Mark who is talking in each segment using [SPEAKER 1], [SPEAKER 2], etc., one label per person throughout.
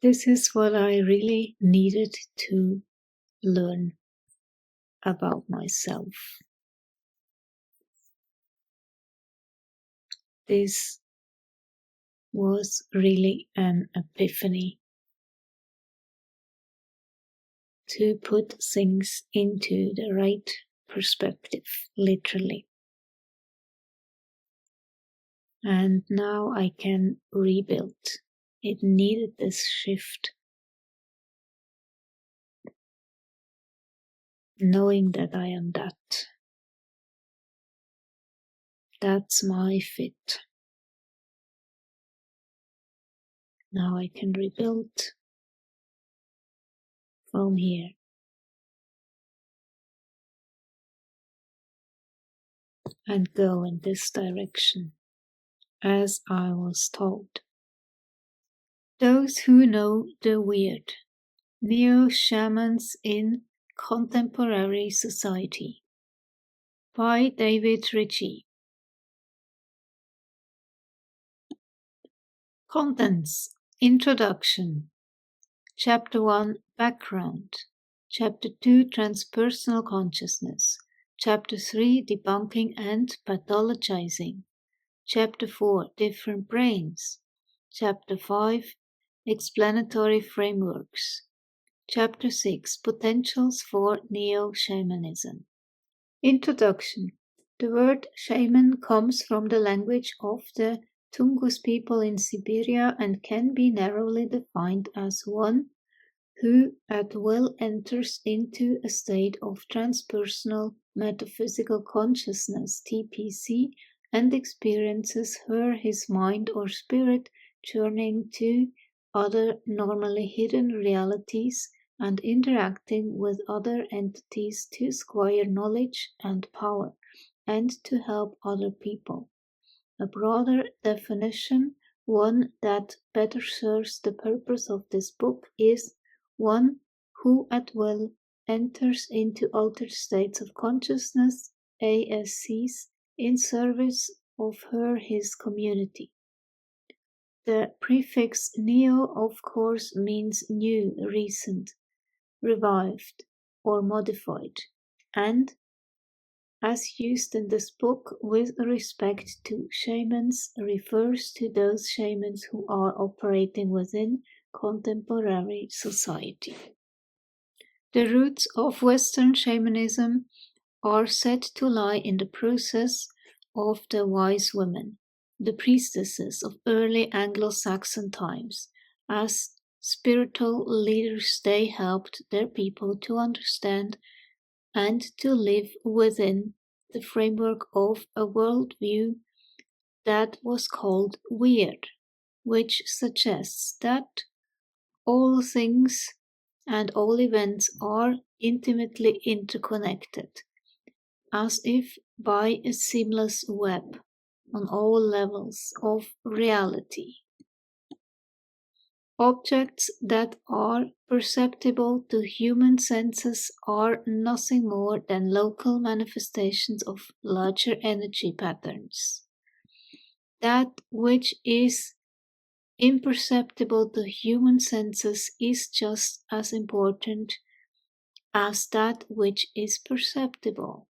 [SPEAKER 1] This is what I really needed to learn about myself. This was really an epiphany to put things into the right perspective, literally. And now I can rebuild. It needed this shift. Knowing that I am that. That's my fit. Now I can rebuild from here. And go in this direction, as I was told. Those who know the Wyrd, neo-shamans in contemporary society, by RItchey. Contents: Introduction, Chapter 1, Background, Chapter 2, Transpersonal Consciousness, Chapter 3, Debunking and Pathologizing, Chapter 4, Different Brains, Chapter 5, Explanatory Frameworks, Chapter 6, Potentials for Neo-Shamanism. Introduction. The word shaman comes from the language of the Tungus people in Siberia and can be narrowly defined as one who at will enters into a state of transpersonal metaphysical consciousness (TPC) and experiences his mind or spirit journeying to other normally hidden realities and interacting with other entities to acquire knowledge and power, and to help other people. A broader definition, one that better serves the purpose of this book, is one who at will enters into altered states of consciousness, ASCs, in service of his community. The prefix neo, of course, means new, recent, revived, or modified, and, as used in this book with respect to shamans, refers to those shamans who are operating within contemporary society. The roots of Western shamanism are said to lie in the process of the wise women, the priestesses of early Anglo-Saxon times. As spiritual leaders, they helped their people to understand and to live within the framework of a worldview that was called Wyrd, which suggests that all things and all events are intimately interconnected, as if by a seamless web on all levels of reality. Objects that are perceptible to human senses are nothing more than local manifestations of larger energy patterns. That which is imperceptible to human senses is just as important as that which is perceptible.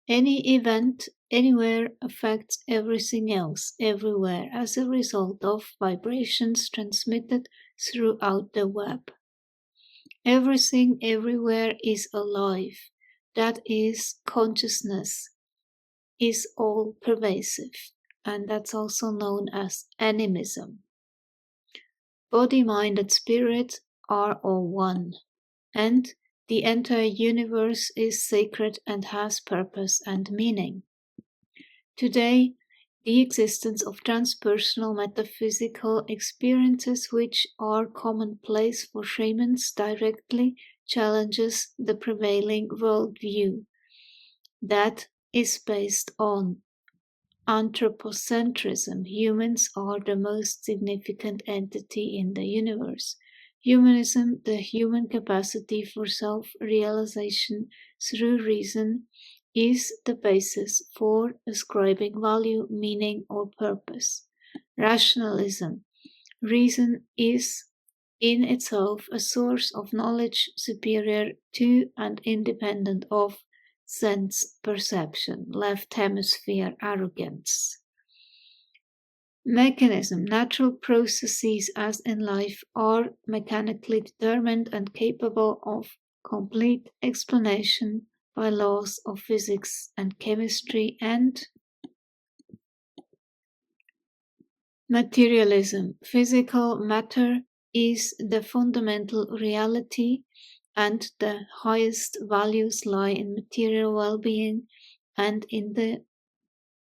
[SPEAKER 1] Any event anywhere affects everything else everywhere as a result of vibrations transmitted throughout the web. Everything everywhere is alive. That is, consciousness is all pervasive, and that's also known as animism. Body, mind, and spirit are all one, and the entire universe is sacred and has purpose and meaning. Today, the existence of transpersonal metaphysical experiences which are commonplace for shamans directly challenges the prevailing worldview that is based on anthropocentrism. Humans are the most significant entity in the universe. Humanism, the human capacity for self-realization through reason, is the basis for ascribing value, meaning, or purpose. Rationalism, reason is in itself a source of knowledge superior to and independent of sense perception, left hemisphere arrogance. Mechanism. Natural processes, as in life, are mechanically determined and capable of complete explanation by laws of physics and chemistry. And materialism. Physical matter is the fundamental reality, and the highest values lie in material well-being and in the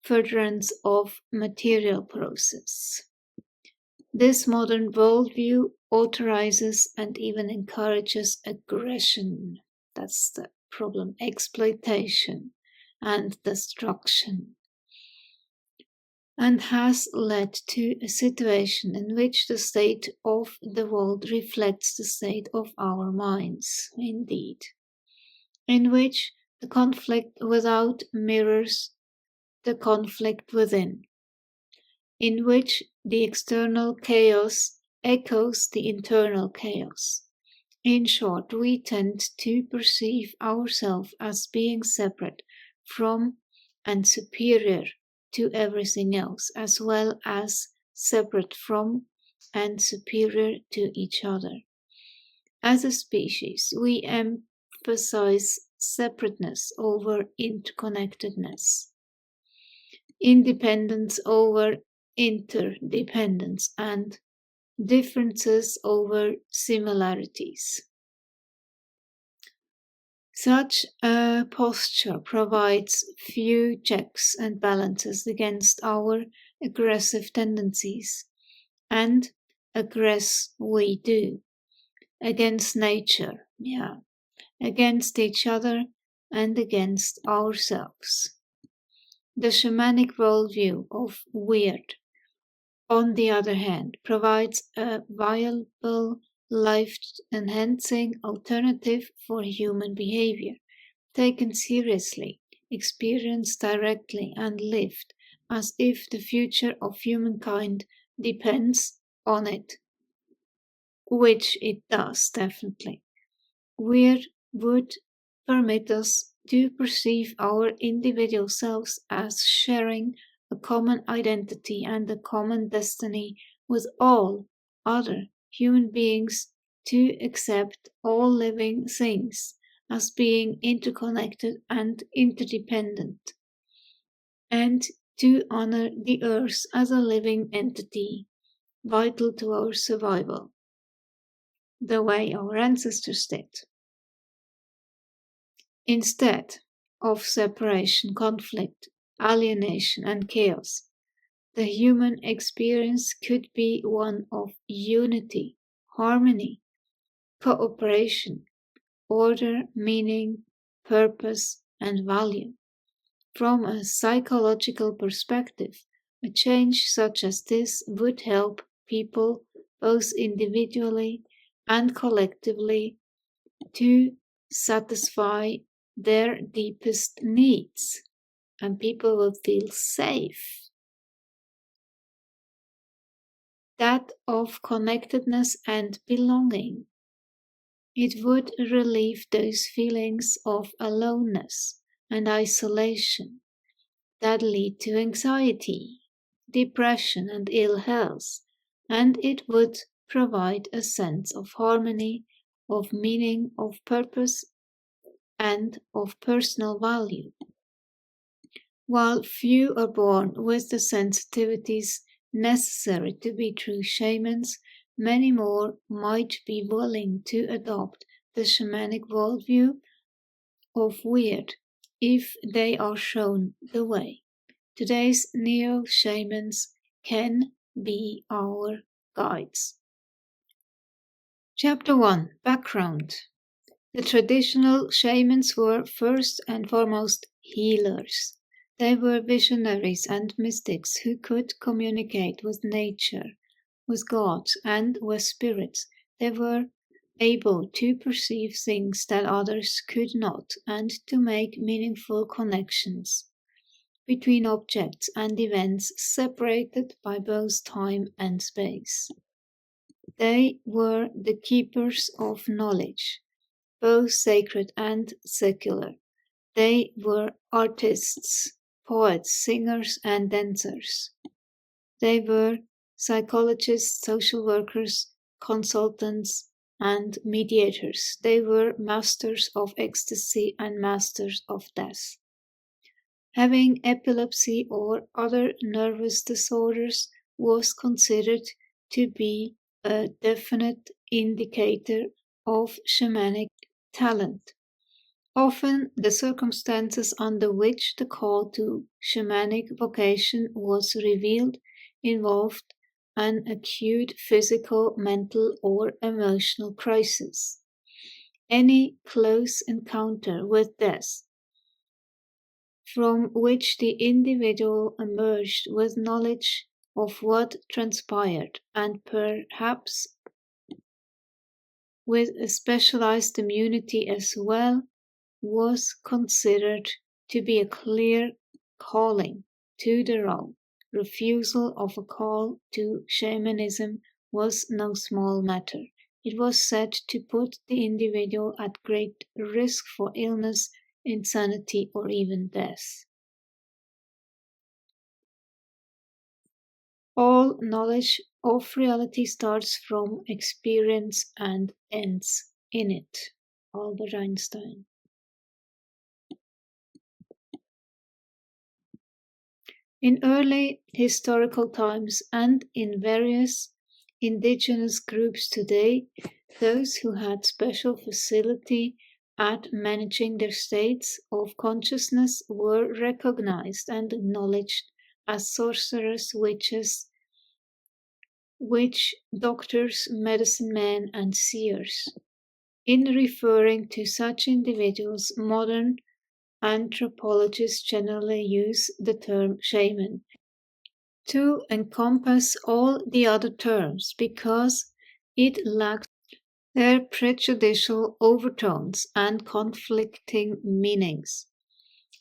[SPEAKER 1] furtherance of material process. This modern worldview authorizes and even encourages aggression. That's the problem. Exploitation and destruction. And has led to a situation in which the state of the world reflects the state of our minds, indeed, in which the conflict without mirrors the conflict within, in which the external chaos echoes the internal chaos. In short, we tend to perceive ourselves as being separate from and superior to everything else, as well as separate from and superior to each other. As a species, we emphasize separateness over interconnectedness, independence over interdependence, and differences over similarities. Such a posture provides few checks and balances against our aggressive tendencies, and aggress we do, against nature, against each other, and against ourselves. The shamanic worldview of Wyrd, on the other hand, provides a viable, life-enhancing alternative for human behavior, taken seriously, experienced directly, and lived as if the future of humankind depends on it, which it does definitely. Wyrd would permit us to perceive our individual selves as sharing a common identity and a common destiny with all other human beings, to accept all living things as being interconnected and interdependent, and to honor the earth as a living entity vital to our survival, the way our ancestors did. Instead of separation, conflict, alienation, and chaos, the human experience could be one of unity, harmony, cooperation, order, meaning, purpose, and value. From a psychological perspective, a change such as this would help people, both individually and collectively, to satisfy their deepest needs, and people will feel safe. That of connectedness and belonging. It would relieve those feelings of aloneness and isolation that lead to anxiety, depression, and ill health, and it would provide a sense of harmony, of meaning, of purpose, and of personal value. While few are born with the sensitivities necessary to be true shamans, many more might be willing to adopt the shamanic worldview of Wyrd if they are shown the way. Today's neo-shamans can be our guides. Chapter 1. Background. The traditional shamans were first and foremost healers. They were visionaries and mystics who could communicate with nature, with gods, and with spirits. They were able to perceive things that others could not, and to make meaningful connections between objects and events separated by both time and space. They were the keepers of knowledge, both sacred and secular. They were artists, poets, singers, and dancers. They were psychologists, social workers, consultants, and mediators. They were masters of ecstasy and masters of death. Having epilepsy or other nervous disorders was considered to be a definite indicator of shamanic talent. Often, the circumstances under which the call to shamanic vocation was revealed involved an acute physical, mental, or emotional crisis. Any close encounter with death, from which the individual emerged with knowledge of what transpired, and perhaps with a specialized immunity as well, was considered to be a clear calling to the realm. Refusal of a call to shamanism was no small matter. It was said to put the individual at great risk for illness, insanity, or even death. All knowledge of reality starts from experience and ends in it. Albert Einstein. In early historical times and in various indigenous groups today, those who had special facility at managing their states of consciousness were recognized and acknowledged as sorcerers, witches, witch doctors, medicine men, and seers. In referring to such individuals, modern anthropologists generally use the term shaman to encompass all the other terms because it lacks their prejudicial overtones and conflicting meanings.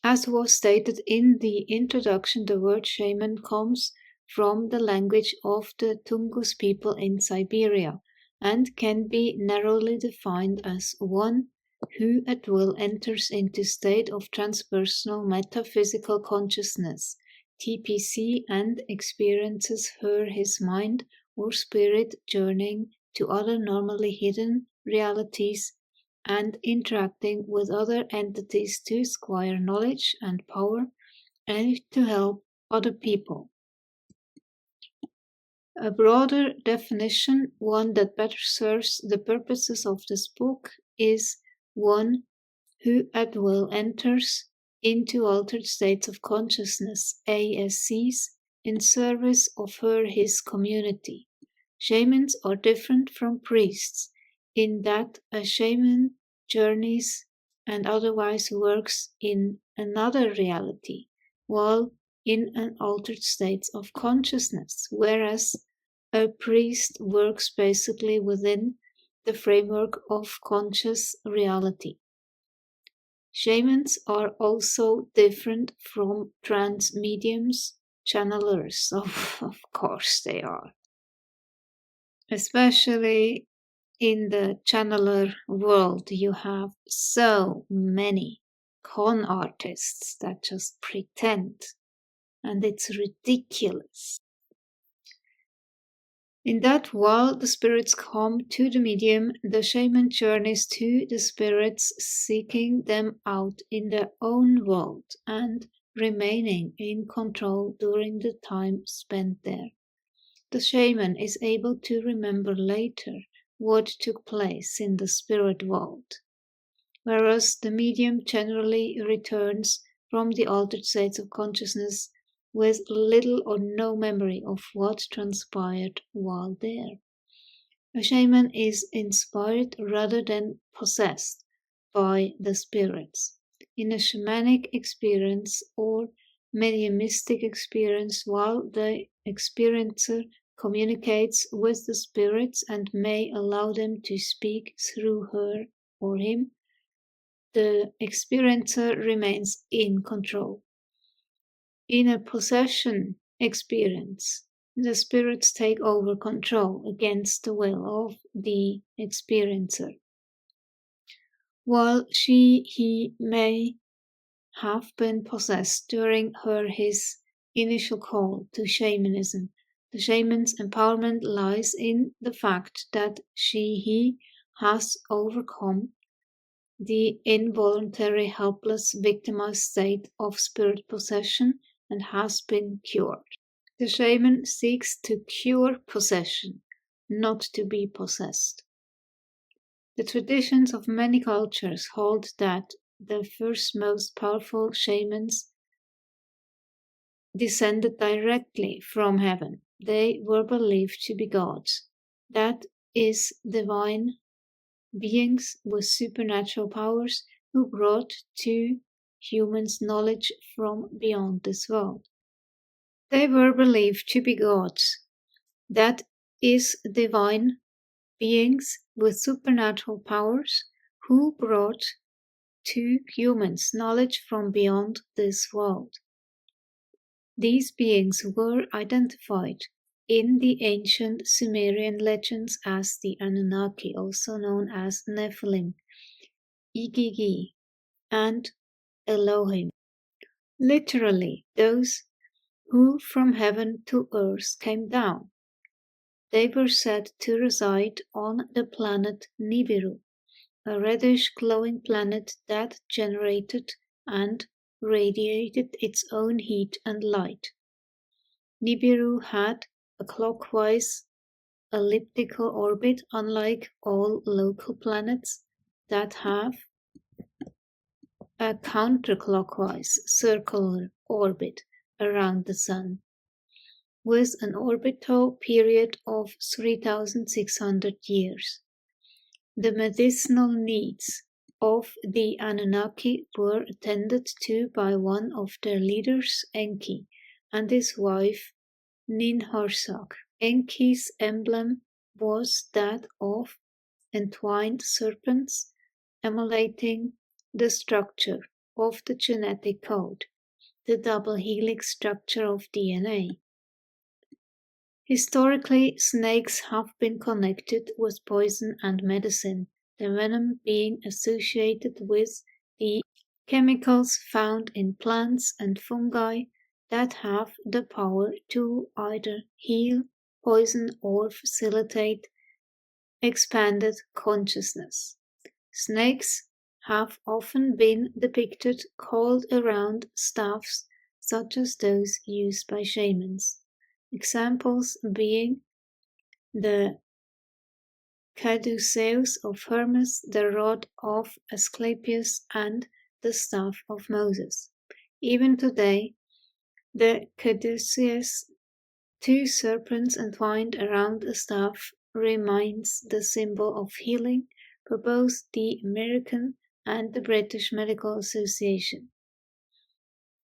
[SPEAKER 1] As was stated in the introduction, the word shaman comes from the language of the Tungus people in Siberia and can be narrowly defined as one who at will enters into state of transpersonal metaphysical consciousness, TPC, and experiences his mind or spirit journeying to other normally hidden realities and interacting with other entities to acquire knowledge and power and to help other people. A broader definition, one that better serves the purposes of this book, is one who at will enters into altered states of consciousness, ASCs, in service of his community. Shamans are different from priests in that a shaman journeys and otherwise works in another reality, while in an altered state of consciousness, whereas a priest works basically within the framework of conscious reality. Shamans are also different from trance mediums, channelers, of course they are. Especially in the channeler world, you have so many con artists that just pretend, and it's ridiculous. In that, while the spirits come to the medium, the shaman journeys to the spirits, seeking them out in their own world and remaining in control during the time spent there. The shaman is able to remember later what took place in the spirit world, whereas the medium generally returns from the altered states of consciousness with little or no memory of what transpired while there. A shaman is inspired rather than possessed by the spirits. In a shamanic experience or mediumistic experience, while the experiencer communicates with the spirits and may allow them to speak through her or him, the experiencer remains in control. In a possession experience, the spirits take over control against the will of the experiencer. While he may have been possessed during his initial call to shamanism, the shaman's empowerment lies in the fact that he has overcome the involuntary, helpless, victimized state of spirit possession and has been cured. The shaman seeks to cure possession, not to be possessed. The traditions of many cultures hold that the first most powerful shamans descended directly from heaven. They were believed to be gods, that is, divine beings with supernatural powers who brought to humans knowledge from beyond this world. They were believed to be gods, that is, divine beings with supernatural powers who brought to humans knowledge from beyond this world. These beings were identified in the ancient Sumerian legends as the Anunnaki, also known as Nephilim, Igigi, and Elohim. Literally, those who from heaven to earth came down. They were said to reside on the planet Nibiru, a reddish glowing planet that generated and radiated its own heat and light. Nibiru had a clockwise elliptical orbit, unlike all local planets that have a counterclockwise circular orbit around the Sun, with an orbital period of 3,600 years. The medicinal needs of the Anunnaki were attended to by one of their leaders, Enki, and his wife, Ninhursag. Enki's emblem was that of entwined serpents, emulating the structure of the genetic code, the double helix structure of DNA. Historically, snakes have been connected with poison and medicine, the venom being associated with the chemicals found in plants and fungi that have the power to either heal, poison, or facilitate expanded consciousness. Snakes have often been depicted coiled around staffs such as those used by shamans. Examples being the caduceus of Hermes, the rod of Asclepius, and the staff of Moses. Even today, the caduceus, two serpents entwined around a staff, remains the symbol of healing for both the American and the British Medical Association.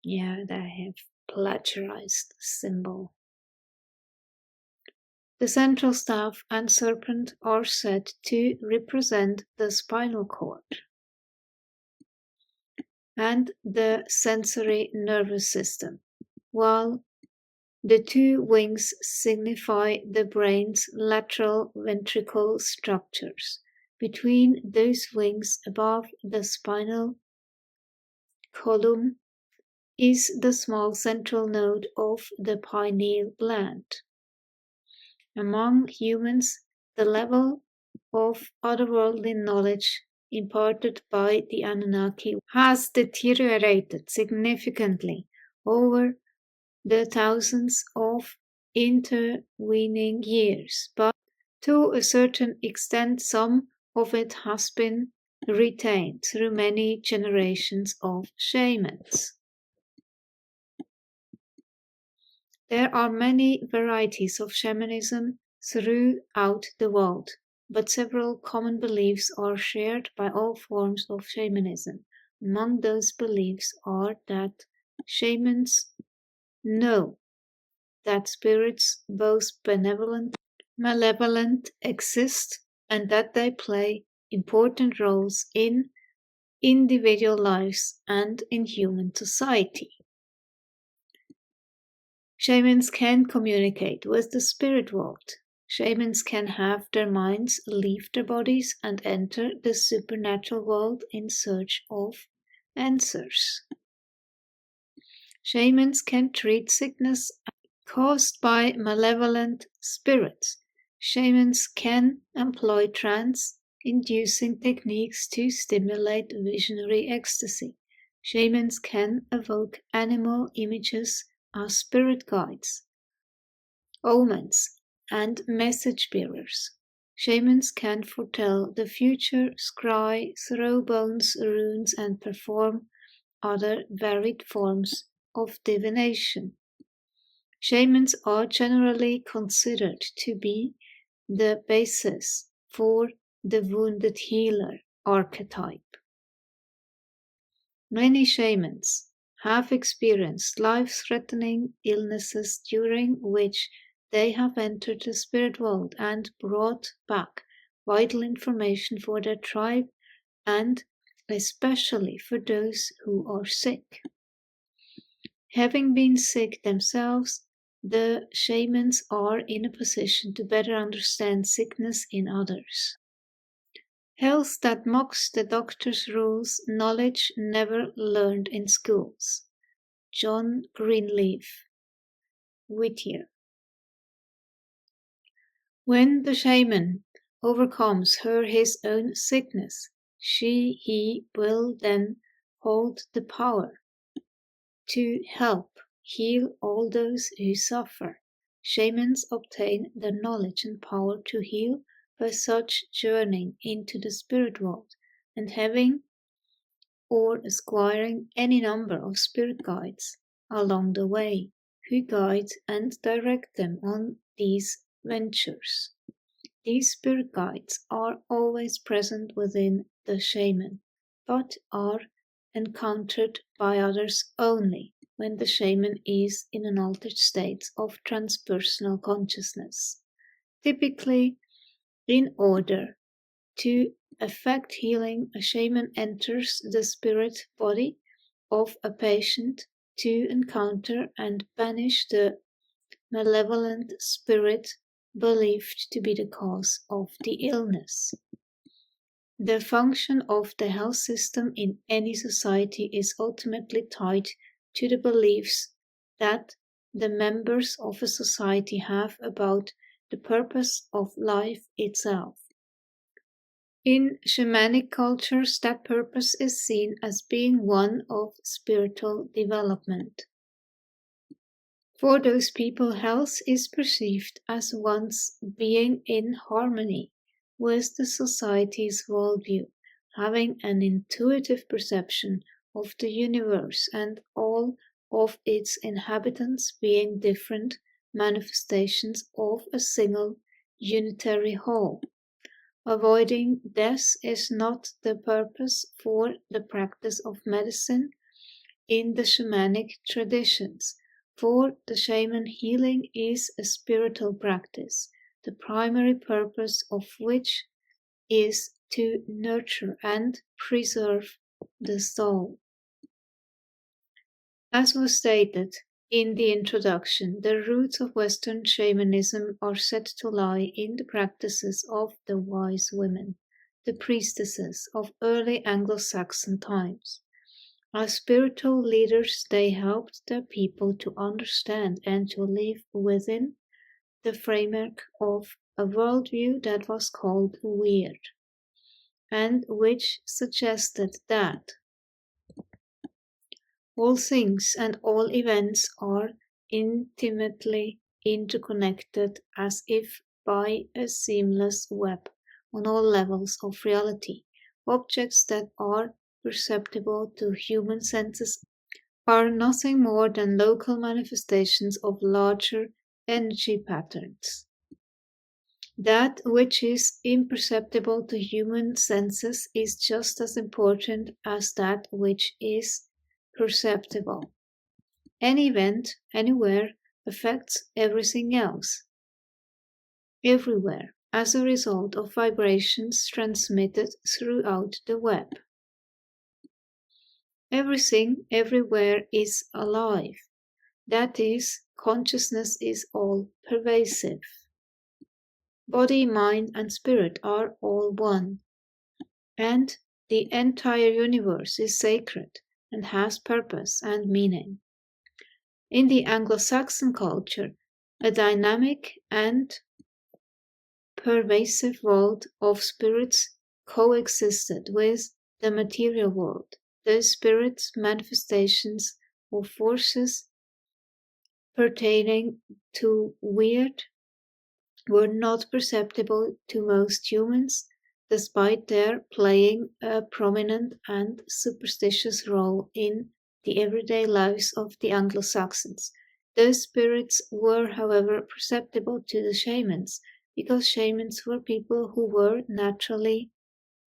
[SPEAKER 1] Yeah, they have plagiarized the symbol. The central staff and serpent are said to represent the spinal cord and the sensory nervous system, while the two wings signify the brain's lateral ventricle structures. Between those wings above the spinal column is the small central node of the pineal gland. Among humans, the level of otherworldly knowledge imparted by the Anunnaki has deteriorated significantly over the thousands of intervening years, but to a certain extent some of it has been retained through many generations of shamans. There are many varieties of shamanism throughout the world, but several common beliefs are shared by all forms of shamanism. Among those beliefs are that shamans know that spirits, both benevolent and malevolent, exist and that they play important roles in individual lives and in human society. Shamans can communicate with the spirit world. Shamans can have their minds leave their bodies and enter the supernatural world in search of answers. Shamans can treat sickness caused by malevolent spirits. Shamans can employ trance-inducing techniques to stimulate visionary ecstasy. Shamans can evoke animal images as spirit guides, omens, and message bearers. Shamans can foretell the future, scry, throw bones, runes, and perform other varied forms of divination. Shamans are generally considered to be the basis for the wounded healer archetype. Many shamans have experienced life-threatening illnesses during which they have entered the spirit world and brought back vital information for their tribe and especially for those who are sick. Having been sick themselves, the shamans are in a position to better understand sickness in others. Health that mocks the doctor's rules, knowledge never learned in schools. John Greenleaf Whittier. When the shaman overcomes his own sickness, he will then hold the power to help heal all those who suffer. Shamans obtain the knowledge and power to heal by such journeying into the spirit world and having or acquiring any number of spirit guides along the way, who guide and direct them on these ventures. These spirit guides are always present within the shaman, but are encountered by others only when the shaman is in an altered state of transpersonal consciousness. Typically, in order to effect healing, a shaman enters the spirit body of a patient to encounter and banish the malevolent spirit believed to be the cause of the illness. The function of the health system in any society is ultimately tied to the beliefs that the members of a society have about the purpose of life itself. In shamanic cultures, that purpose is seen as being one of spiritual development. For those people, health is perceived as one's being in harmony with the society's worldview, having an intuitive perception of the universe and all of its inhabitants being different manifestations of a single unitary whole. Avoiding death is not the purpose for the practice of medicine in the shamanic traditions. For the shaman, healing is a spiritual practice, the primary purpose of which is to nurture and preserve the soul. As was stated in the introduction, the roots of Western shamanism are said to lie in the practices of the wise women, the priestesses of early Anglo-Saxon times. As spiritual leaders, they helped their people to understand and to live within the framework of a worldview that was called Wyrd, and which suggested that all things and all events are intimately interconnected as if by a seamless web on all levels of reality. Objects that are perceptible to human senses are nothing more than local manifestations of larger energy patterns. That which is imperceptible to human senses is just as important as that which is perceptible. Any event, anywhere, affects everything else, everywhere, as a result of vibrations transmitted throughout the web. Everything, everywhere is alive, that is, consciousness is all-pervasive. Body, mind, and spirit are all one, and the entire universe is sacred and has purpose and meaning. In the Anglo-Saxon culture, a dynamic and pervasive world of spirits coexisted with the material world. Those spirits, manifestations, or forces pertaining to Wyrd were not perceptible to most humans, despite their playing a prominent and superstitious role in the everyday lives of the Anglo-Saxons. Those spirits were, however, perceptible to the shamans, because shamans were people who were naturally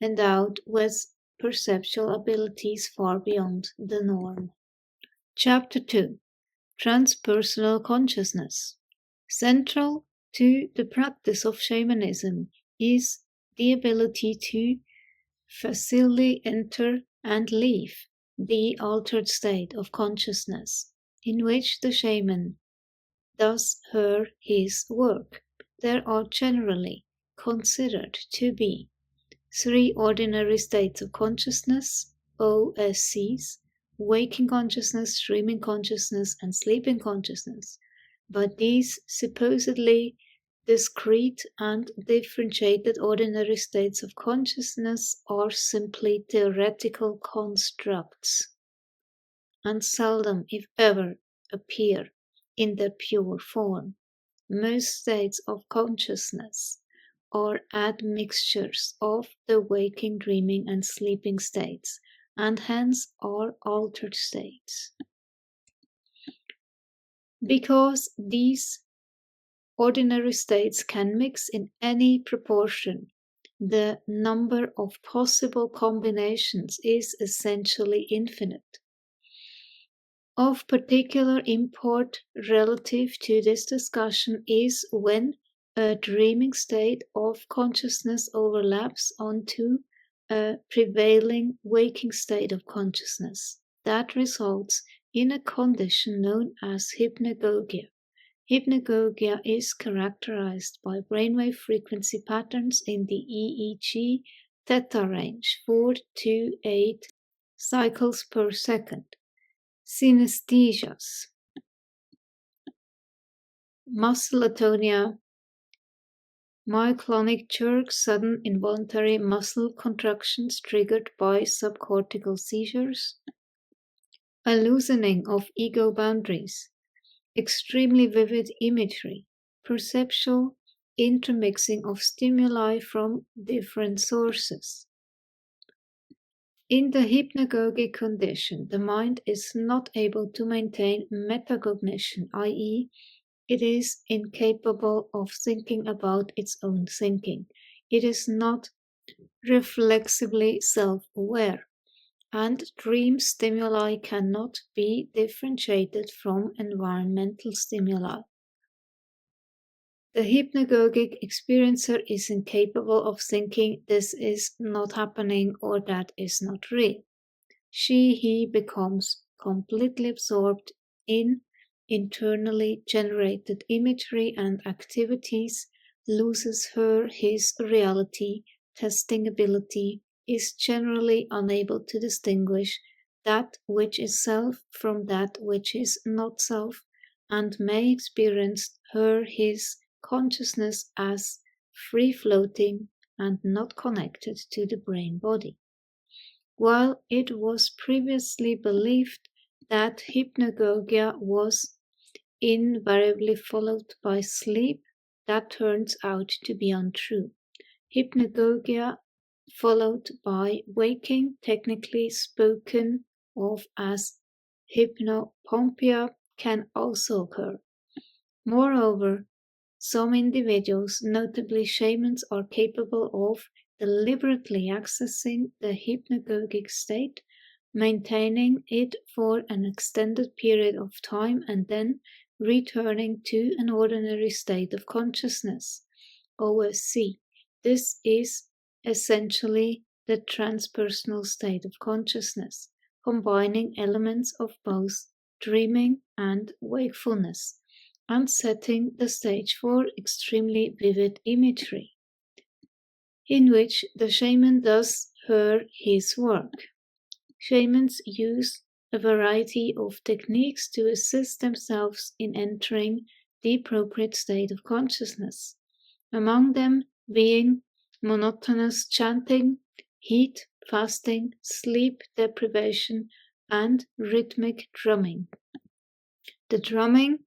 [SPEAKER 1] endowed with perceptual abilities far beyond the norm. Chapter 2: Transpersonal Consciousness. Central to the practice of shamanism is the ability to facilely enter and leave the altered state of consciousness in which the shaman does his work. There are generally considered to be 3 ordinary states of consciousness, OSCs: waking consciousness, dreaming consciousness, and sleeping consciousness. But these supposedly discrete and differentiated ordinary states of consciousness are simply theoretical constructs and seldom, if ever, appear in their pure form. Most states of consciousness are admixtures of the waking, dreaming, and sleeping states, and hence are altered states. Because these ordinary states can mix in any proportion, the number of possible combinations is essentially infinite. Of particular import relative to this discussion is when a dreaming state of consciousness overlaps onto a prevailing waking state of consciousness. That results in a condition known as hypnagogia. Hypnagogia is characterized by brainwave frequency patterns in the EEG theta range, 4 to 8 cycles per second. Synesthesias, muscle atonia, myoclonic jerks, sudden involuntary muscle contractions triggered by subcortical seizures, a loosening of ego boundaries, extremely vivid imagery, perceptual intermixing of stimuli from different sources. In the hypnagogic condition, the mind is not able to maintain metacognition, i.e., it is incapable of thinking about its own thinking. It is not reflexively self-aware, and dream stimuli cannot be differentiated from environmental stimuli. The hypnagogic experiencer is incapable of thinking this is not happening or that is not real. He becomes completely absorbed in internally generated imagery and activities, loses his reality testing ability, is generally unable to distinguish that which is self from that which is not self, and may experience his consciousness as free-floating and not connected to the brain-body. While it was previously believed that hypnagogia was invariably followed by sleep, that turns out to be untrue. Hypnagogia followed by waking, technically spoken of as hypnopompia, can also occur. Moreover, some individuals, notably shamans, are capable of deliberately accessing the hypnagogic state, maintaining it for an extended period of time, and then returning to an ordinary state of consciousness, OSC. This is essentially the transpersonal state of consciousness, combining elements of both dreaming and wakefulness. and setting the stage for extremely vivid imagery, in which the shaman does his work. Shamans use a variety of techniques to assist themselves in entering the appropriate state of consciousness, among them being monotonous chanting, heat, fasting, sleep deprivation, and rhythmic drumming. The drumming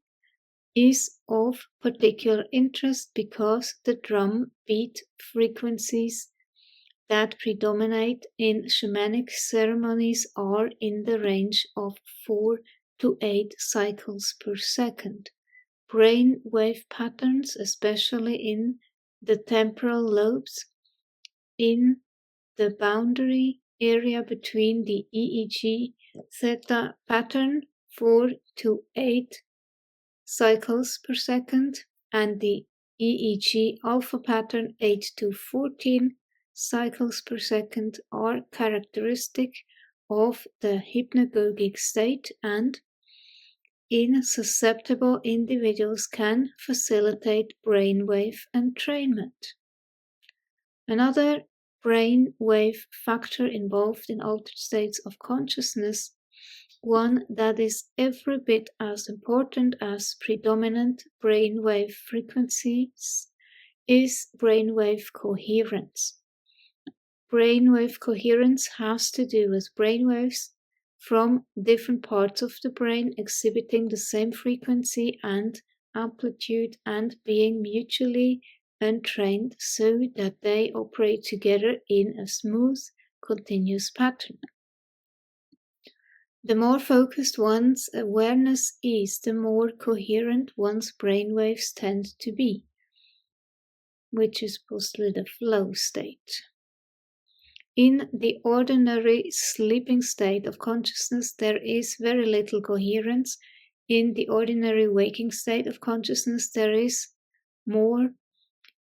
[SPEAKER 1] is of particular interest because the drum beat frequencies that predominate in shamanic ceremonies are in the range of 4 to 8 cycles per second. Brain wave patterns, especially in the temporal lobes, in the boundary area between the EEG theta pattern 4 to 8 cycles per second and the EEG alpha pattern 8 to 14 cycles per second are characteristic of the hypnagogic state and in susceptible individuals can facilitate brainwave entrainment. Another brainwave factor involved in altered states of consciousness, one that is every bit as important as predominant brainwave frequencies, is brainwave coherence. Brainwave coherence has to do with brainwaves from different parts of the brain exhibiting the same frequency and amplitude and being mutually entrained so that they operate together in a smooth, continuous pattern. The more focused one's awareness is, the more coherent one's brainwaves tend to be, which is possibly the flow state. In the ordinary sleeping state of consciousness, there is very little coherence. In the ordinary waking state of consciousness, there is more.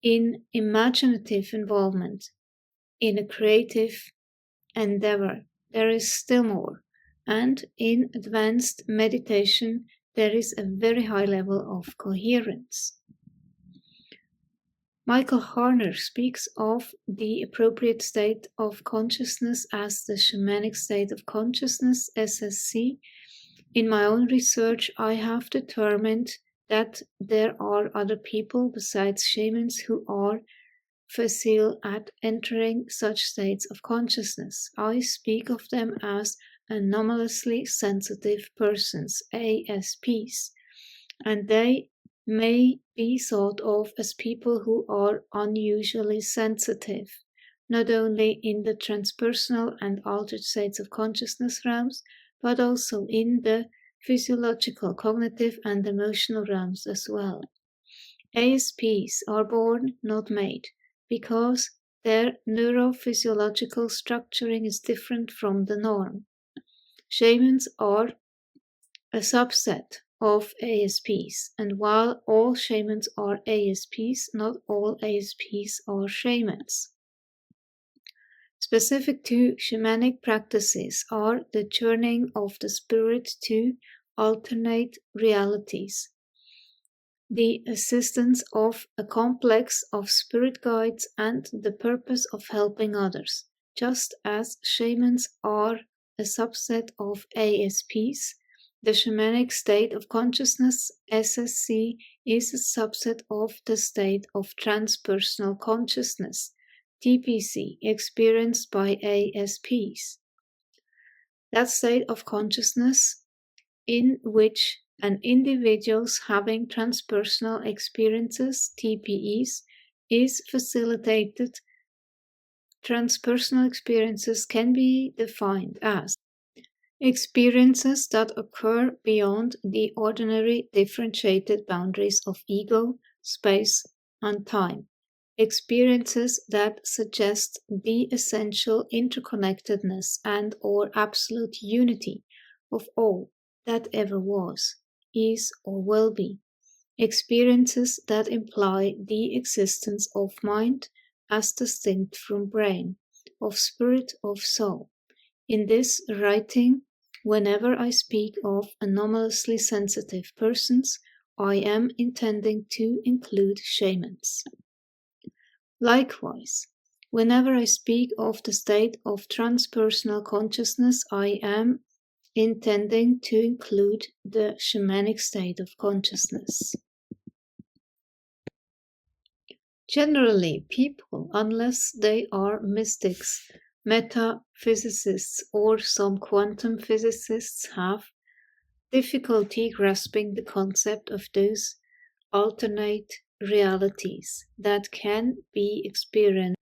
[SPEAKER 1] In imaginative involvement, in a creative endeavor, there is still more. And in advanced meditation, there is a very high level of coherence. Michael Harner speaks of the appropriate state of consciousness as the shamanic state of consciousness, SSC. In my own research, I have determined that there are other people besides shamans who are facile at entering such states of consciousness. I speak of them as anomalously sensitive persons, ASPs, and they may be thought of as people who are unusually sensitive, not only in the transpersonal and altered states of consciousness realms, but also in the physiological, cognitive, and emotional realms as well. ASPs are born, not made, because their neurophysiological structuring is different from the norm. Shamans are a subset of ASPs, and while all shamans are ASPs, not all ASPs are shamans. Specific to shamanic practices are the journeying of the spirit to alternate realities, the assistance of a complex of spirit guides, and the purpose of helping others. Just as shamans are a subset of ASPs, the shamanic state of consciousness, SSC, is a subset of the state of transpersonal consciousness, TPC, experienced by ASPs. That state of consciousness in which an individual's having transpersonal experiences, TPEs, is facilitated. Transpersonal experiences can be defined as experiences that occur beyond the ordinary differentiated boundaries of ego, space, and time. Experiences that suggest the essential interconnectedness and or absolute unity of all that ever was, is, or will be. Experiences that imply the existence of mind as distinct from brain, of spirit, of soul. In this writing, whenever I speak of anomalously sensitive persons, I am intending to include shamans. Likewise, whenever I speak of the state of transpersonal consciousness, I am intending to include the shamanic state of consciousness. Generally, people, unless they are mystics, metaphysicists, or some quantum physicists, have difficulty grasping the concept of those alternate realities that can be experienced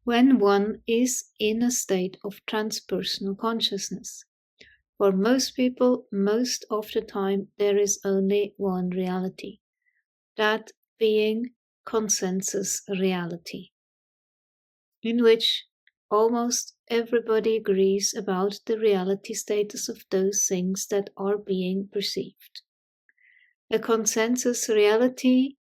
[SPEAKER 1] when one is in a state of transpersonal consciousness. For most people, most of the time, there is only one reality, that being consensus reality, in which almost everybody agrees about the reality status of those things that are being perceived. A consensus reality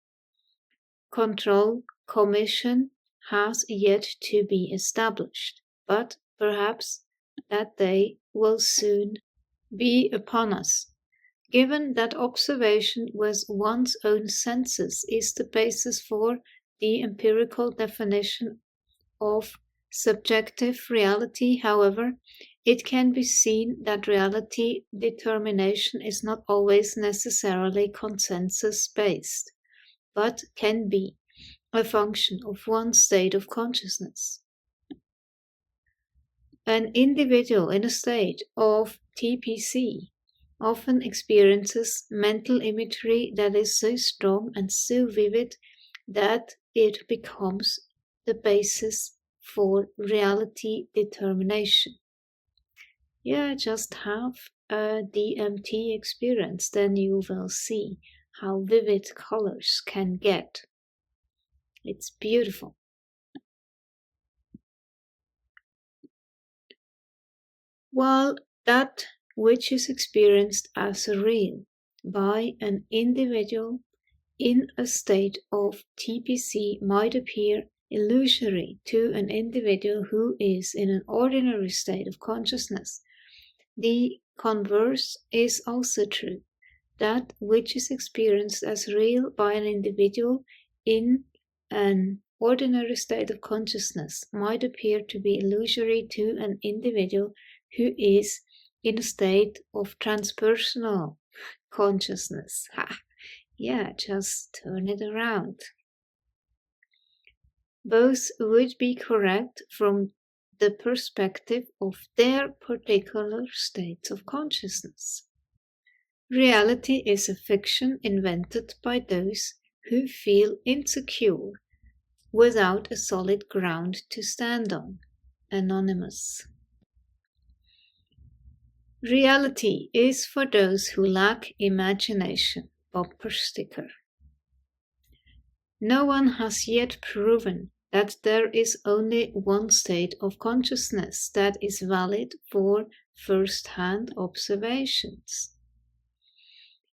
[SPEAKER 1] control commission has yet to be established, but perhaps that day will soon be upon us. Given that observation with one's own senses is the basis for the empirical definition of subjective reality, however, it can be seen that reality determination is not always necessarily consensus-based, but can be a function of one's state of consciousness. An individual in a state of TPC often experiences mental imagery that is so strong and so vivid that it becomes the basis for reality determination. Yeah, just have a DMT experience, then you will see how vivid colors can get. It's beautiful. While that which is experienced as real by an individual in a state of TPC might appear illusory to an individual who is in an ordinary state of consciousness, the converse is also true. That which is experienced as real by an individual in an ordinary state of consciousness might appear to be illusory to an individual who is in a state of transpersonal consciousness. Ha! Yeah, just turn it around. Both would be correct from the perspective of their particular states of consciousness. Reality is a fiction invented by those who feel insecure without a solid ground to stand on. Anonymous. Reality is for those who lack imagination. Bumper sticker. No one has yet proven that there is only one state of consciousness that is valid for first-hand observations.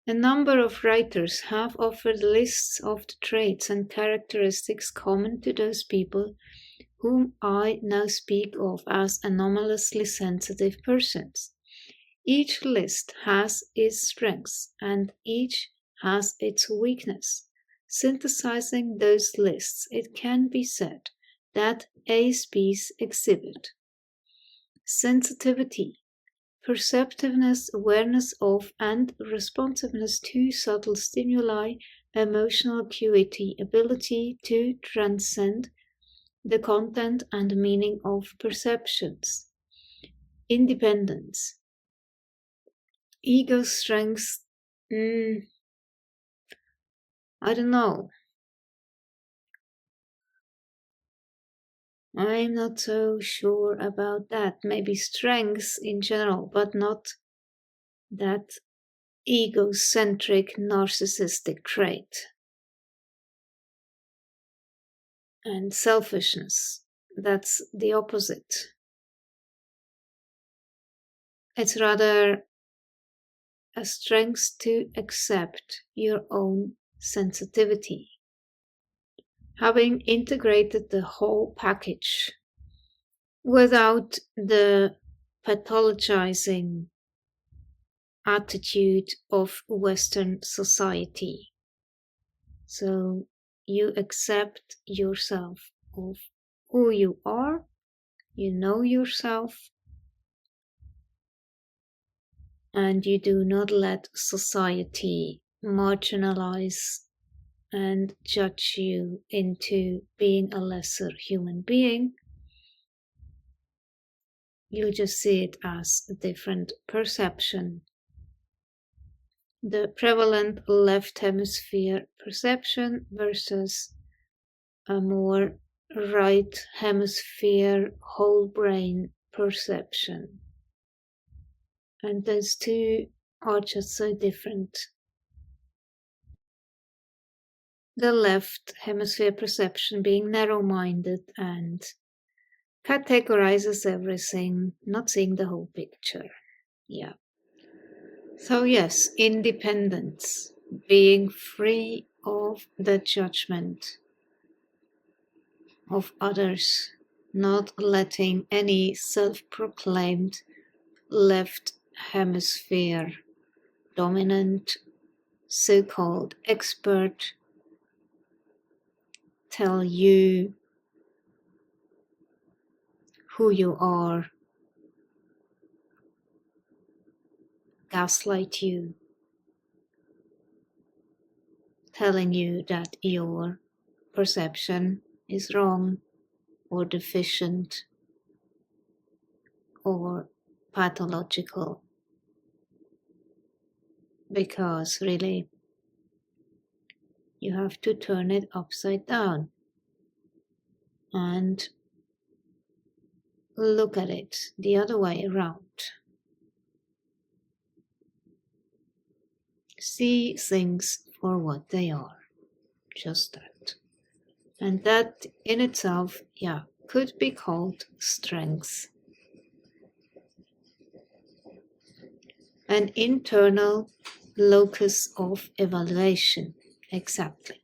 [SPEAKER 1] A number of writers have offered lists of the traits and characteristics common to those people whom I now speak of as anomalously sensitive persons. Each list has its strengths and each has its weakness. Synthesizing those lists, it can be said that ASPs exhibit sensitivity, perceptiveness, awareness of, and responsiveness to subtle stimuli, emotional acuity, ability to transcend the content and meaning of perceptions, independence, ego strength, I don't know. I'm not so sure about that. Maybe strength in general, but not that egocentric narcissistic trait. And selfishness, that's the opposite. It's rather a strength to accept your own sensitivity. Having integrated the whole package without the pathologizing attitude of Western society So you accept yourself of who you are, you know yourself, and you do not let society marginalize and judge you into being a lesser human being. You just see it as a different perception. The prevalent left hemisphere perception versus a more right hemisphere whole brain perception. And those two are just so different. The left hemisphere perception being narrow-minded and categorizes everything, not seeing the whole picture. Yeah. So yes, independence, being free of the judgment of others, not letting any self-proclaimed left hemisphere dominant so-called expert tell you who you are, gaslight you, telling you that your perception is wrong or deficient or pathological. Because really, you have to turn it upside down and look at it the other way around. See things for what they are, just that. And that in itself, could be called strength. An internal locus of evaluation, exactly.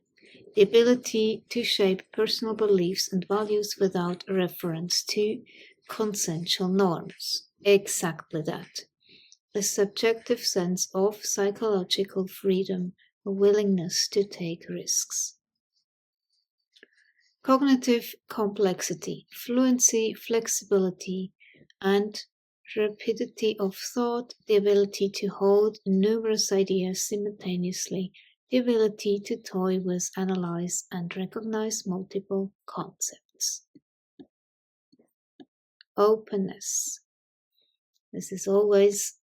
[SPEAKER 1] The ability to shape personal beliefs and values without reference to consensual norms, exactly that. A subjective sense of psychological freedom, a willingness to take risks. Cognitive complexity, fluency, flexibility, and rapidity of thought, the ability to hold numerous ideas simultaneously, the ability to toy with, analyze, and recognize multiple concepts. Openness. This is always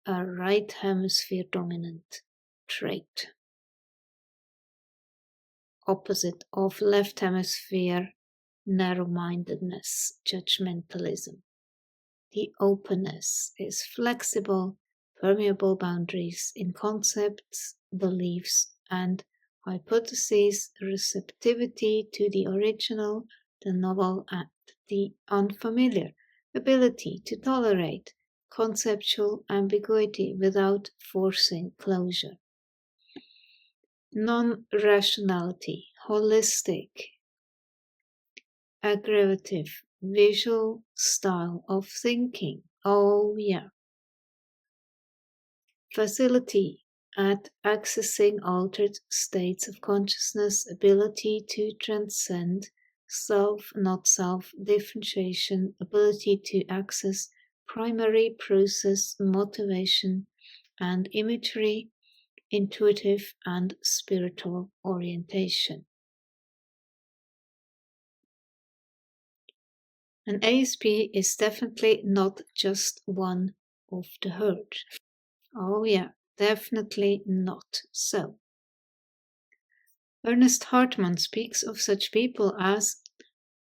[SPEAKER 1] a right hemisphere dominant trait. Opposite of left hemisphere narrow-mindedness, judgmentalism. The openness is flexible, permeable boundaries in concepts, beliefs, and hypotheses, receptivity to the original, the novel, and the unfamiliar, ability to tolerate conceptual ambiguity without forcing closure. Non-rationality, holistic, aggravative, visual style of thinking. Oh yeah. Facility at accessing altered states of consciousness, ability to transcend self, not self, differentiation, ability to access primary process, motivation, and imagery, intuitive and spiritual orientation. An ASP is definitely not just one of the herd. Oh yeah, definitely not so. Ernest Hartman speaks of such people as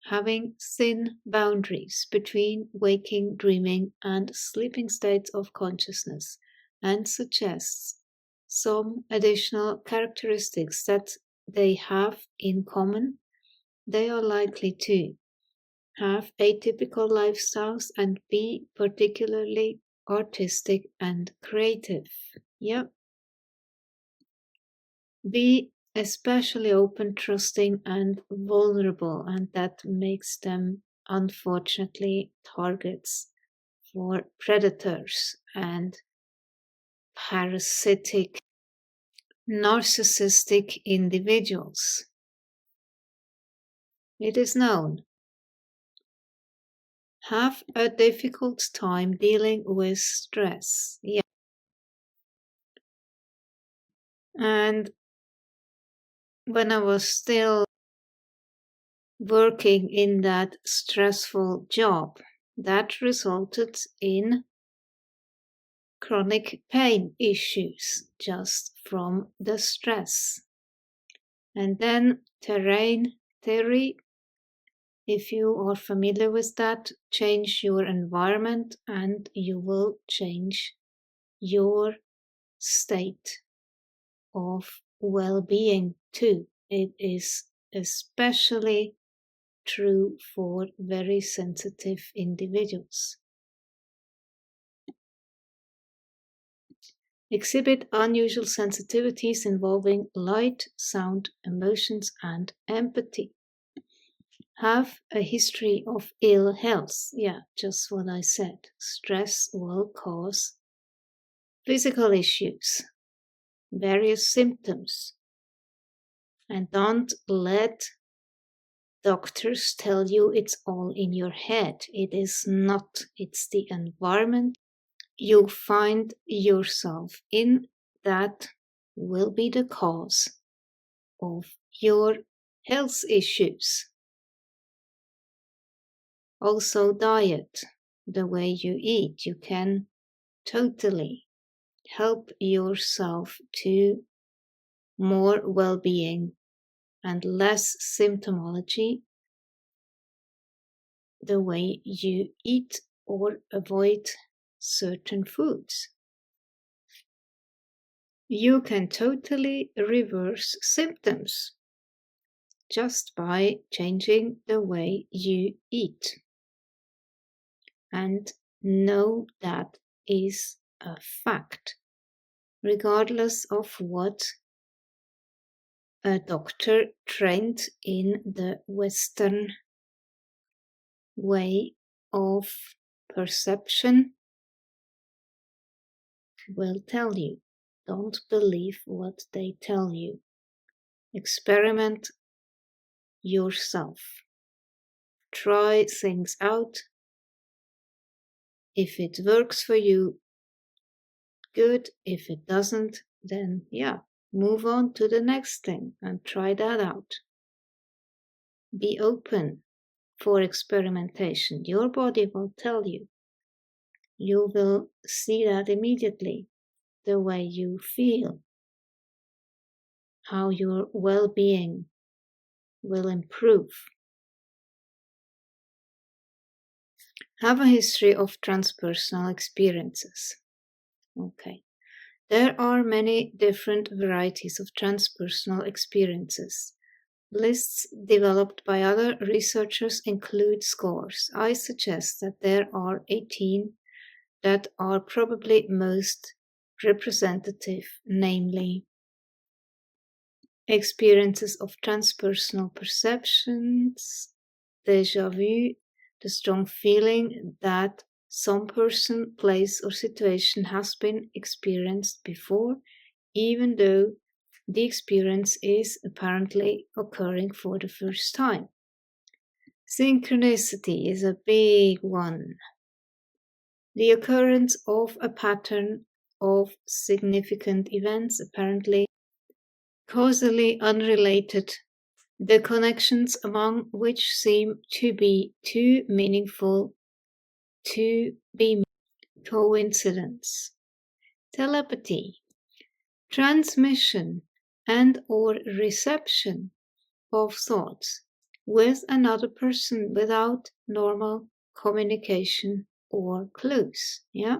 [SPEAKER 1] having thin boundaries between waking, dreaming, and sleeping states of consciousness, and suggests some additional characteristics that they have in common. They are likely to have atypical lifestyles and be particularly artistic and creative. Yep. Be especially open, trusting, and vulnerable, and that makes them, unfortunately, targets for predators and parasitic narcissistic individuals. It is known, have a difficult time dealing with stress. Yeah. And when I was still working in that stressful job, that resulted in chronic pain issues just from the stress. And then theory, if you are familiar with that, change your environment and you will change your state of well-being too. It is especially true for very sensitive individuals. Exhibit unusual sensitivities involving light, sound, emotions, and empathy. Have a history of ill health. Yeah, just what I said. Stress will cause physical issues, various symptoms. And don't let doctors tell you it's all in your head. It is not. It's the environment you find yourself in that will be the cause of your health issues. Also, diet, the way you eat, you can totally help yourself to more well-being and less symptomology the way you eat or avoid certain foods. You can totally reverse symptoms just by changing the way you eat. And know that is a fact, regardless of what a doctor trained in the Western way of perception will tell you. Don't believe what they tell you. Experiment yourself. Try things out. If it works for you, good. If it doesn't, then yeah, move on to the next thing and try that out. Be open for experimentation. Your body will tell you. You will see that immediately, the way you feel, how your well-being will improve. Have a history of transpersonal experiences. Okay. There are many different varieties of transpersonal experiences. Lists developed by other researchers include scores. I suggest that there are 18 that are probably most representative, namely experiences of transpersonal perceptions, déjà vu, the strong feeling that some person, place, or situation has been experienced before, even though the experience is apparently occurring for the first time. Synchronicity is a big one. The occurrence of a pattern of significant events, apparently causally unrelated, the connections among which seem to be too meaningful to be coincidence. Telepathy, transmission and or reception of thoughts with another person without normal communication or clues. Yeah.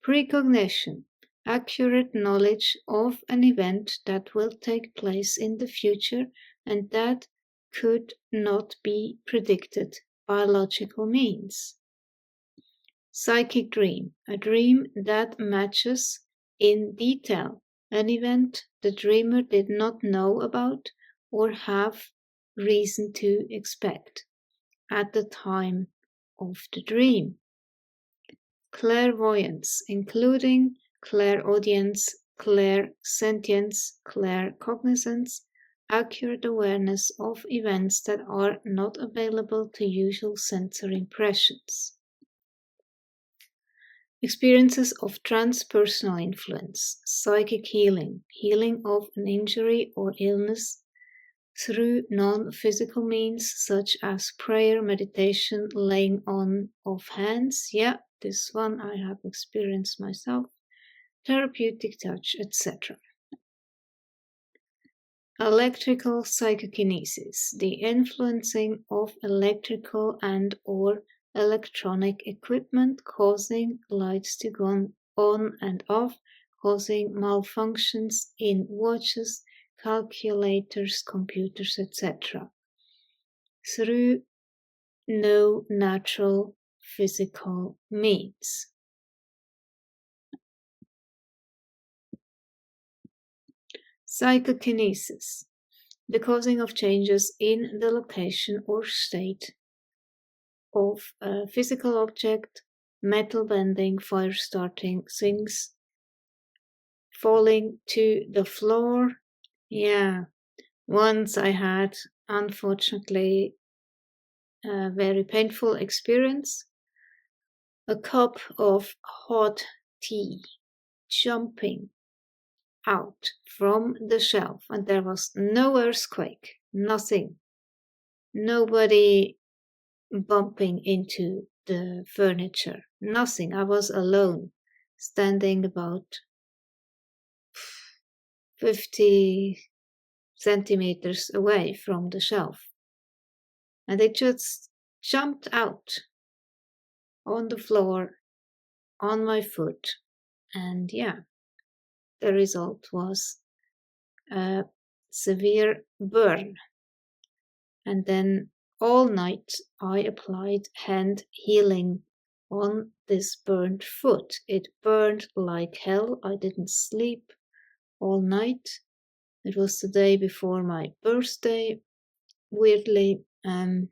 [SPEAKER 1] Precognition, accurate knowledge of an event that will take place in the future and that could not be predicted by logical means. Psychic dream, a dream that matches in detail an event the dreamer did not know about or have reason to expect at the time of the dream. Clairvoyance, including clairaudience, clairsentience, claircognizance, accurate awareness of events that are not available to usual sensory impressions. Experiences of transpersonal influence, psychic healing, healing of an injury or illness through non-physical means such as prayer, meditation, laying on of hands. Yeah, this one I have experienced myself. Therapeutic touch, etc. Electrical psychokinesis, the influencing of electrical and or electronic equipment, causing lights to go on and off, causing malfunctions in watches, calculators, computers, etc. through no natural physical means. Psychokinesis, the causing of changes in the location or state of a physical object, metal bending, fire starting, things falling to the floor. Yeah, once I had, unfortunately, a very painful experience. A cup of hot tea jumping out from the shelf, and there was no earthquake, nothing, nobody bumping into the furniture, nothing. I was alone, standing about 50 centimeters away from the shelf, and it just jumped out on the floor on my foot, and yeah, the result was a severe burn. And then all night I applied hand healing on this burned foot. It burned like hell. I didn't sleep all night. It was the day before my birthday, weirdly. And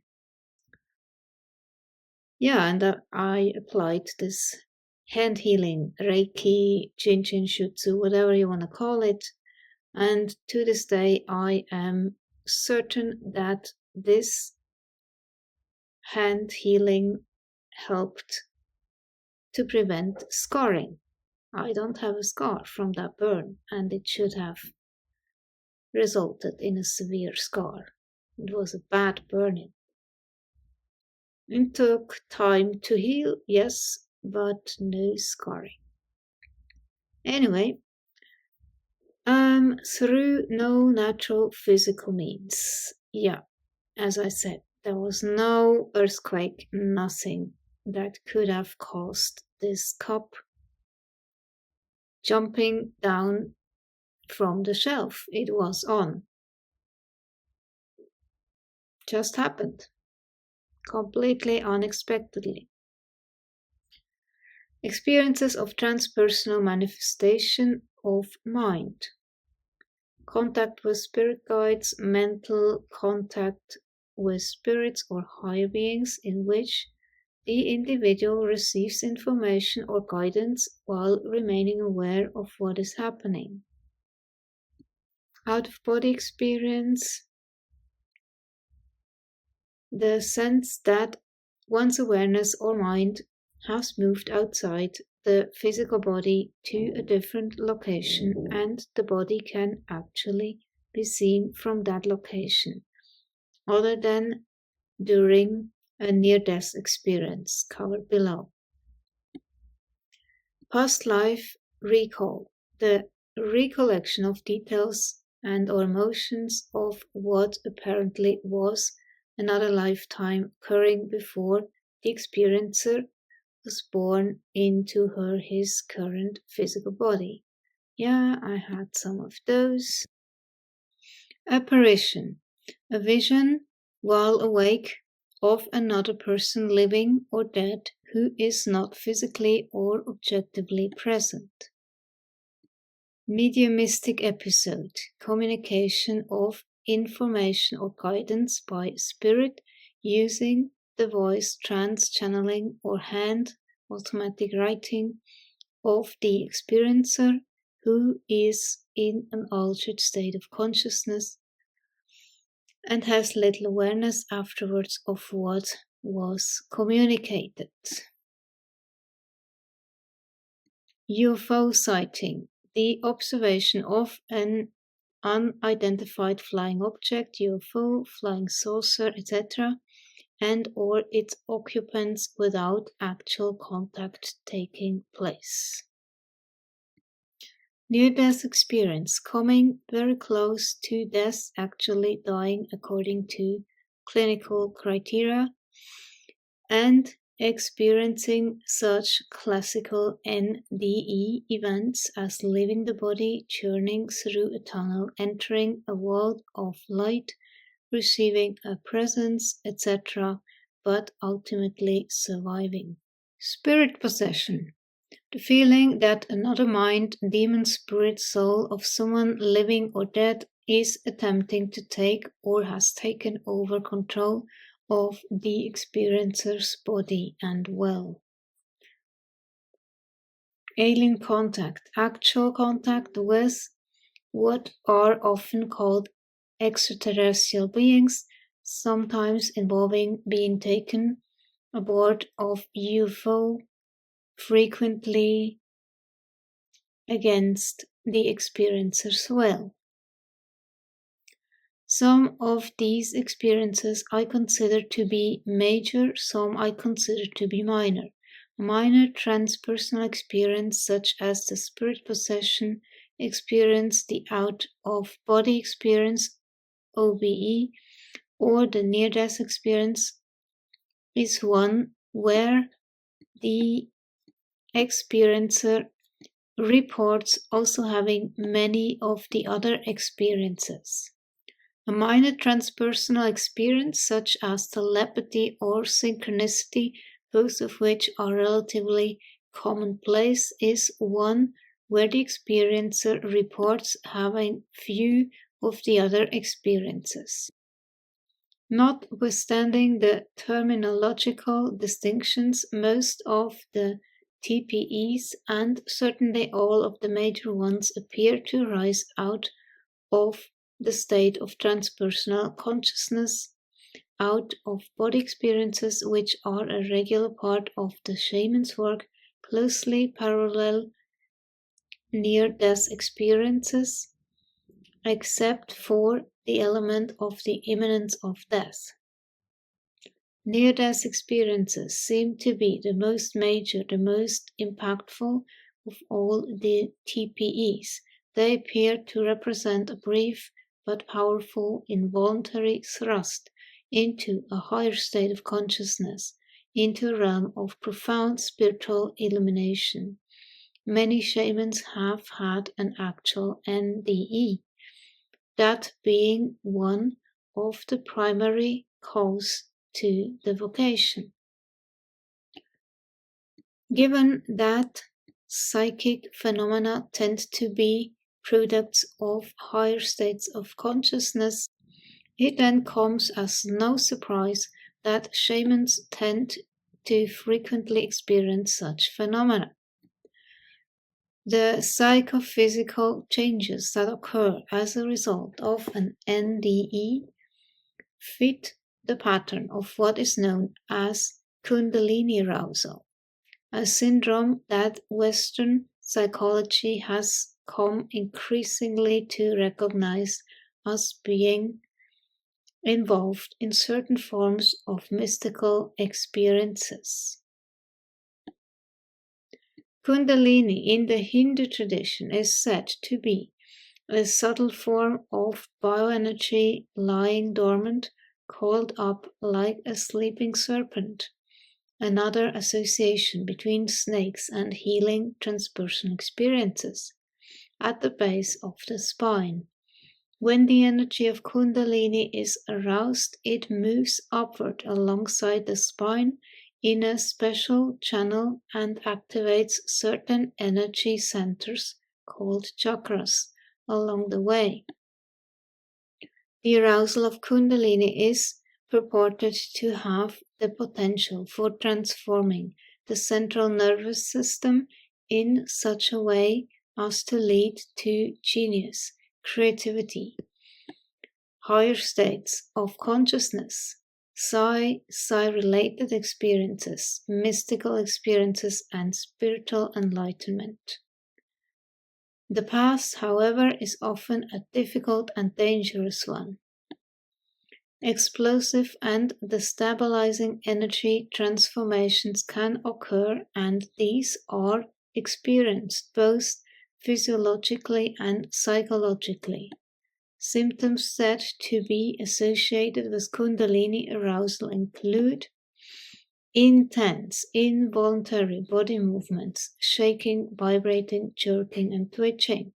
[SPEAKER 1] I applied this hand healing, Reiki, Chinchin Shutsu, whatever you want to call it. And to this day, I am certain that this hand healing helped to prevent scarring. I don't have a scar from that burn, and it should have resulted in a severe scar. It was a bad burning. It took time to heal, yes, but no scarring. Anyway, through no natural physical means. Yeah, as I said, there was no earthquake, nothing that could have caused this cup jumping down from the shelf it was on. Just happened, completely unexpectedly. Experiences of transpersonal manifestation of mind. Contact with spirit guides, mental contact with spirits or higher beings in which the individual receives information or guidance while remaining aware of what is happening. Out-of-body experience, the sense that one's awareness or mind has moved outside the physical body to a different location, and the body can actually be seen from that location, other than during a near-death experience covered below. Past life recall, the recollection of details and or emotions of what apparently was another lifetime occurring before the experiencer was born into his current physical body. Yeah, I had some of those. Apparition, a vision while awake of another person living or dead who is not physically or objectively present. Mediumistic episode, communication of information or guidance by spirit using the voice, trance channeling, or hand automatic writing of the experiencer who is in an altered state of consciousness and has little awareness afterwards of what was communicated. UFO sighting, the observation of an unidentified flying object, UFO, flying saucer, etc., and or its occupants without actual contact taking place. Near-death experience, coming very close to death, actually dying according to clinical criteria, and experiencing such classical NDE events as leaving the body, journeying through a tunnel, entering a world of light, receiving a presence, etc., but ultimately surviving. Spirit possession. The feeling that another mind, demon, spirit, soul of someone living or dead is attempting to take or has taken over control of the experiencer's body and will. Alien contact, actual contact with what are often called extraterrestrial beings, sometimes involving being taken aboard of UFO, frequently against the experiencer's will. Some of these experiences I consider to be major, some I consider to be minor. A minor transpersonal experience, such as the spirit possession experience, the out-of-body experience, OBE, or the near-death experience, is one where the experiencer reports also having many of the other experiences. A minor transpersonal experience, such as telepathy or synchronicity, both of which are relatively commonplace, is one where the experiencer reports having few of the other experiences. Notwithstanding the terminological distinctions, most of the TPEs and certainly all of the major ones appear to arise out of the state of transpersonal consciousness, out of body experiences which are a regular part of the shaman's work, closely parallel near-death experiences, except for the element of the imminence of death. Near-death experiences seem to be the most major, the most impactful of all the TPEs. They appear to represent a brief but powerful involuntary thrust into a higher state of consciousness, into a realm of profound spiritual illumination. Many shamans have had an actual NDE, that being one of the primary cause to the vocation. Given that psychic phenomena tend to be products of higher states of consciousness, it then comes as no surprise that shamans tend to frequently experience such phenomena. The psychophysical changes that occur as a result of an NDE fit the pattern of what is known as Kundalini arousal, a syndrome that Western psychology has come increasingly to recognize as being involved in certain forms of mystical experiences. Kundalini in the Hindu tradition is said to be a subtle form of bioenergy lying dormant, coiled up like a sleeping serpent, another association between snakes and healing transpersonal experiences, at the base of the spine. When the energy of Kundalini is aroused, it moves upward alongside the spine in a special channel and activates certain energy centers called chakras along the way. The arousal of Kundalini is purported to have the potential for transforming the central nervous system in such a way as to lead to genius, creativity, higher states of consciousness, psi-related experiences, mystical experiences, and spiritual enlightenment. The path, however, is often a difficult and dangerous one. Explosive and destabilizing energy transformations can occur, and these are experienced both physiologically and psychologically. Symptoms said to be associated with Kundalini arousal include intense, involuntary body movements, shaking, vibrating, jerking, and twitching.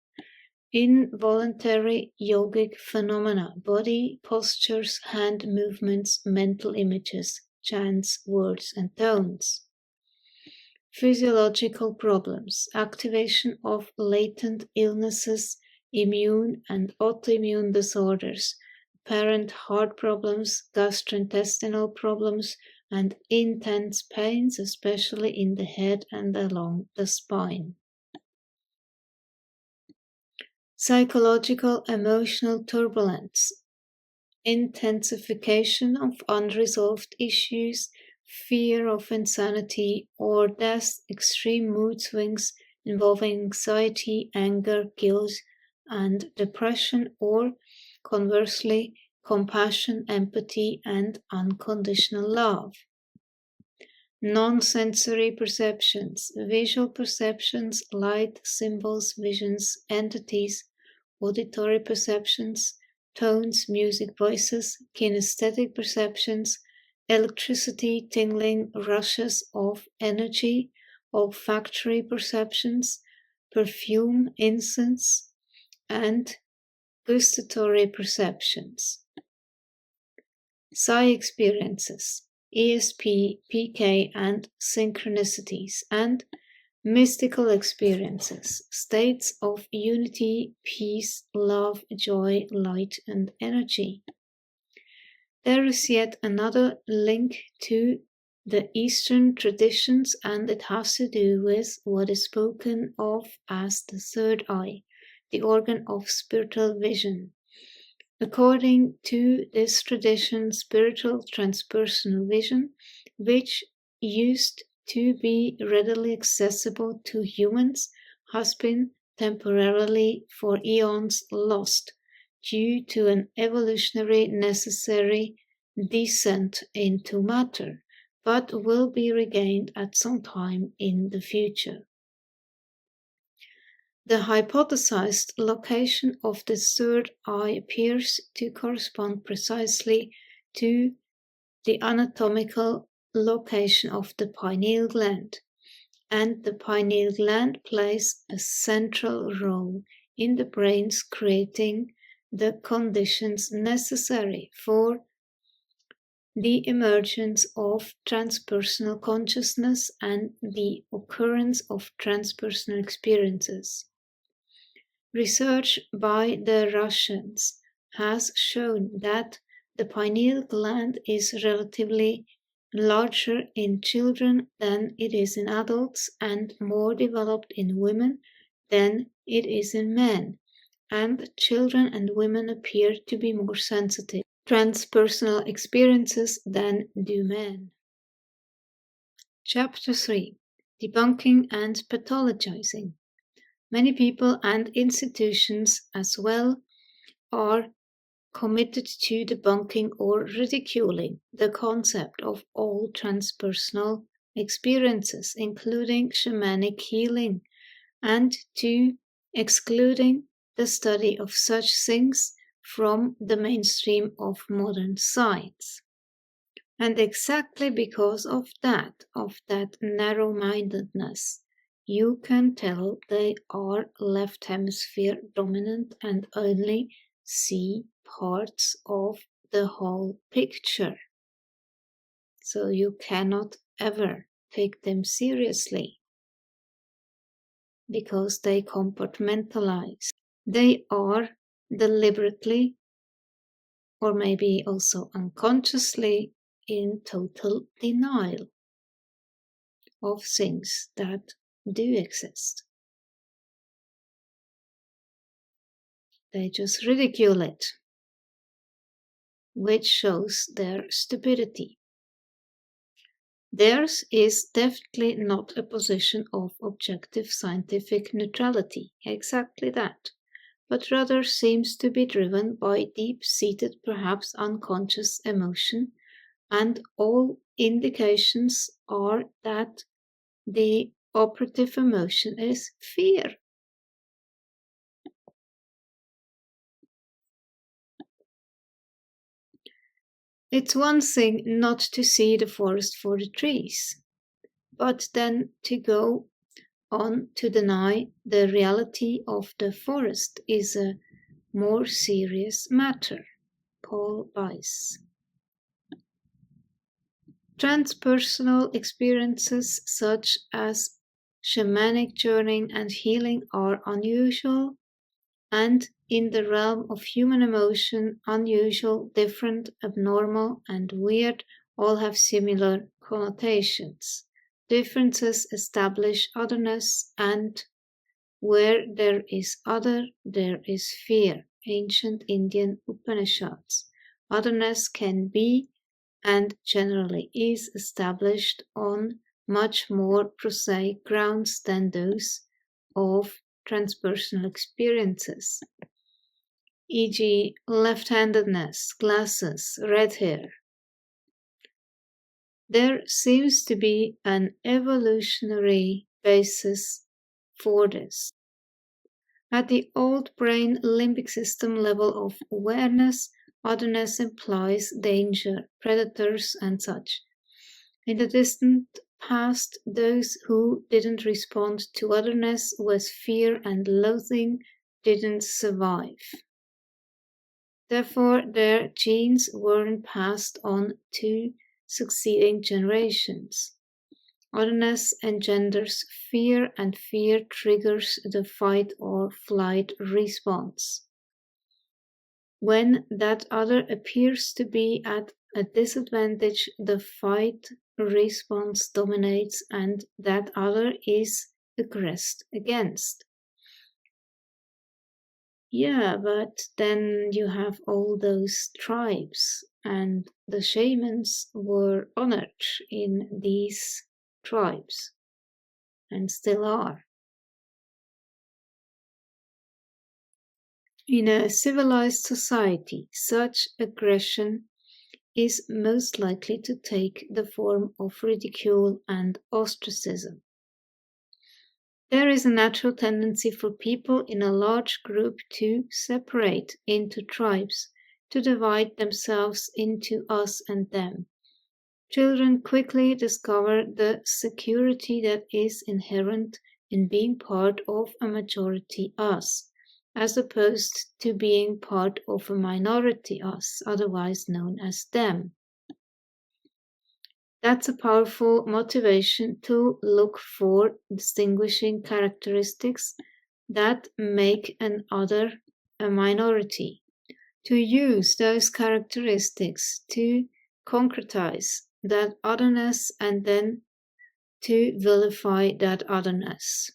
[SPEAKER 1] Involuntary yogic phenomena, body postures, hand movements, mental images, chants, words, and tones. Physiological problems, activation of latent illnesses, immune and autoimmune disorders, apparent heart problems, gastrointestinal problems, and intense pains, especially in the head and along the spine. Psychological emotional turbulence, intensification of unresolved issues, fear of insanity or death, extreme mood swings involving anxiety, anger, guilt, and depression, or conversely, compassion, empathy, and unconditional love. Non-sensory perceptions, visual perceptions, light, symbols, visions, entities, auditory perceptions, tones, music, voices, kinesthetic perceptions, electricity, tingling, rushes of energy, olfactory perceptions, perfume, incense, and gustatory perceptions. Psi experiences, ESP, PK, and synchronicities, and mystical experiences, states of unity, peace, love, joy, light, and energy. There is yet another link to the Eastern traditions, and it has to do with what is spoken of as the third eye, the organ of spiritual vision. According to this tradition, spiritual transpersonal vision, which used to be readily accessible to humans, has been temporarily for eons lost due to an evolutionary necessary descent into matter, but will be regained at some time in the future. The hypothesized location of the third eye appears to correspond precisely to the anatomical location of the pineal gland, and the pineal gland plays a central role in the brain's creating the conditions necessary for the emergence of transpersonal consciousness and the occurrence of transpersonal experiences. Research by the Russians has shown that the pineal gland is relatively larger in children than it is in adults and more developed in women than it is in men, and children and women appear to be more sensitive to transpersonal experiences than do men. Chapter 3: Debunking and Pathologizing. Many people and institutions as well are committed to debunking or ridiculing the concept of all transpersonal experiences, including shamanic healing, and to excluding the study of such things from the mainstream of modern science. And exactly because of that narrow-mindedness, you can tell they are left hemisphere dominant and only see parts of the whole picture. So you cannot ever take them seriously because they compartmentalize. They are deliberately, or maybe also unconsciously, in total denial of things that do exist. They just ridicule it, which shows their stupidity. Theirs is definitely not a position of objective scientific neutrality, exactly that, but rather seems to be driven by deep-seated, perhaps unconscious emotion, and all indications are that the operative emotion is fear. It's one thing not to see the forest for the trees, but then to go on to deny the reality of the forest is a more serious matter. Paul Weiss. Transpersonal experiences such as shamanic journeying and healing are unusual, and in the realm of human emotion, unusual, different, abnormal, and weird all have similar connotations. Differences establish otherness, and where there is other, there is fear. Ancient Indian Upanishads. Otherness can be and generally is established on much more prosaic grounds than those of transpersonal experiences, e.g., left-handedness, glasses, red hair. There seems to be an evolutionary basis for this. At the old brain limbic system level of awareness, otherness implies danger, predators, and such. In the distant past, those who didn't respond to otherness with fear and loathing didn't survive. Therefore, their genes weren't passed on to succeeding generations. Otherness engenders fear, and fear triggers the fight or flight response. When that other appears to be at a disadvantage, the fight response dominates, and that other is aggressed against. Yeah, but then you have all those tribes, and the shamans were honored in these tribes, and still are. In a civilized society, such aggression is most likely to take the form of ridicule and ostracism. There is a natural tendency for people in a large group to separate into tribes, to divide themselves into us and them. Children quickly discover the security that is inherent in being part of a majority us, as opposed to being part of a minority us, otherwise known as them. That's a powerful motivation to look for distinguishing characteristics that make an other a minority, to use those characteristics to concretize that otherness and then to vilify that otherness.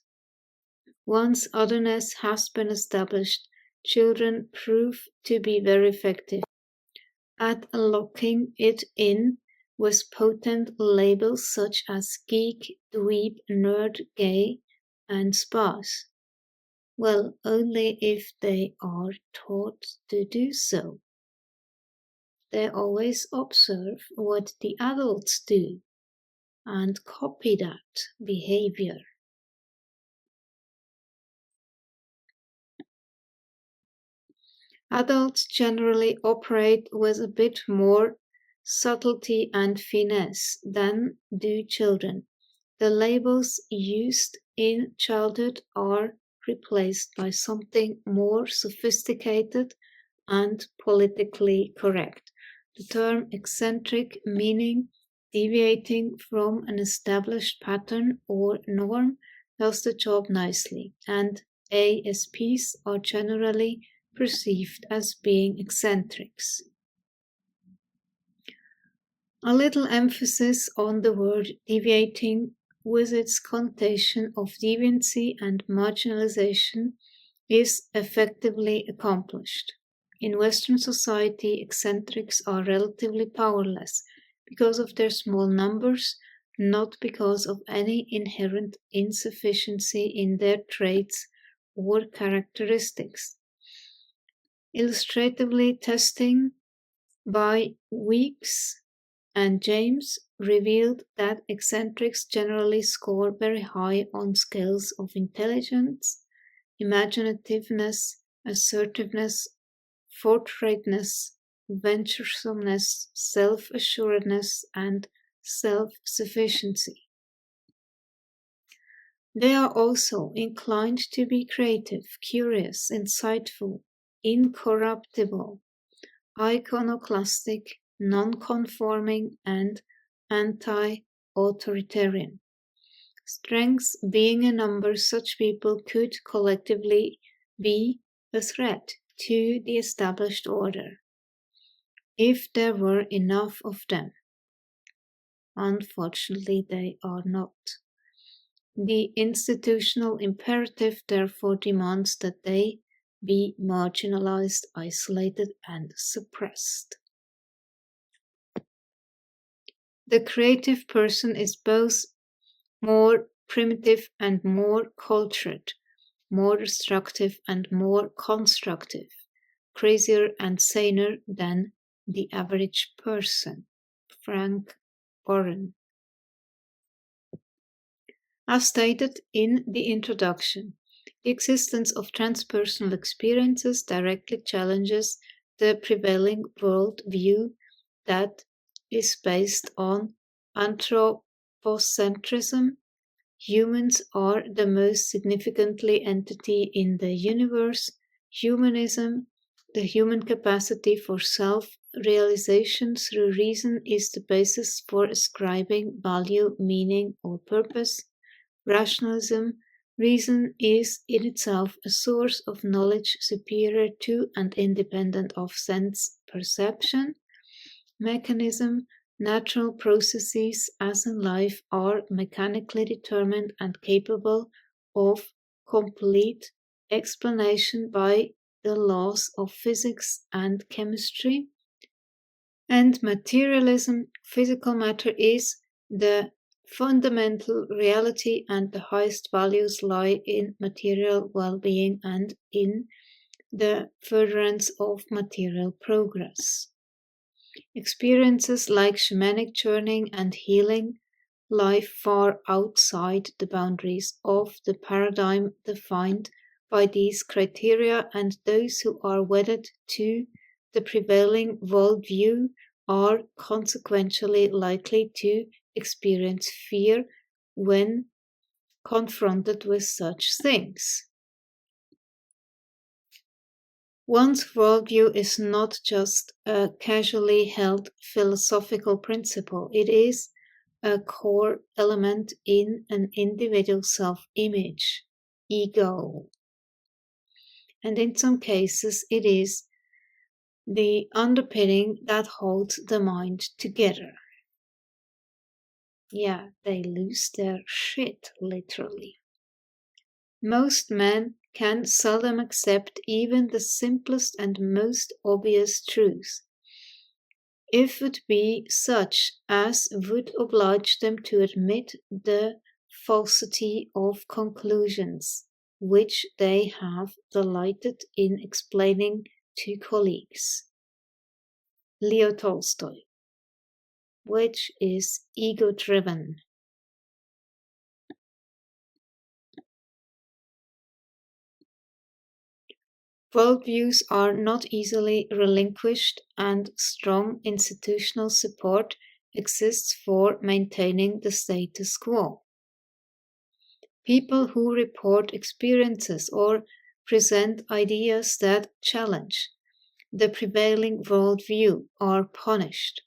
[SPEAKER 1] Once otherness has been established, children prove to be very effective at locking it in with potent labels such as geek, dweeb, nerd, gay, and sparse. Well, only if they are taught to do so. They always observe what the adults do and copy that behavior. Adults generally operate with a bit more subtlety and finesse than do children. The labels used in childhood are replaced by something more sophisticated and politically correct. The term eccentric, meaning deviating from an established pattern or norm, does the job nicely, and ASPs are generally perceived as being eccentrics. A little emphasis on the word deviating with its connotation of deviancy and marginalization is effectively accomplished. In Western society, eccentrics are relatively powerless because of their small numbers, not because of any inherent insufficiency in their traits or characteristics. Illustratively, testing by Weeks and James revealed that eccentrics generally score very high on scales of intelligence, imaginativeness, assertiveness, forthrightness, venturesomeness, self-assuredness, and self-sufficiency. They are also inclined to be creative, curious, insightful, incorruptible, iconoclastic, non-conforming, and anti-authoritarian. Strengths being a number such people could collectively be a threat to the established order, if there were enough of them. Unfortunately, they are not. The institutional imperative therefore demands that they be marginalized, isolated, and suppressed. The creative person is both more primitive and more cultured, more destructive and more constructive, crazier and saner than the average person. Frank Oren. As stated in the introduction, the existence of transpersonal experiences directly challenges the prevailing worldview that is based on anthropocentrism. Humans are the most significantly entity in the universe. Humanism, the human capacity for self-realization through reason, is the basis for ascribing value, meaning, or purpose. Rationalism, reason is in itself a source of knowledge superior to and independent of sense perception. Mechanism, natural processes, as in life, are mechanically determined and capable of complete explanation by the laws of physics and chemistry. And materialism, physical matter is the fundamental reality, and the highest values lie in material well-being and in the furtherance of material progress. Experiences like shamanic journeying and healing lie far outside the boundaries of the paradigm defined by these criteria, and those who are wedded to the prevailing worldview are consequentially likely to experience fear when confronted with such things. One's worldview is not just a casually held philosophical principle, it is a core element in an individual's self-image, ego. And in some cases, it is the underpinning that holds the mind together. Yeah, they lose their shit, literally. Most men can seldom accept even the simplest and most obvious truth, if it be such as would oblige them to admit the falsity of conclusions which they have delighted in explaining to colleagues. Leo Tolstoy, which is ego-driven. Worldviews are not easily relinquished, and strong institutional support exists for maintaining the status quo. People who report experiences or present ideas that challenge the prevailing worldview are punished.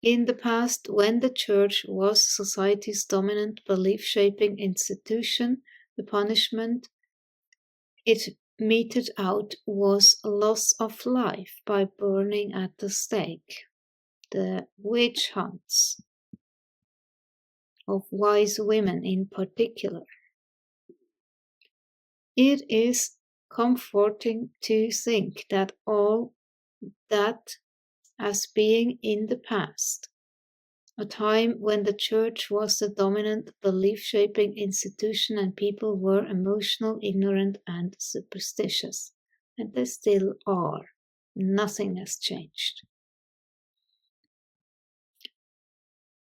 [SPEAKER 1] In the past, when the church was society's dominant belief-shaping institution, the punishment it meted out was loss of life by burning at the stake. The witch hunts of wise women in particular. It is comforting to think that all that as being in the past, a time when the church was the dominant belief-shaping institution and people were emotional, ignorant, and superstitious. And they still are. Nothing has changed.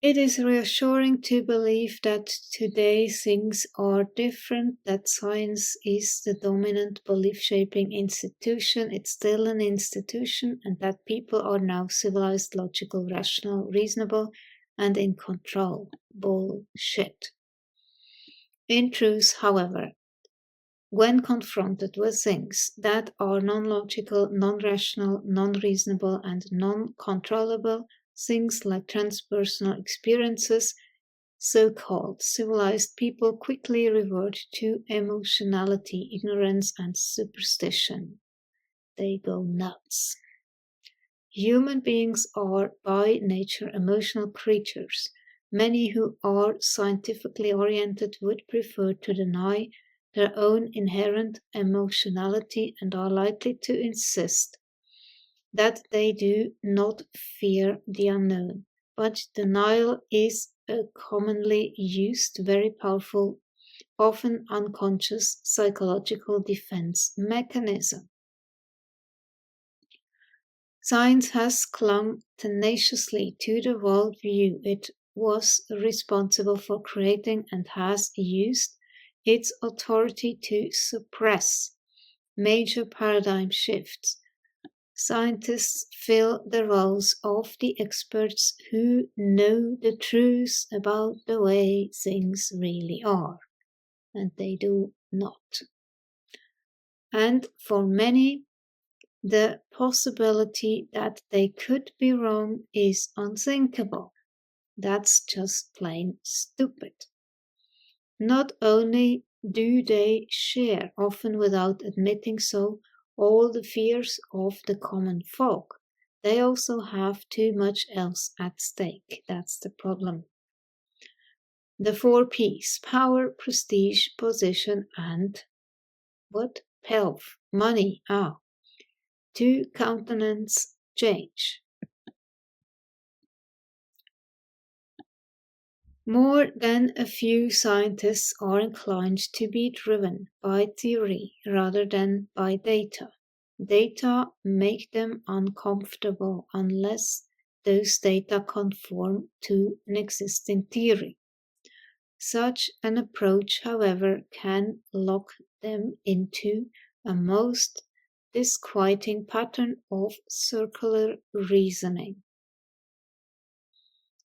[SPEAKER 1] It is reassuring to believe that today things are different, that science is the dominant belief-shaping institution. It's still an institution, and that people are now civilized, logical, rational, reasonable, and in control. Bullshit. In truth, however, when confronted with things that are non-logical, non-rational, non-reasonable, and non-controllable, things like transpersonal experiences, so-called civilized people quickly revert to emotionality, ignorance, and superstition. They go nuts. Human beings are by nature emotional creatures. Many who are scientifically oriented would prefer to deny their own inherent emotionality and are likely to insist that they do not fear the unknown. But denial is a commonly used, very powerful, often unconscious psychological defense mechanism. Science has clung tenaciously to the worldview it was responsible for creating and has used its authority to suppress major paradigm shifts. Scientists fill the roles of the experts who know the truth about the way things really are, and they do not. And for many, the possibility that they could be wrong is unthinkable. That's just plain stupid. Not only do they share, often without admitting so, all the fears of the common folk, they also have too much else at stake. That's the problem. The 4 P's: power, prestige, position, and what? Pelf, money. To countenance change. More than a few scientists are inclined to be driven by theory rather than by data. Data make them uncomfortable unless those data conform to an existing theory. Such an approach, however, can lock them into a most disquieting pattern of circular reasoning.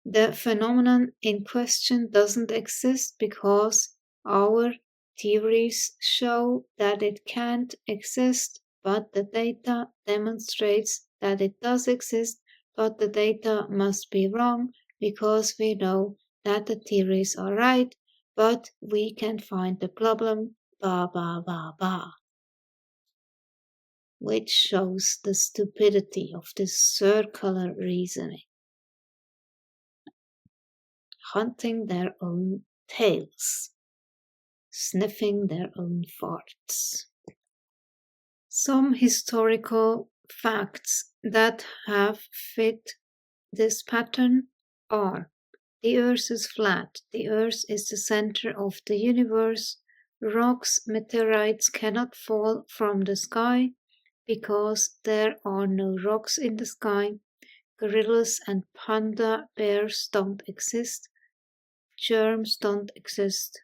[SPEAKER 1] The phenomenon in question doesn't exist because our theories show that it can't exist, but the data demonstrates that it does exist, but the data must be wrong because we know that the theories are right, but we can find the problem, which shows the stupidity of this circular reasoning. Hunting their own tails, sniffing their own farts. Some historical facts that have fit this pattern are: the Earth is flat, the Earth is the center of the universe, rocks, meteorites cannot fall from the sky because there are no rocks in the sky, gorillas and panda bears don't exist, germs don't exist.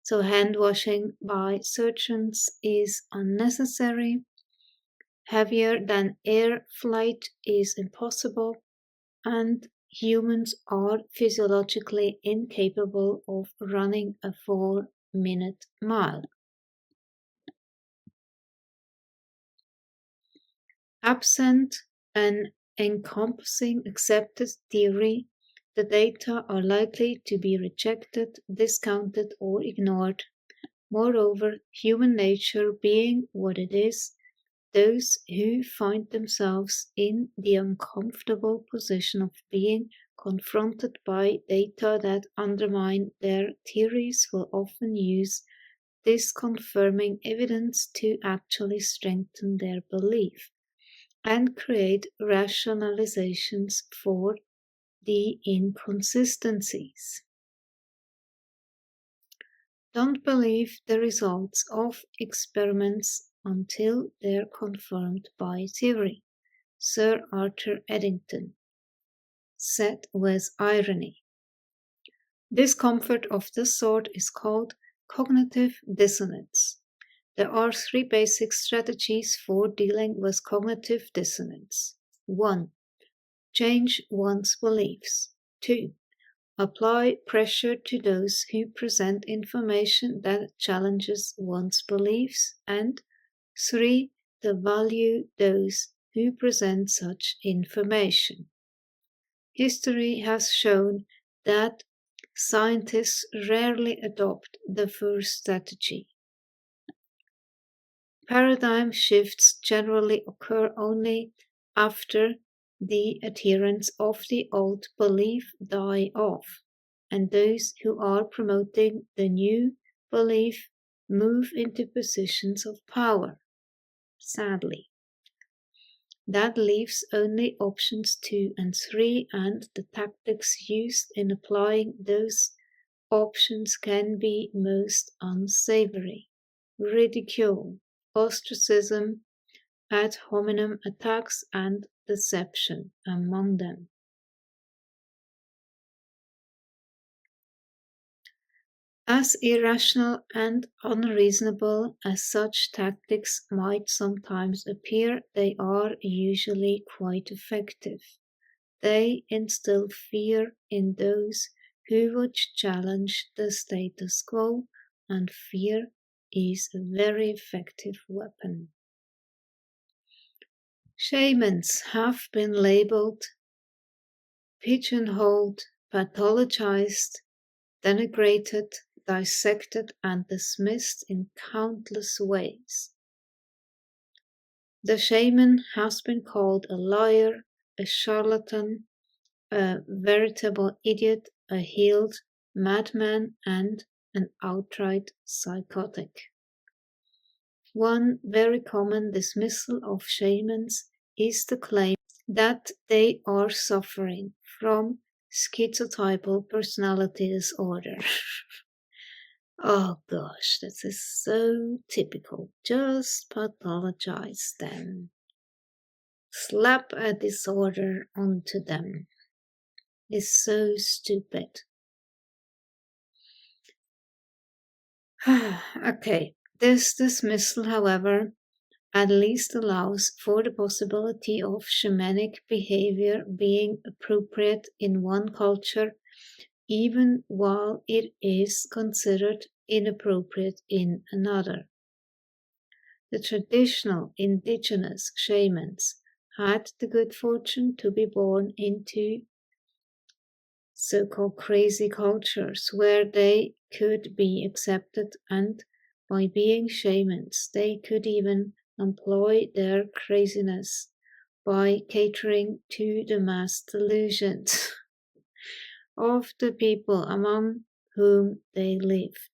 [SPEAKER 1] So hand washing by surgeons is unnecessary. Heavier than air flight is impossible. And humans are physiologically incapable of running a 4-minute mile. Absent an encompassing accepted theory, the data are likely to be rejected, discounted, or ignored. Moreover, human nature being what it is, those who find themselves in the uncomfortable position of being confronted by data that undermine their theories will often use disconfirming evidence to actually strengthen their belief and create rationalizations for the inconsistencies. Don't believe the results of experiments until they're confirmed by theory, Sir Arthur Eddington said with irony. Discomfort of this sort is called cognitive dissonance. There are three basic strategies for dealing with cognitive dissonance. 1. Change one's beliefs. 2. Apply pressure to those who present information that challenges one's beliefs. And 3. Devalue those who present such information. History has shown that scientists rarely adopt the first strategy. Paradigm shifts generally occur only after the adherents of the old belief die off, and those who are promoting the new belief move into positions of power. Sadly, that leaves only options 2 and 3, and the tactics used in applying those options can be most unsavory. Ridicule, ostracism, ad hominem attacks, and deception among them. As irrational and unreasonable as such tactics might sometimes appear, they are usually quite effective. They instill fear in those who would challenge the status quo, and fear is a very effective weapon. Shamans have been labeled, pigeonholed, pathologized, denigrated, dissected, and dismissed in countless ways. The shaman has been called a liar, a charlatan, a veritable idiot, a healed madman, and an outright psychotic. One very common dismissal of shamans is the claim that they are suffering from schizotypal personality disorder. Oh gosh, this is so typical. Just pathologize them. Slap a disorder onto them. It's so stupid. Okay, this dismissal, however, at least allows for the possibility of shamanic behavior being appropriate in one culture, even while it is considered inappropriate in another. The traditional indigenous shamans had the good fortune to be born into so-called crazy cultures where they could be accepted, and by being shamans they could even employ their craziness by catering to the mass delusions of the people among whom they lived.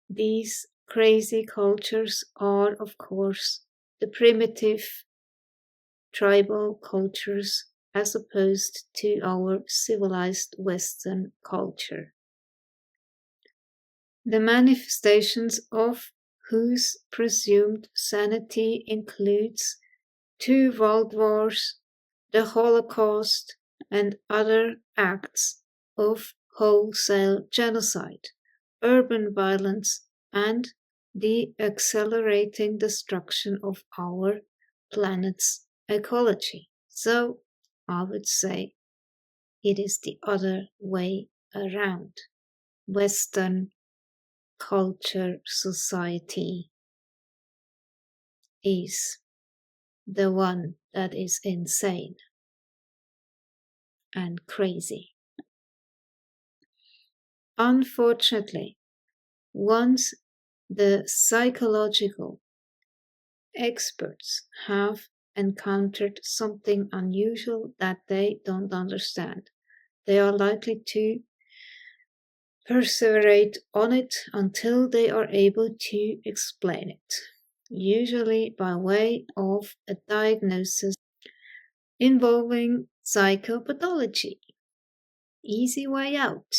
[SPEAKER 1] These crazy cultures are, of course, the primitive tribal cultures as opposed to our civilized Western culture. The manifestations of whose presumed sanity includes 2 world wars, the Holocaust, and other acts of wholesale genocide, urban violence, and the accelerating destruction of our planet's ecology. So, I would say it is the other way around. Western culture society is the one that is insane and crazy. Unfortunately, once the psychological experts have encountered something unusual that they don't understand, they are likely to perseverate on it until they are able to explain it, usually by way of a diagnosis involving psychopathology. Easy way out.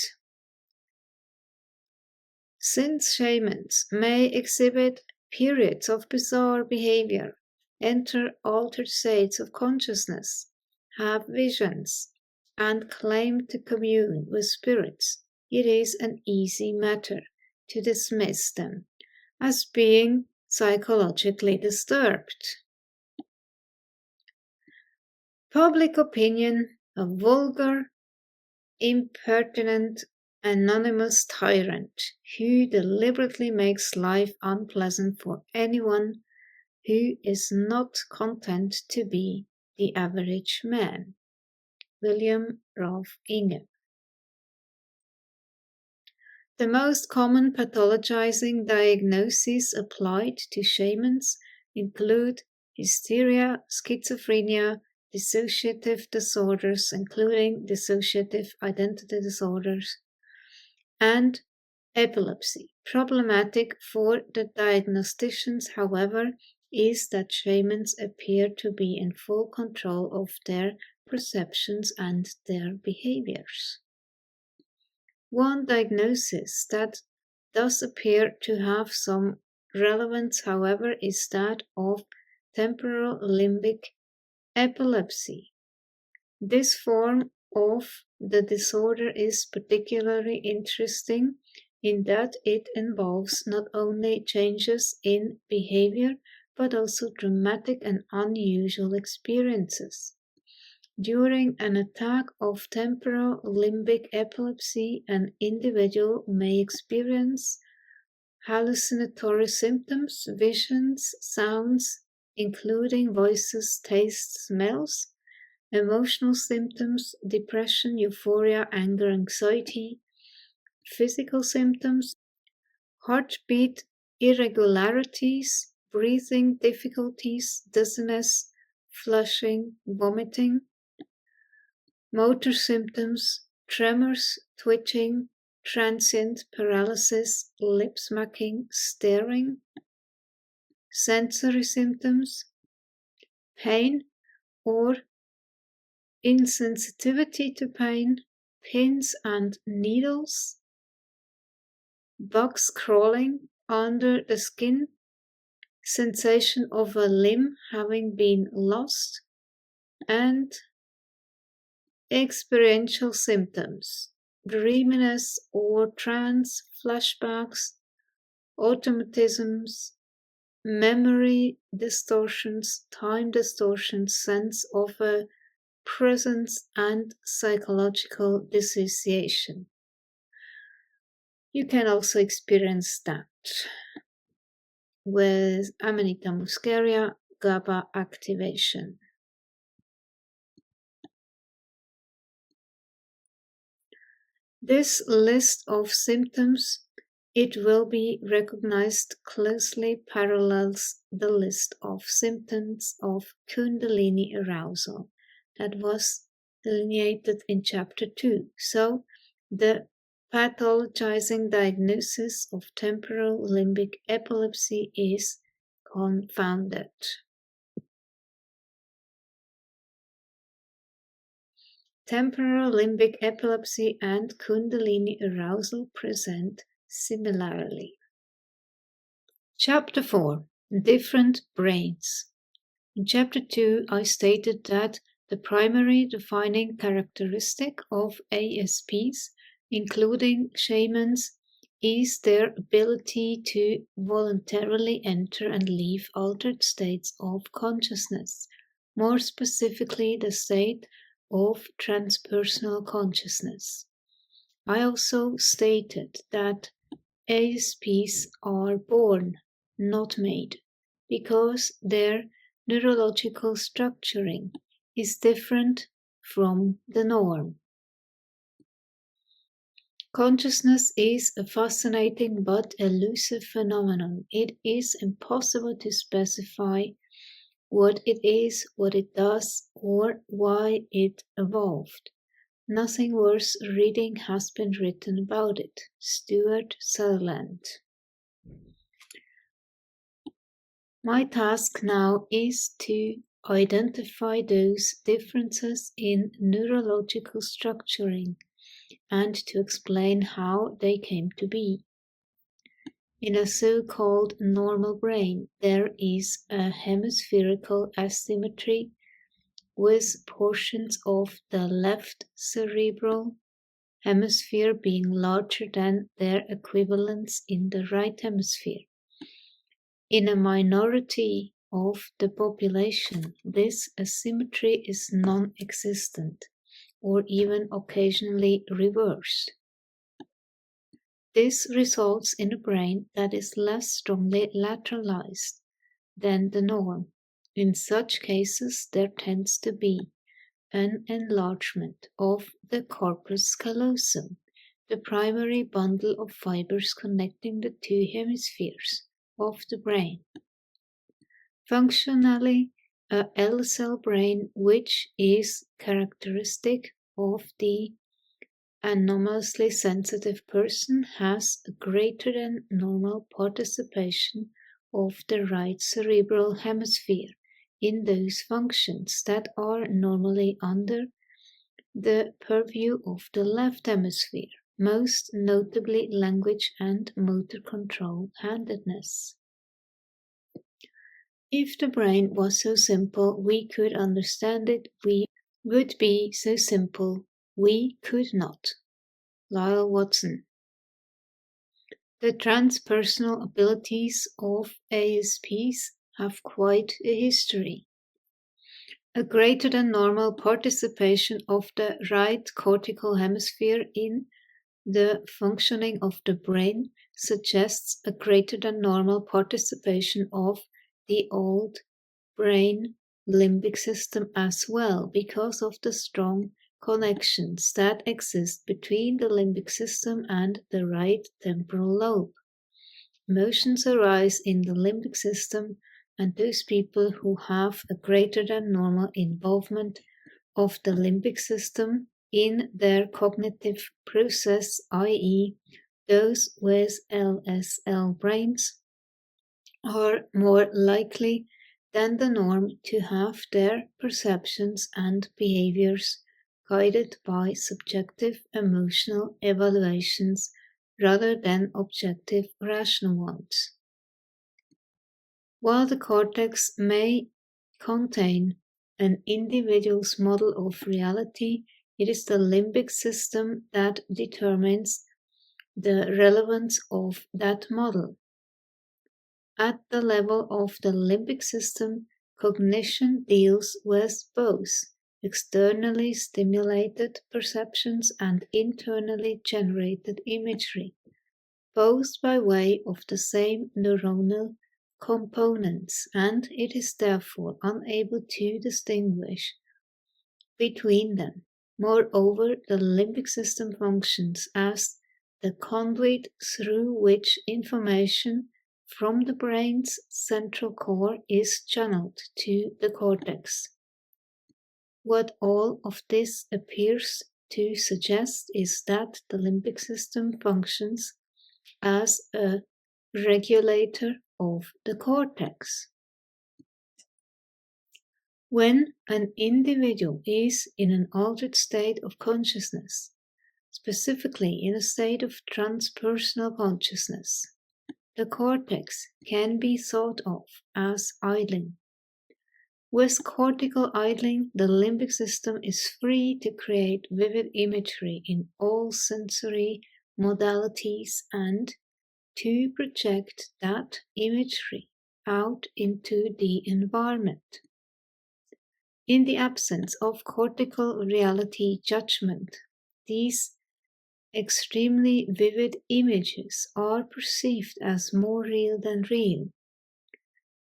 [SPEAKER 1] Since shamans may exhibit periods of bizarre behavior, enter altered states of consciousness, have visions, and claim to commune with spirits, it is an easy matter to dismiss them as being psychologically disturbed. Public opinion, a vulgar, impertinent, anonymous tyrant who deliberately makes life unpleasant for anyone who is not content to be the average man. William Ralph Ingham. The most common pathologizing diagnoses applied to shamans include hysteria, schizophrenia, dissociative disorders, including dissociative identity disorders, and epilepsy. Problematic for the diagnosticians, however, is that shamans appear to be in full control of their perceptions and their behaviors. One diagnosis that does appear to have some relevance, however, is that of temporal limbic epilepsy. This form of the disorder is particularly interesting in that it involves not only changes in behavior but also dramatic and unusual experiences. During an attack of temporal limbic epilepsy, an individual may experience hallucinatory symptoms, visions, sounds, including voices, tastes, smells, emotional symptoms, depression, euphoria, anger, anxiety, physical symptoms, heartbeat irregularities, breathing difficulties, dizziness, flushing, vomiting, motor symptoms, tremors, twitching, transient paralysis, lip smacking, staring, sensory symptoms, pain or insensitivity to pain, pins and needles, bugs crawling under the skin, sensation of a limb having been lost, and experiential symptoms, dreaminess or trance, flashbacks, automatisms, memory distortions, time distortions, sense of a presence, and psychological dissociation. You can also experience that with Amanita muscaria, GABA activation. This list of symptoms, it will be recognized, closely parallels the list of symptoms of Kundalini arousal that was delineated in Chapter 2. So, the pathologizing diagnosis of temporal limbic epilepsy is confounded. Temporal limbic epilepsy and Kundalini arousal present similarly. Chapter 4. Different brains. In Chapter 2, I stated that the primary defining characteristic of ASPs, including shamans, is their ability to voluntarily enter and leave altered states of consciousness, more specifically the state of transpersonal consciousness. I also stated that ASPs are born, not made, because their neurological structuring is different from the norm. Consciousness is a fascinating but elusive phenomenon. It is impossible to specify what it is, what it does, or why it evolved. Nothing worth reading has been written about it. Stuart Sutherland. My task now is to identify those differences in neurological structuring and to explain how they came to be. In a so-called normal brain, there is a hemispherical asymmetry with portions of the left cerebral hemisphere being larger than their equivalents in the right hemisphere. In a minority of the population, this asymmetry is non-existent or even occasionally reversed. This results in a brain that is less strongly lateralized than the norm. In such cases, there tends to be an enlargement of the corpus callosum, the primary bundle of fibers connecting the two hemispheres of the brain. Functionally, a L-cell brain, which is characteristic of the anomalously sensitive person, has a greater than normal participation of the right cerebral hemisphere in those functions that are normally under the purview of the left hemisphere, most notably language and motor control handedness. If the brain was so simple we could understand it, we would be so simple we could not. Lyle Watson. The transpersonal abilities of ASPs have quite a history. A greater than normal participation of the right cortical hemisphere in the functioning of the brain suggests a greater than normal participation of the old brain limbic system as well, because of the strong connections that exist between the limbic system and the right temporal lobe. Emotions arise in the limbic system, and those people who have a greater than normal involvement of the limbic system in their cognitive process, i.e., those with LSL brains, are more likely than the norm to have their perceptions and behaviors guided by subjective emotional evaluations rather than objective rational ones. While the cortex may contain an individual's model of reality, it is the limbic system that determines the relevance of that model. At the level of the limbic system, cognition deals with both externally stimulated perceptions and internally generated imagery, both by way of the same neuronal components, and it is therefore unable to distinguish between them. Moreover, the limbic system functions as the conduit through which information from the brain's central core is channeled to the cortex. What all of this appears to suggest is that the limbic system functions as a regulator of the cortex. When an individual is in an altered state of consciousness, specifically in a state of transpersonal consciousness, the cortex can be thought of as idling. With cortical idling, the limbic system is free to create vivid imagery in all sensory modalities and to project that imagery out into the environment. In the absence of cortical reality judgment, these extremely vivid images are perceived as more real than real.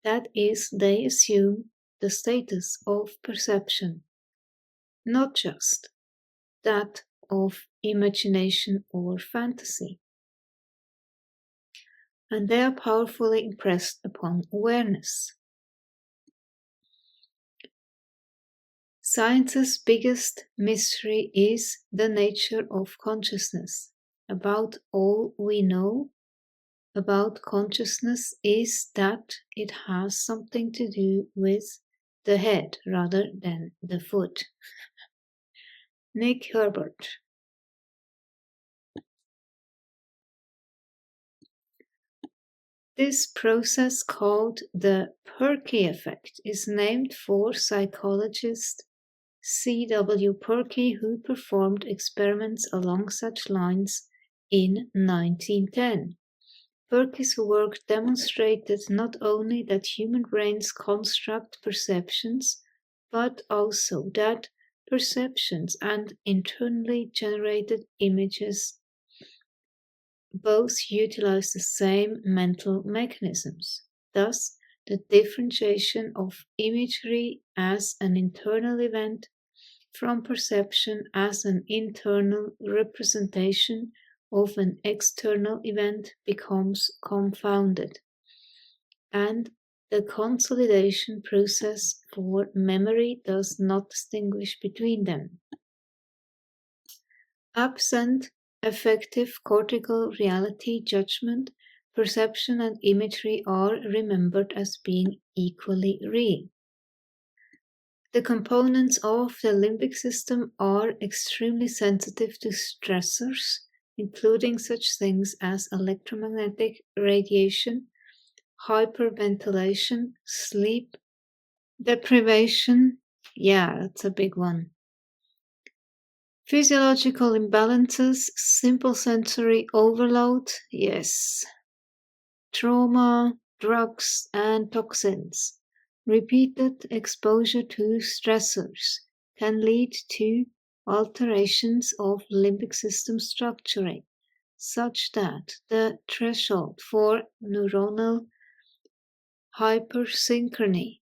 [SPEAKER 1] That is, they assume the status of perception, not just that of imagination or fantasy. And they are powerfully impressed upon awareness. Science's biggest mystery is the nature of consciousness. About all we know about consciousness is that it has something to do with the head rather than the foot. Nick Herbert. This process, called the Perky effect, is named for psychologist C.W. Perky, who performed experiments along such lines in 1910. Perky's work demonstrated not only that human brains construct perceptions, but also that perceptions and internally generated images both utilize the same mental mechanisms. Thus, the differentiation of imagery as an internal event from perception as an internal representation of an external event becomes confounded, and the consolidation process for memory does not distinguish between them. Absent effective cortical reality judgment, perception and imagery are remembered as being equally real. The components of the limbic system are extremely sensitive to stressors, including such things as electromagnetic radiation, hyperventilation, sleep deprivation. Yeah, that's a big one. Physiological imbalances, simple sensory overload, yes. Trauma, drugs, and toxins. Repeated exposure to stressors can lead to alterations of limbic system structuring, such that the threshold for neuronal hypersynchrony,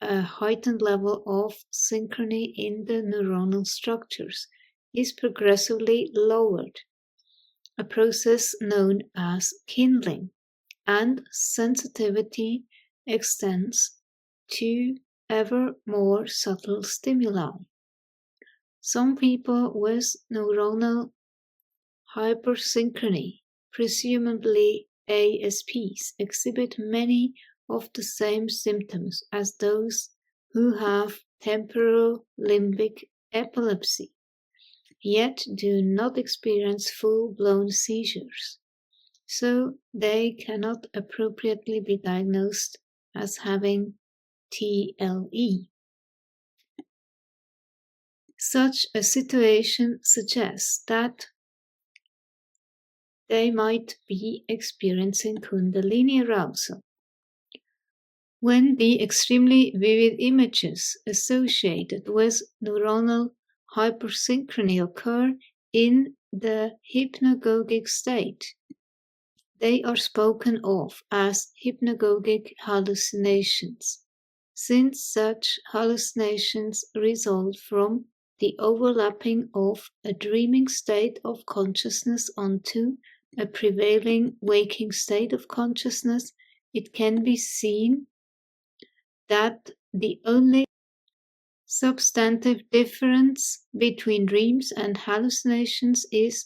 [SPEAKER 1] a heightened level of synchrony in the neuronal structures, is progressively lowered, a process known as kindling, and sensitivity extends to ever more subtle stimuli. Some people with neuronal hypersynchrony, presumably ASPs, exhibit many of the same symptoms as those who have temporal limbic epilepsy, yet do not experience full-blown seizures, so they cannot appropriately be diagnosed as having TLE. Such a situation suggests that they might be experiencing Kundalini arousal. When the extremely vivid images associated with neuronal hypersynchrony occur in the hypnagogic state, they are spoken of as hypnagogic hallucinations, since such hallucinations result from the overlapping of a dreaming state of consciousness onto a prevailing waking state of consciousness. It can be seen that the only substantive difference between dreams and hallucinations is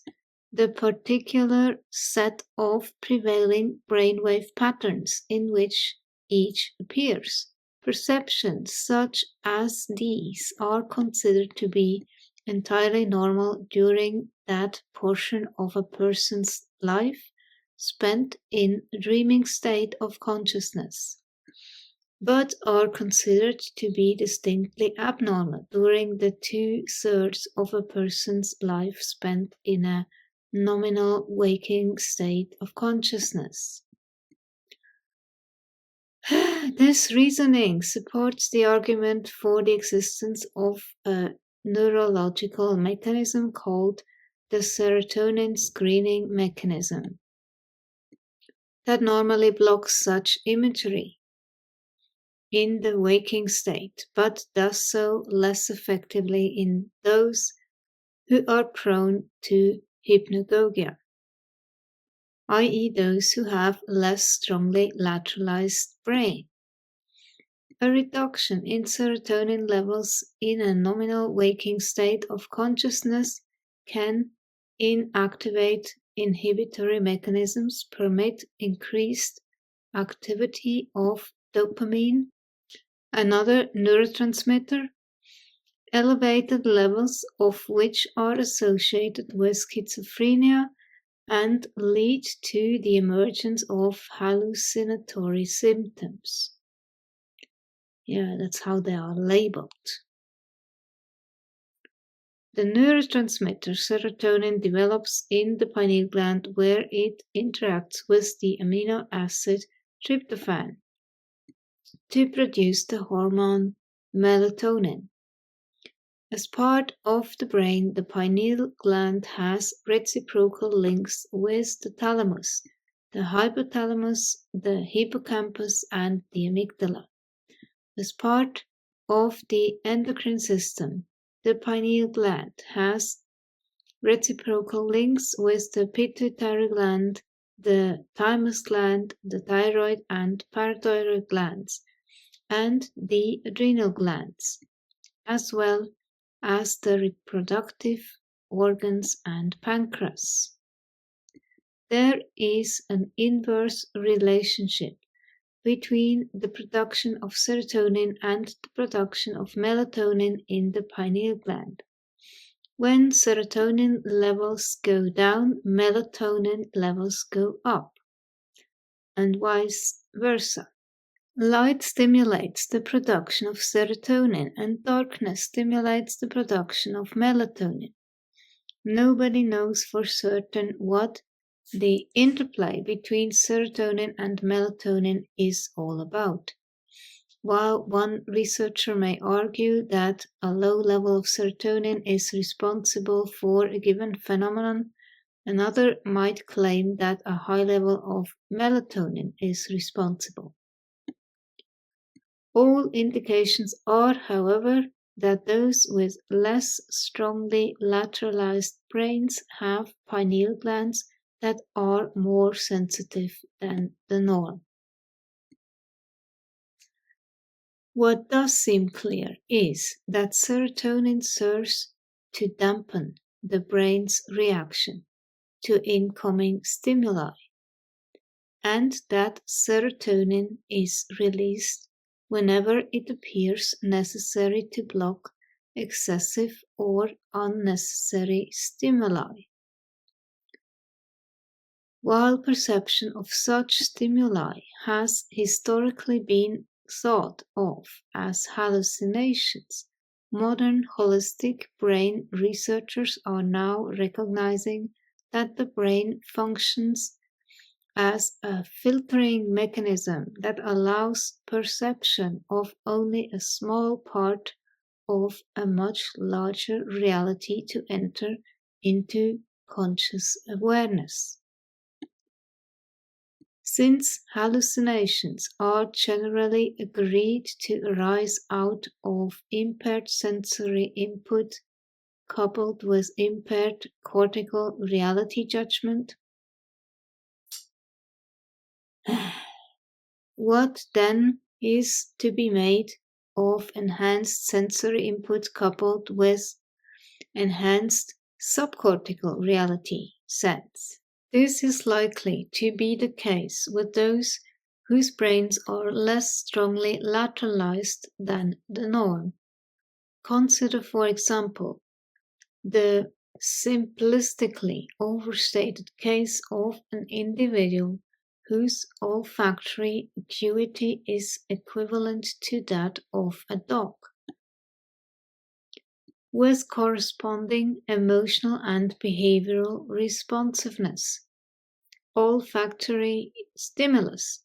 [SPEAKER 1] the particular set of prevailing brainwave patterns in which each appears. Perceptions such as these are considered to be entirely normal during that portion of a person's life spent in a dreaming state of consciousness, but are considered to be distinctly abnormal during the 2/3 of a person's life spent in a nominal waking state of consciousness. This reasoning supports the argument for the existence of a neurological mechanism called the serotonin screening mechanism that normally blocks such imagery in the waking state, but does so less effectively in those who are prone to hypnagogia, i.e. those who have less strongly lateralized brain. A reduction in serotonin levels in a nominal waking state of consciousness can inactivate inhibitory mechanisms, permit increased activity of dopamine, another neurotransmitter, elevated levels of which are associated with schizophrenia and lead to the emergence of hallucinatory symptoms. Yeah, that's how they are labeled. The neurotransmitter serotonin develops in the pineal gland where it interacts with the amino acid tryptophan to produce the hormone melatonin. As part of the brain, the pineal gland has reciprocal links with the thalamus, the hypothalamus, the hippocampus, and the amygdala. As part of the endocrine system, the pineal gland has reciprocal links with the pituitary gland, the thymus gland, the thyroid and parathyroid glands, and the adrenal glands, as well as the reproductive organs and pancreas. There is an inverse relationship between the production of serotonin and the production of melatonin in the pineal gland. When serotonin levels go down, melatonin levels go up, and vice versa. Light stimulates the production of serotonin, and darkness stimulates the production of melatonin. Nobody knows for certain what the interplay between serotonin and melatonin is all about. While one researcher may argue that a low level of serotonin is responsible for a given phenomenon, another might claim that a high level of melatonin is responsible. All indications are, however, that those with less strongly lateralized brains have pineal glands that are more sensitive than the norm. What does seem clear is that serotonin serves to dampen the brain's reaction to incoming stimuli, and that serotonin is released whenever it appears necessary to block excessive or unnecessary stimuli. While perception of such stimuli has historically been thought of as hallucinations, modern holistic brain researchers are now recognizing that the brain functions as a filtering mechanism that allows perception of only a small part of a much larger reality to enter into conscious awareness. Since hallucinations are generally agreed to arise out of impaired sensory input coupled with impaired cortical reality judgment, what then is to be made of enhanced sensory input coupled with enhanced subcortical reality sense? This is likely to be the case with those whose brains are less strongly lateralized than the norm. Consider, for example, the simplistically overstated case of an individual whose olfactory acuity is equivalent to that of a dog, with corresponding emotional and behavioral responsiveness. Olfactory stimulus.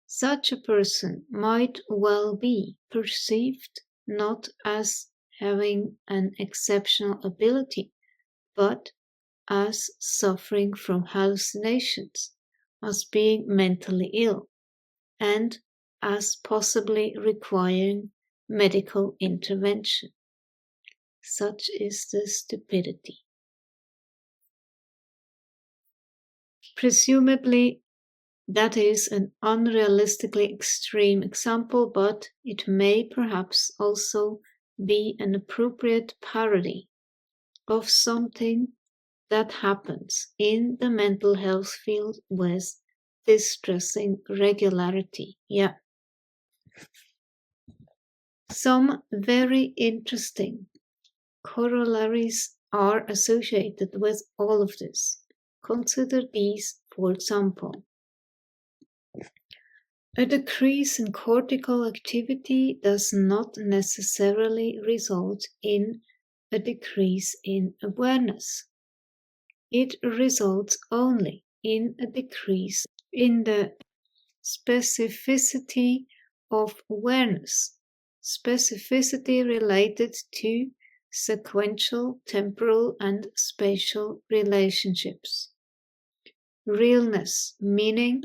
[SPEAKER 1] Such a person might well be perceived not as having an exceptional ability, but as suffering from hallucinations, as being mentally ill, and as possibly requiring medical intervention. Such is the stupidity. Presumably, That is an unrealistically extreme example, but it may perhaps also be an appropriate parody of something that happens in the mental health field with distressing regularity. Yeah. Some very interesting corollaries are associated with all of this. Consider these, for example. A decrease in cortical activity does not necessarily result in a decrease in awareness. It results only in a decrease in the specificity of awareness, specificity related to sequential, temporal, and spatial relationships. Realness, meaning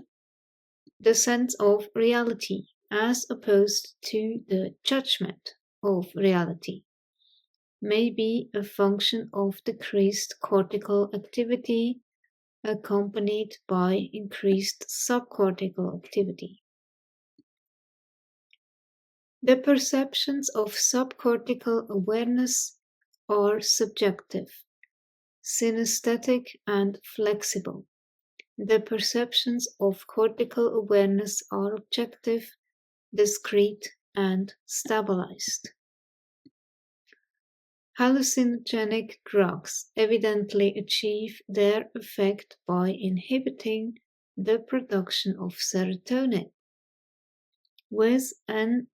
[SPEAKER 1] the sense of reality as opposed to the judgment of reality, may be a function of decreased cortical activity accompanied by increased subcortical activity. The perceptions of subcortical awareness are subjective, synesthetic, and flexible. The perceptions of cortical awareness are objective, discrete, and stabilized. Hallucinogenic drugs evidently achieve their effect by inhibiting the production of serotonin, with an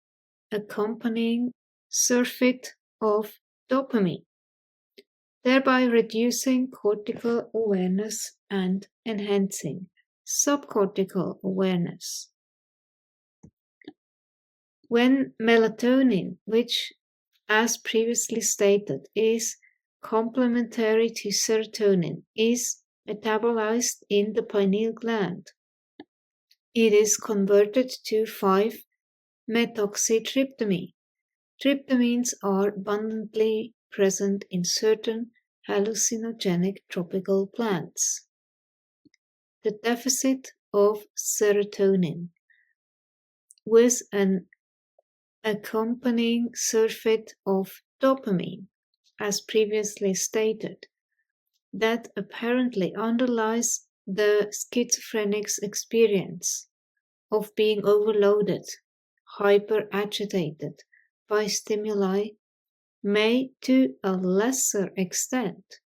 [SPEAKER 1] accompanying surfeit of dopamine, thereby reducing cortical awareness and enhancing subcortical awareness. When melatonin, which, as previously stated, is complementary to serotonin, is metabolized in the pineal gland, it is converted to 5-methoxytryptamine. Tryptamines are abundantly present in certain hallucinogenic tropical plants. The deficit of serotonin, with an accompanying surfeit of dopamine, as previously stated, that apparently underlies the schizophrenic's experience of being overloaded, hyper-agitated by stimuli, may to a lesser extent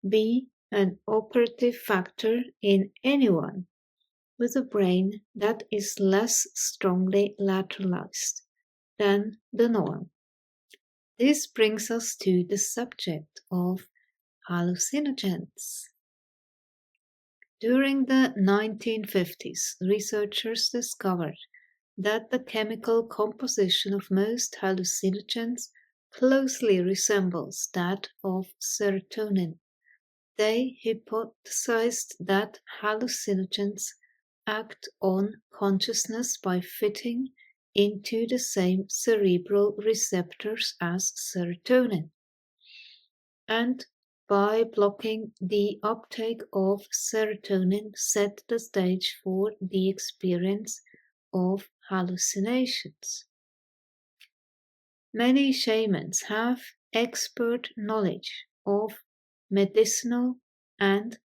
[SPEAKER 1] be an operative factor in anyone with a brain that is less strongly lateralized than the norm. This brings us to the subject of hallucinogens. During the 1950s, researchers discovered that the chemical composition of most hallucinogens closely resembles that of serotonin. They hypothesized that hallucinogens act on consciousness by fitting into the same cerebral receptors as serotonin, and by blocking the uptake of serotonin set the stage for the experience of hallucinations. Many shamans have expert knowledge of medicinal and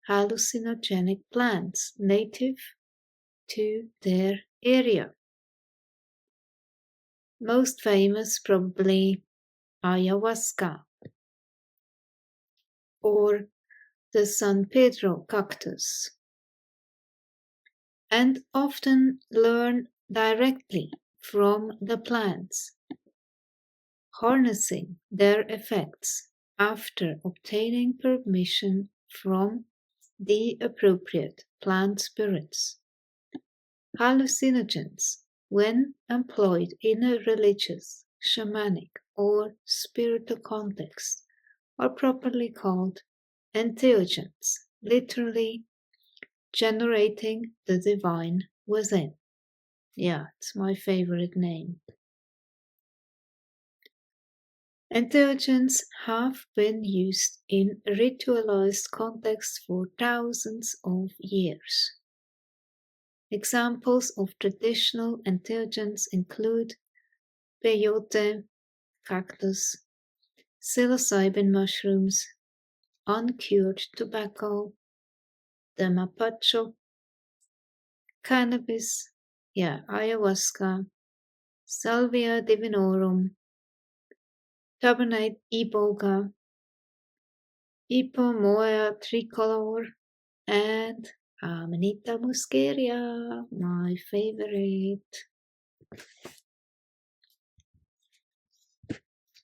[SPEAKER 1] hallucinogenic plants native to their area. Most famous probably ayahuasca or the San Pedro cactus, and often learn directly from the plants, harnessing their effects after obtaining permission from the appropriate plant spirits. Hallucinogens, when employed in a religious, shamanic, or spiritual context, are properly called entheogens, literally generating the divine within. Yeah, it's my favorite name. Entheogens have been used in ritualized contexts for thousands of years. Examples of traditional entheogens include peyote, cactus, psilocybin mushrooms, uncured tobacco, the mapacho, cannabis, ayahuasca, salvia divinorum, Cabernet iboga, Ipomoea tricolor, and Amanita muscaria, my favorite.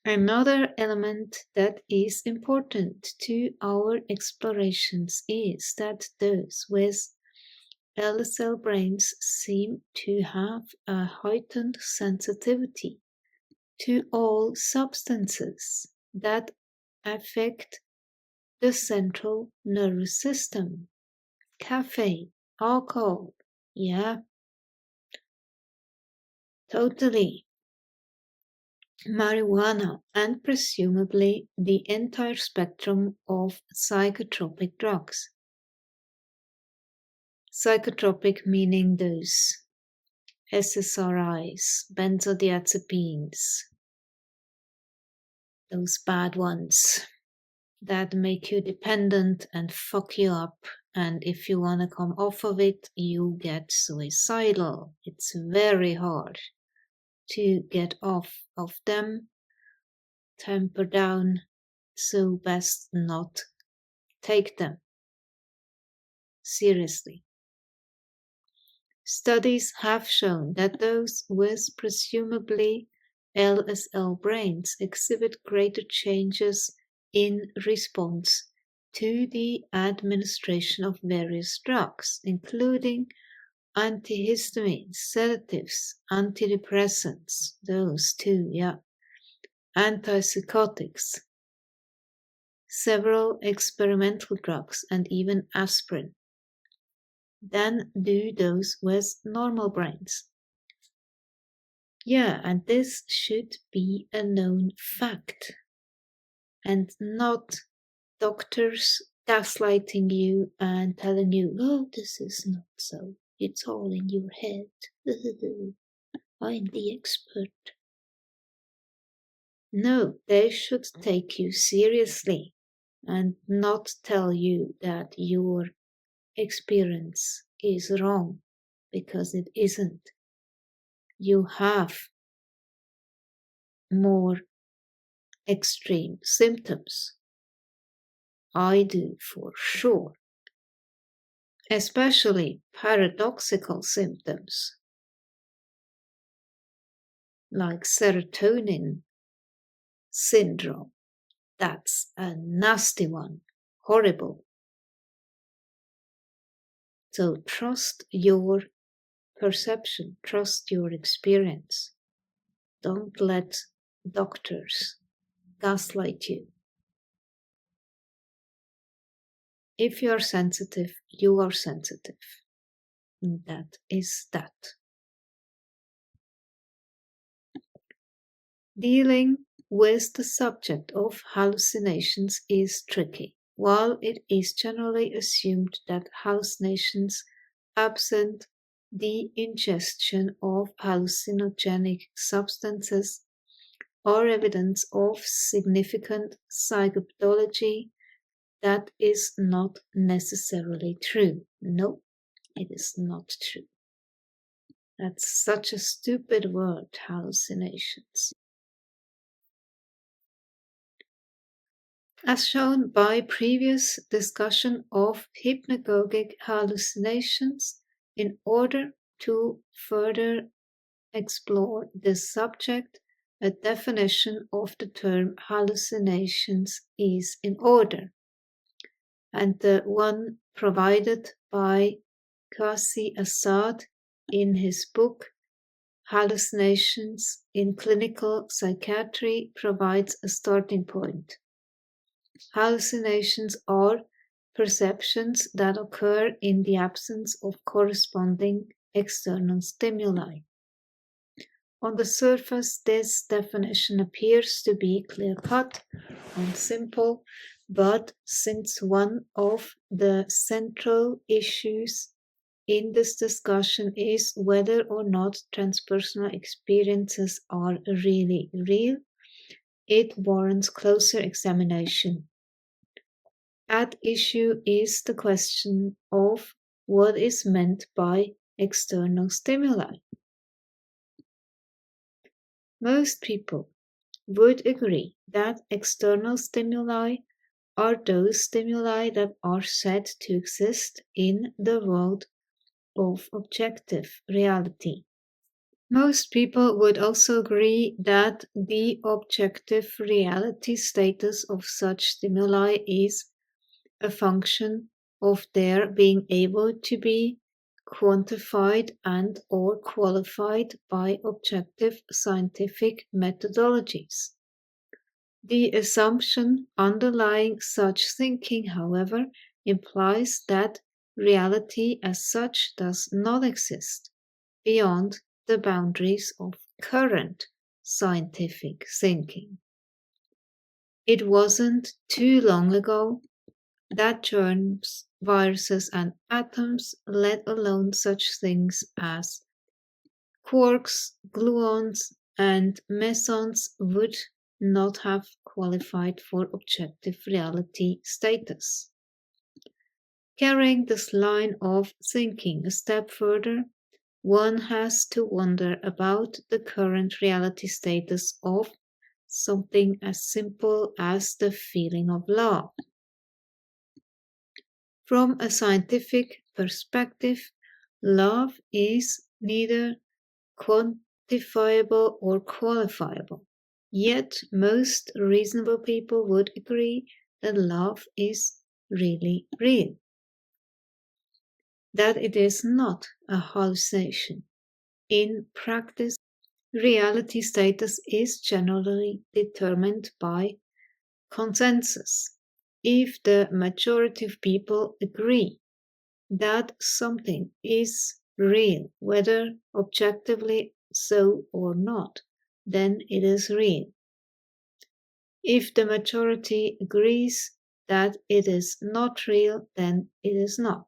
[SPEAKER 1] Another element that is important to our explorations is that those with LSL brains seem to have a heightened sensitivity to all substances that affect the central nervous system. Caffeine, alcohol, yeah, totally. Marijuana, and presumably the entire spectrum of psychotropic drugs. Psychotropic meaning those SSRIs, benzodiazepines, those bad ones that make you dependent and fuck you up. And if you want to come off of it, you get suicidal. It's very hard to get off of them. Temper down, so best not take them seriously. Studies have shown that those with presumably LSL brains exhibit greater changes in response to the administration of various drugs, including antihistamines, sedatives, antidepressants, those too, antipsychotics, several experimental drugs, and even aspirin, than do those with normal brains. And this should be a known fact, and not doctors gaslighting you and telling you, oh, this is not so, it's all in your head. I'm the expert. No, they should take you seriously and not tell you that your experience is wrong, because it isn't. You have more extreme symptoms. I do for sure. Especially paradoxical symptoms like serotonin syndrome. That's a nasty one. Horrible. So trust your perception, trust your experience. Don't let doctors gaslight you. If you are sensitive, you are sensitive. And that is that. Dealing with the subject of hallucinations is tricky. While it is generally assumed that hallucinations absent the ingestion of hallucinogenic substances are evidence of significant psychopathology, that is not necessarily true. No, it is not true. That's such a stupid word, hallucinations. As shown by previous discussion of hypnagogic hallucinations, in order to further explore this subject, a definition of the term hallucinations is in order, and the one provided by Kasi Assad in his book Hallucinations in Clinical Psychiatry provides a starting point. Hallucinations are perceptions that occur in the absence of corresponding external stimuli. On the surface, this definition appears to be clear-cut and simple, but since one of the central issues in this discussion is whether or not transpersonal experiences are really real. It warrants closer examination. At issue is the question of what is meant by external stimuli. Most people would agree that external stimuli are those stimuli that are said to exist in the world of objective reality. Most people would also agree that the objective reality status of such stimuli is a function of their being able to be quantified and or qualified by objective scientific methodologies. The assumption underlying such thinking, however, implies that reality as such does not exist beyond the boundaries of current scientific thinking. It wasn't too long ago that germs, viruses, and atoms, let alone such things as quarks, gluons, and mesons, would not have qualified for objective reality status. Carrying this line of thinking a step further, one has to wonder about the current reality status of something as simple as the feeling of love. From a scientific perspective, love is neither quantifiable or qualifiable. Yet most reasonable people would agree that love is really real, that it is not a hallucination. In practice, reality status is generally determined by consensus. If the majority of people agree that something is real, whether objectively so or not, then it is real. If the majority agrees that it is not real, then it is not.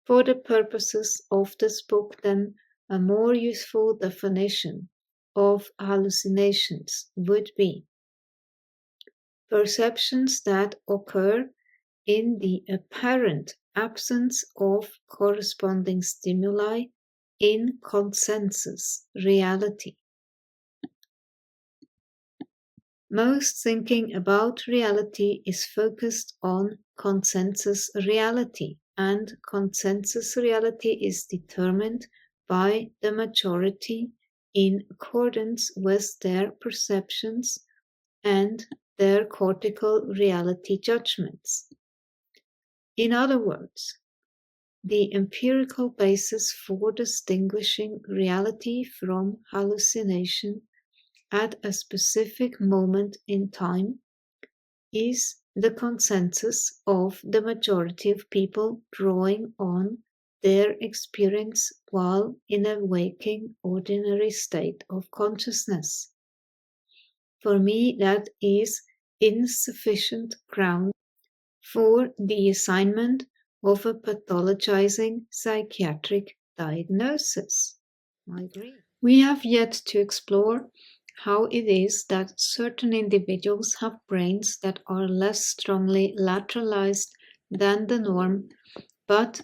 [SPEAKER 1] For the purposes of this book, then, a more useful definition of hallucinations would be perceptions that occur in the apparent absence of corresponding stimuli in consensus reality. Most thinking about reality is focused on consensus reality, and consensus reality is determined by the majority in accordance with their perceptions and their cortical reality judgments. In other words, the empirical basis for distinguishing reality from hallucination at a specific moment in time is the consensus of the majority of people drawing on their experience while in a waking ordinary state of consciousness. For me, that is insufficient ground for the assignment of a pathologizing psychiatric diagnosis. I agree. We have yet to explore how it is that certain individuals have brains that are less strongly lateralized than the norm, but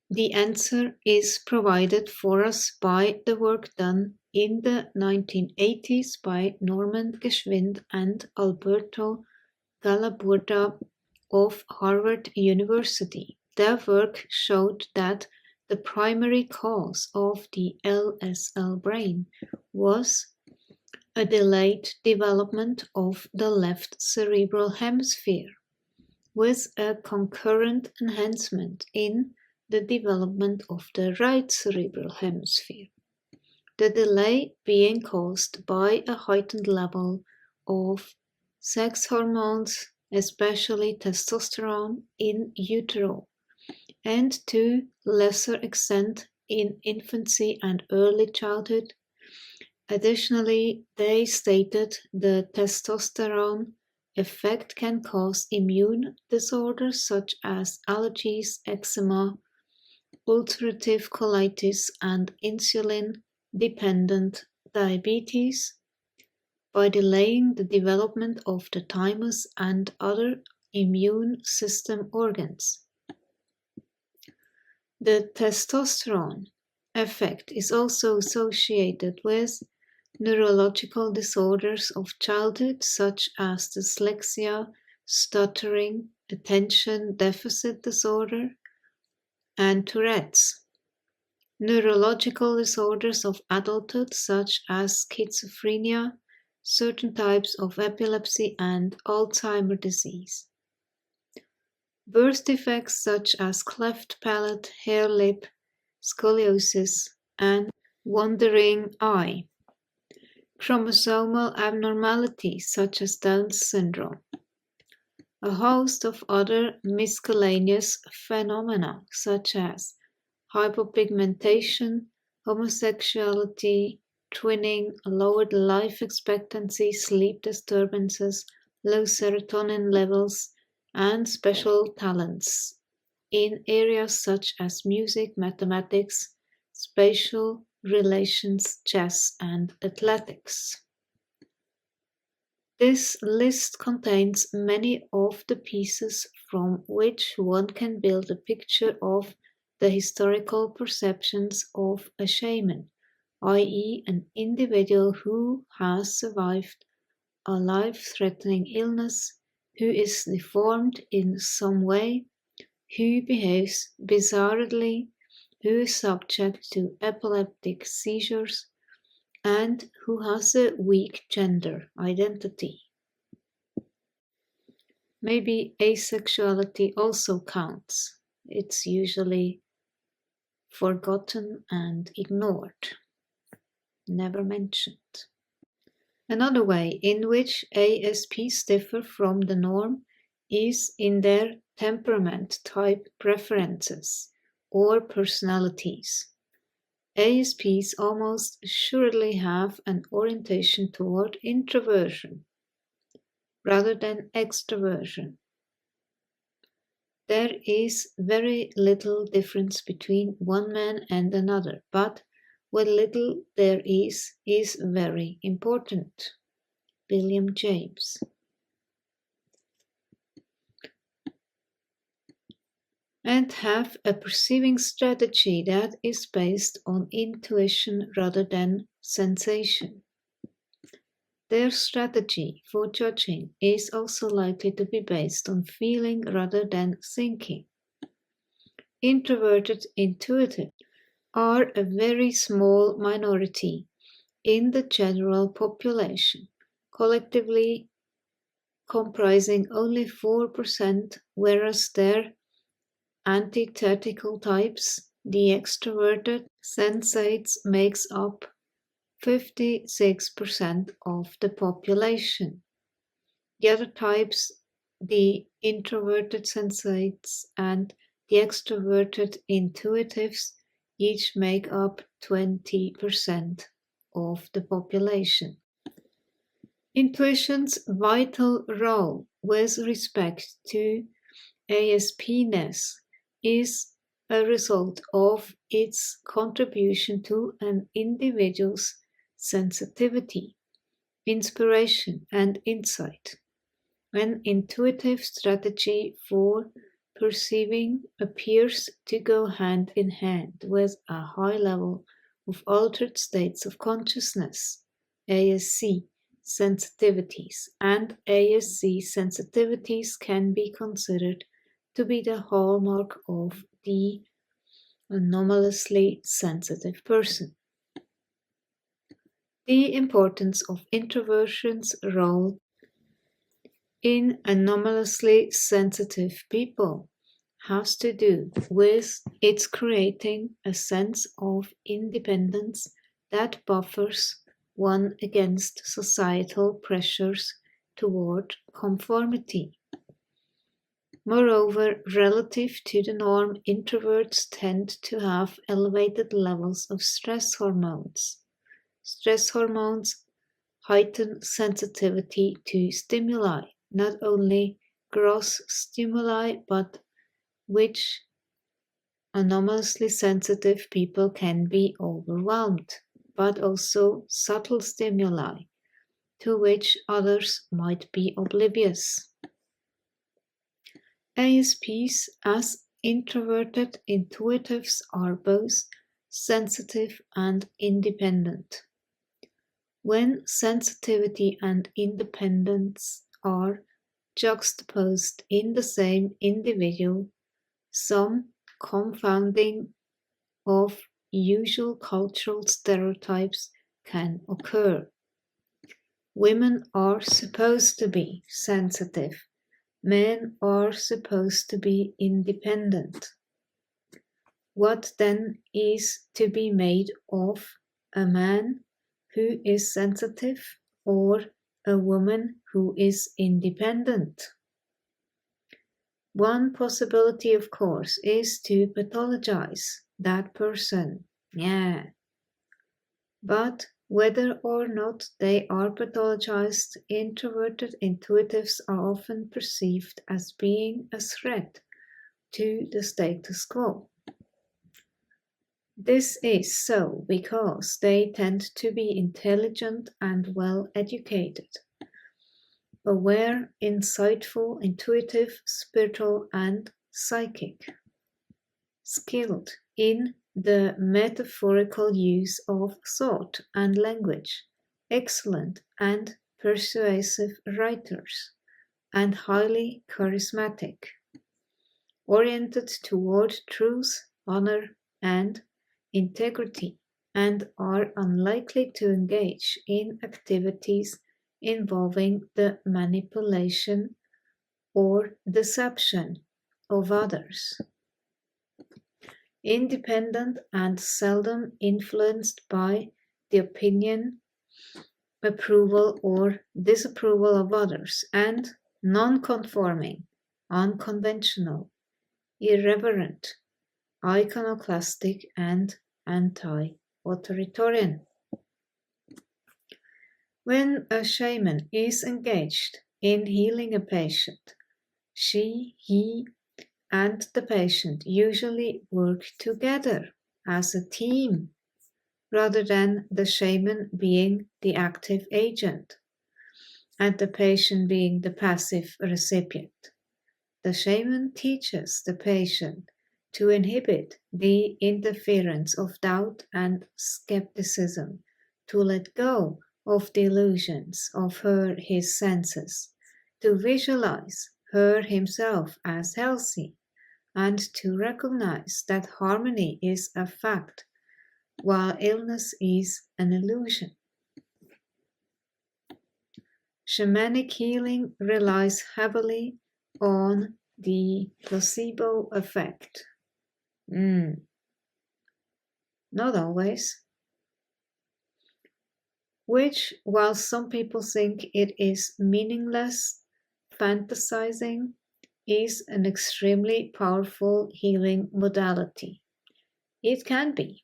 [SPEAKER 1] the answer is provided for us by the work done in the 1980s by Norman Geschwind and Alberto Galaburda of Harvard University. Their work showed that the primary cause of the LSL brain was a delayed development of the left cerebral hemisphere, with a concurrent enhancement in the development of the right cerebral hemisphere. The delay being caused by a heightened level of sex hormones, especially testosterone, in utero, and to lesser extent in infancy and early childhood. Additionally, they stated the testosterone effect can cause immune disorders such as allergies, eczema, ulcerative colitis and insulin-dependent diabetes by delaying the development of the thymus and other immune system organs. The testosterone effect is also associated with neurological disorders of childhood such as dyslexia, stuttering, attention deficit disorder, and Tourette's. Neurological disorders of adulthood such as schizophrenia, certain types of epilepsy, and Alzheimer's disease. Birth defects such as cleft palate, hair lip, scoliosis, and wandering eye. Chromosomal abnormalities such as Down syndrome. A host of other miscellaneous phenomena such as hypopigmentation, homosexuality, twinning, lowered life expectancy, sleep disturbances, low serotonin levels, and special talents in areas such as music, mathematics, spatial relations, chess, and athletics. This list contains many of the pieces from which one can build a picture of the historical perceptions of a shaman, i.e., an individual who has survived a life-threatening illness, who is deformed in some way, who behaves bizarrely, who is subject to epileptic seizures, and who has a weak gender identity. Maybe asexuality also counts. It's usually forgotten and ignored, never mentioned. Another way in which ASPs differ from the norm is in their temperament type preferences or personalities. ASPs almost assuredly have an orientation toward introversion rather than extroversion. There is very little difference between one man and another, but what little there is very important. William James. And have a perceiving strategy that is based on intuition rather than sensation. Their strategy for judging is also likely to be based on feeling rather than thinking. Introverted intuitive are a very small minority in the general population, collectively comprising only 4%, whereas their antithetical types, the extroverted sensates, makes up 56% of the population. The other types, the introverted sensates and the extroverted intuitives, each make up 20% of the population. Intuition's vital role with respect to ASP-ness is a result of its contribution to an individual's sensitivity, inspiration, and insight. An intuitive strategy for perceiving appears to go hand in hand with a high level of altered states of consciousness, ASC sensitivities, and ASC sensitivities can be considered to be the hallmark of the anomalously sensitive person. The importance of introversion's role in anomalously sensitive people has to do with its creating a sense of independence that buffers one against societal pressures toward conformity. Moreover, relative to the norm, introverts tend to have elevated levels of stress hormones. Stress hormones heighten sensitivity to stimuli, not only gross stimuli, but which anomalously sensitive people can be overwhelmed, but also subtle stimuli to which others might be oblivious. ASPs as introverted intuitives are both sensitive and independent. When sensitivity and independence are juxtaposed in the same individual, some confounding of usual cultural stereotypes can occur. Women are supposed to be sensitive. Men are supposed to be independent. What then is to be made of a man who is sensitive or a woman who is independent? One possibility, of course, is to pathologize that person. Yeah. But whether or not they are pathologized, introverted intuitives are often perceived as being a threat to the status quo. This is so because they tend to be intelligent and well educated, aware, insightful, intuitive, spiritual, and psychic, skilled in the metaphorical use of thought and language, excellent and persuasive writers, and highly charismatic, oriented toward truth, honor, and integrity, and are unlikely to engage in activities involving the manipulation or deception of others. Independent and seldom influenced by the opinion, approval, or disapproval of others, and non-conforming, unconventional, irreverent, iconoclastic, and anti-authoritarian. When a shaman is engaged in healing a patient, she, he, and the patient usually work together as a team rather than the shaman being the active agent and the patient being the passive recipient. The shaman teaches the patient to inhibit the interference of doubt and skepticism, to let go of the illusions of her his senses, to visualize her himself as healthy, and to recognize that harmony is a fact, while illness is an illusion. Shamanic healing relies heavily on the placebo effect. Not always. Which, while some people think it is meaningless, fantasizing is an extremely powerful healing modality. It can be.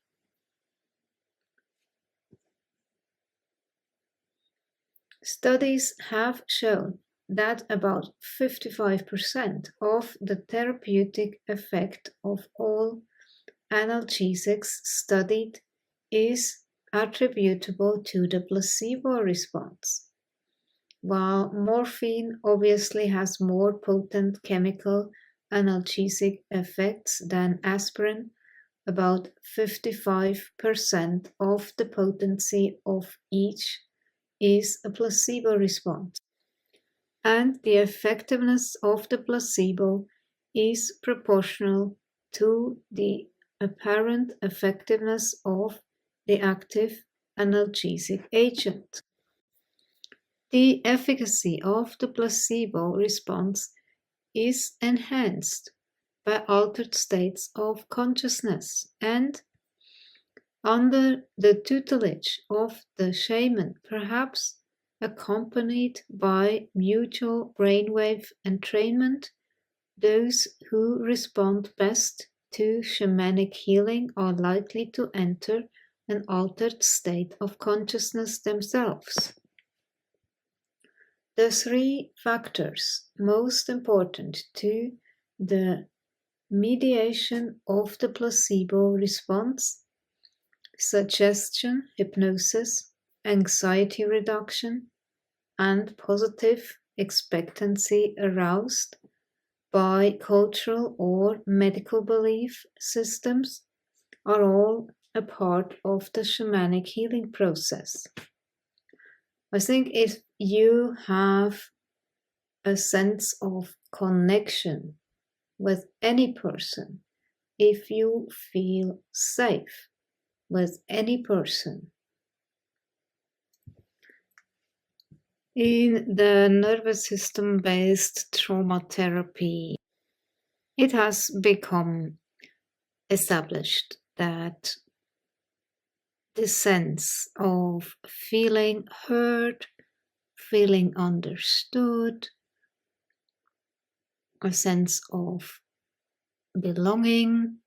[SPEAKER 1] Studies have shown that about 55% of the therapeutic effect of all analgesics studied is attributable to the placebo response. While morphine obviously has more potent chemical analgesic effects than aspirin, about 55% of the potency of each is a placebo response, and the effectiveness of the placebo is proportional to the apparent effectiveness of the active analgesic agent. The efficacy of the placebo response is enhanced by altered states of consciousness and, under the tutelage of the shaman, perhaps accompanied by mutual brainwave entrainment, those who respond best to shamanic healing are likely to enter an altered state of consciousness themselves. The three factors most important to the mediation of the placebo response, suggestion, hypnosis, anxiety reduction, and positive expectancy aroused by cultural or medical belief systems are all a part of the shamanic healing process. I think if you have a sense of connection with any person, if you feel safe with any person, in the nervous system based trauma therapy, it has become established that the sense of feeling heard, feeling understood, a sense of belonging,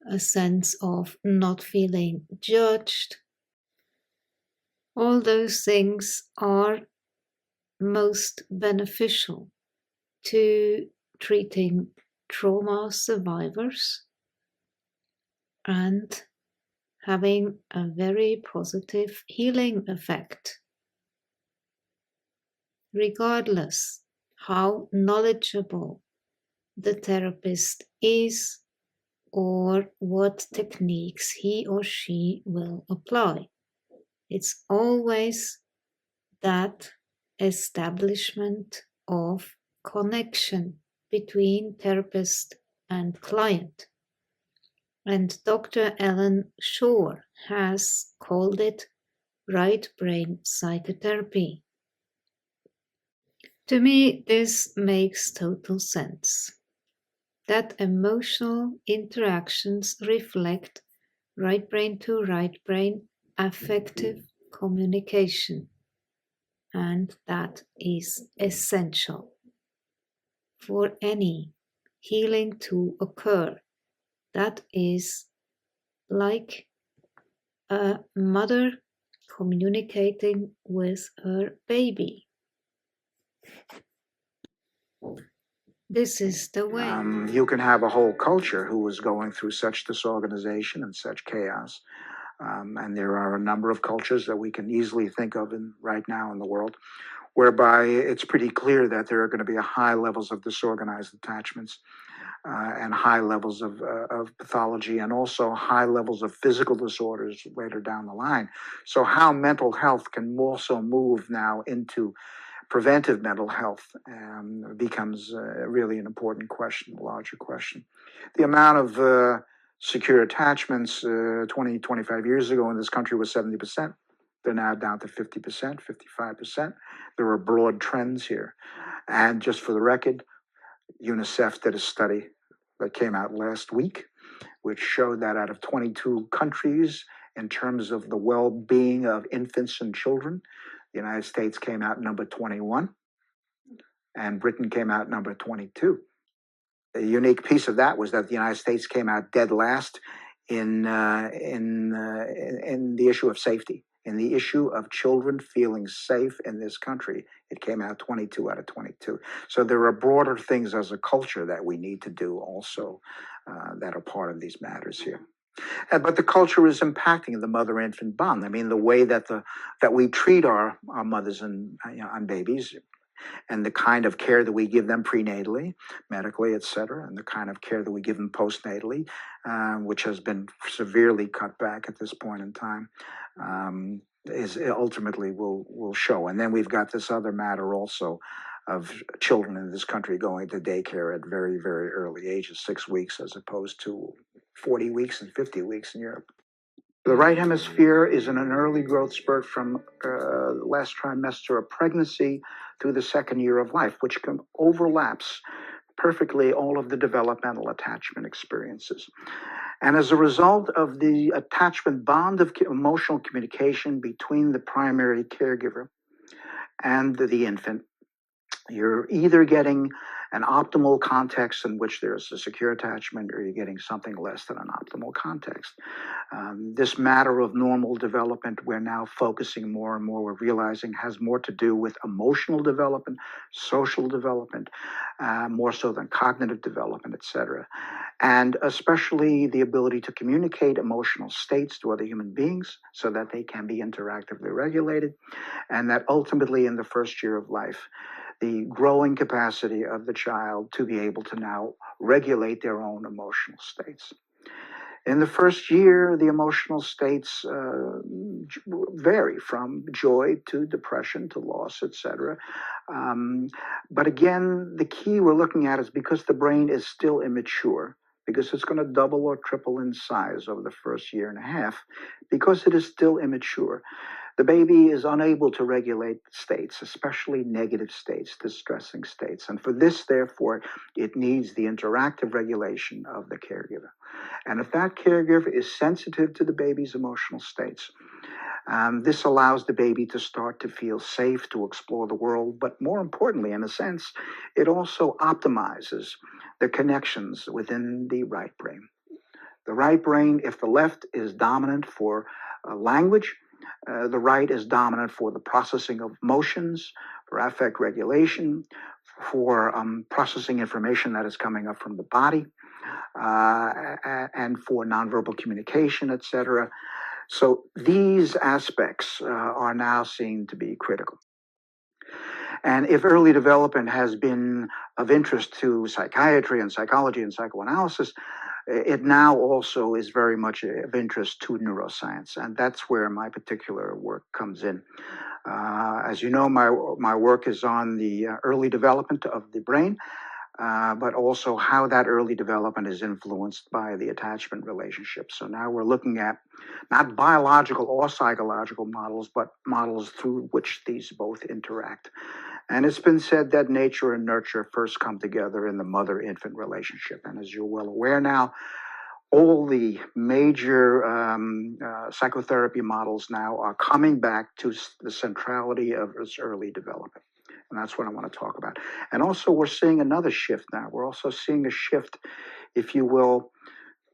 [SPEAKER 1] a sense of not feeling judged, all those things are most beneficial to treating trauma survivors and having a very positive healing effect. Regardless how knowledgeable the therapist is or what techniques he or she will apply, it's always that establishment of connection between therapist and client. And Dr. Ellen Shore has called it right brain psychotherapy. To me, this makes total sense. That emotional interactions reflect right brain to right brain affective communication. And that is essential for any healing to occur. That is like a mother communicating with her baby. This is the way.
[SPEAKER 2] You can have a whole culture who is going through such disorganization and such chaos. And there are a number of cultures that we can easily think of right now in the world, whereby it's pretty clear that there are going to be high levels of disorganized attachments and high levels of pathology, and also high levels of physical disorders later down the line. So how mental health can also move now into preventive mental health becomes really an important question, a larger question. The amount of secure attachments 20, 25 years ago in this country was 70%. They're now down to 50%, 55%. There are broad trends here. And just for the record, UNICEF did a study that came out last week, which showed that out of 22 countries, in terms of the well-being of infants and children, the United States came out number 21, and Britain came out number 22. The unique piece of that was that the United States came out dead last in the issue of safety. In the issue of children feeling safe in this country, it came out 22 out of 22. So there are broader things as a culture that we need to do also that are part of these matters here. But the culture is impacting the mother-infant bond. I mean, the way that we treat our mothers and babies, and the kind of care that we give them prenatally, medically, et cetera, and the kind of care that we give them postnatally, which has been severely cut back at this point in time, is ultimately will show. And then we've got this other matter also of children in this country going to daycare at very, very early ages, 6 weeks, as opposed to 40 weeks and 50 weeks in Europe. The right hemisphere is in an early growth spurt from last trimester of pregnancy through the second year of life, which overlaps perfectly all of the developmental attachment experiences. And as a result of the attachment bond of emotional communication between the primary caregiver and the infant, You're either getting an optimal context in which there's a secure attachment, or you're getting something less than an optimal context. This matter of normal development, we're now focusing more and more, we're realizing has more to do with emotional development, social development, more so than cognitive development, etc. And especially the ability to communicate emotional states to other human beings so that they can be interactively regulated, and that ultimately in the first year of life, the growing capacity of the child to be able to now regulate their own emotional states. In the first year, the emotional states vary from joy to depression to loss, etc. But again, the key we're looking at is because the brain is still immature, because it's going to double or triple in size over the first year and a half, because it is still immature. The baby is unable to regulate states, especially negative states, distressing states. And for this, therefore, it needs the interactive regulation of the caregiver. And if that caregiver is sensitive to the baby's emotional states, this allows the baby to start to feel safe to explore the world. But more importantly, in a sense, it also optimizes the connections within the right brain. The right brain, if the left is dominant for language, the right is dominant for the processing of emotions, for affect regulation, for processing information that is coming up from the body, and for nonverbal communication, etc. So these aspects are now seen to be critical. And if early development has been of interest to psychiatry and psychology and psychoanalysis, it now also is very much of interest to neuroscience, and that's where my particular work comes in. As you know, my work is on the early development of the brain, but also how that early development is influenced by the attachment relationship. So now we're looking at not biological or psychological models, but models through which these both interact. And it's been said that nature and nurture first come together in the mother-infant relationship. And as you're well aware now, all the major psychotherapy models now are coming back to the centrality of its early development. And that's what I want to talk about. And also, we're seeing another shift now. We're also seeing a shift, if you will.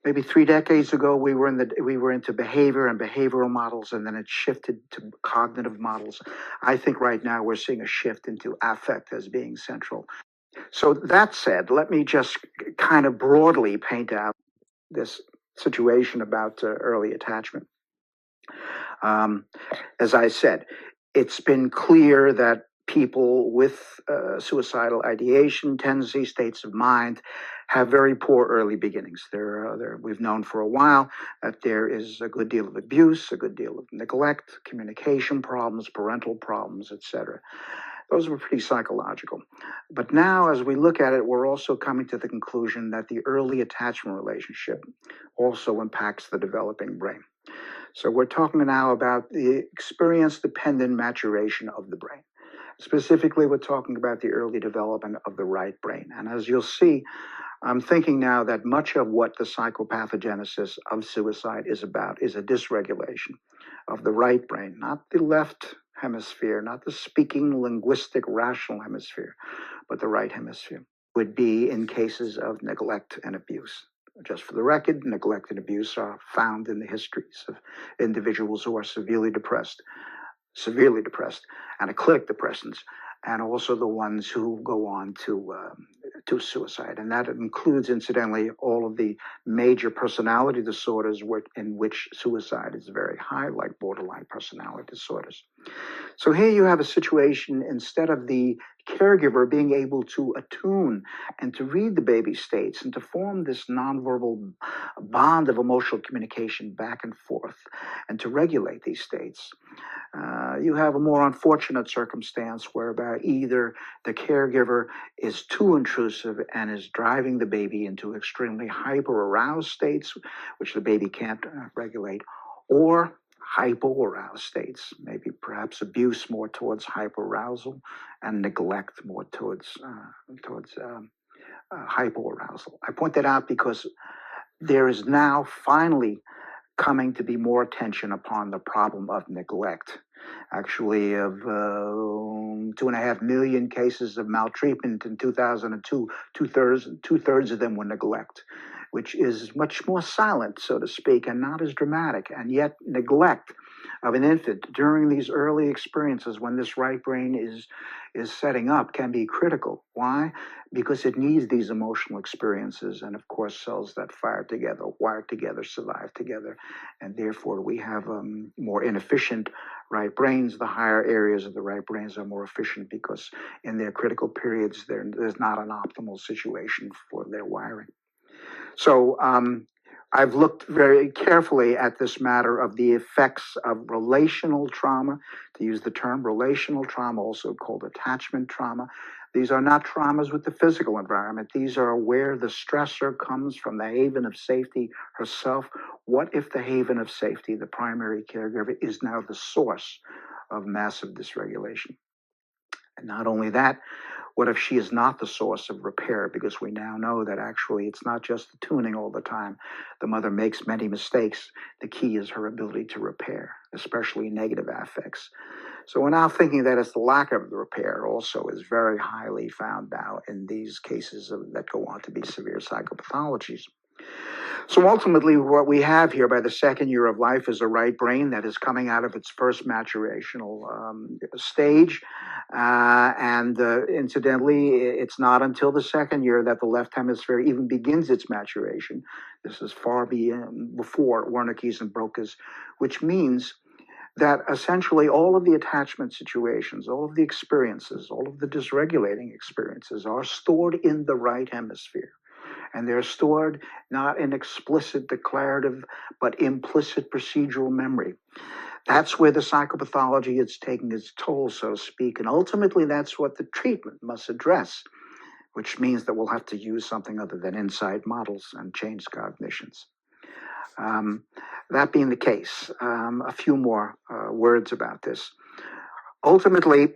[SPEAKER 2] Maybe 3 decades ago, we were into behavior and behavioral models, and then it shifted to cognitive models. I think right now we're seeing a shift into affect as being central. So that said, let me just kind of broadly paint out this situation about early attachment. As I said, it's been clear that people with suicidal ideation, tendency, states of mind have very poor early beginnings. We've known for a while that there is a good deal of abuse, a good deal of neglect, communication problems, parental problems, etc. Those were pretty psychological. But now, as we look at it, we're also coming to the conclusion that the early attachment relationship also impacts the developing brain. So we're talking now about the experience-dependent maturation of the brain. Specifically, we're talking about the early development of the right brain. And as you'll see, I'm thinking now that much of what the psychopathogenesis of suicide is about is a dysregulation of the right brain, not the left hemisphere, not the speaking, linguistic, rational hemisphere, but the right hemisphere. Would be in cases of neglect and abuse. Just for the record, neglect and abuse are found in the histories of individuals who are severely depressed, antidepressants, and also the ones who go on to suicide. And that includes, incidentally, all of the major personality disorders in which suicide is very high, like borderline personality disorders. So here you have a situation, instead of the caregiver being able to attune and to read the baby's states and to form this nonverbal bond of emotional communication back and forth and to regulate these states, you have a more unfortunate circumstance whereby either the caregiver is too intrusive and is driving the baby into extremely hyper-aroused states, which the baby can't regulate, or hypo-aroused states, maybe perhaps abuse more towards hyperarousal and neglect more towards hypoarousal. I point that out because there is now finally coming to be more attention upon the problem of neglect. actually of 2.5 million cases of maltreatment in 2002. Two-thirds of them were neglect, which is much more silent, so to speak, and not as dramatic. And yet neglect of an infant during these early experiences when this right brain is setting up can be critical. Why? Because it needs these emotional experiences, and of course cells that fire together, wire together, survive together, and therefore we have more inefficient right brains. The higher areas of the right brains are more efficient because in their critical periods there's not an optimal situation for their wiring. So I've looked very carefully at this matter of the effects of relational trauma, to use the term relational trauma, also called attachment trauma. These are not traumas with the physical environment. These are where the stressor comes from the haven of safety herself. What if the haven of safety, the primary caregiver, is now the source of massive dysregulation? And not only that, what if she is not the source of repair? Because we now know that actually it's not just the tuning all the time. The mother makes many mistakes. The key is her ability to repair, especially negative affects. So we're now thinking that it's the lack of the repair also is very highly found now in these cases that go on to be severe psychopathologies. So ultimately, what we have here by the second year of life is a right brain that is coming out of its first maturational stage. Incidentally, it's not until the second year that the left hemisphere even begins its maturation. This is far before Wernicke's and Broca's, which means that essentially all of the attachment situations, all of the experiences, all of the dysregulating experiences are stored in the right hemisphere. And they're stored not in explicit declarative, but implicit procedural memory. That's where the psychopathology is taking its toll, so to speak. And ultimately, that's what the treatment must address, which means that we'll have to use something other than insight models and change cognitions. That being the case, a few more words about this. Ultimately,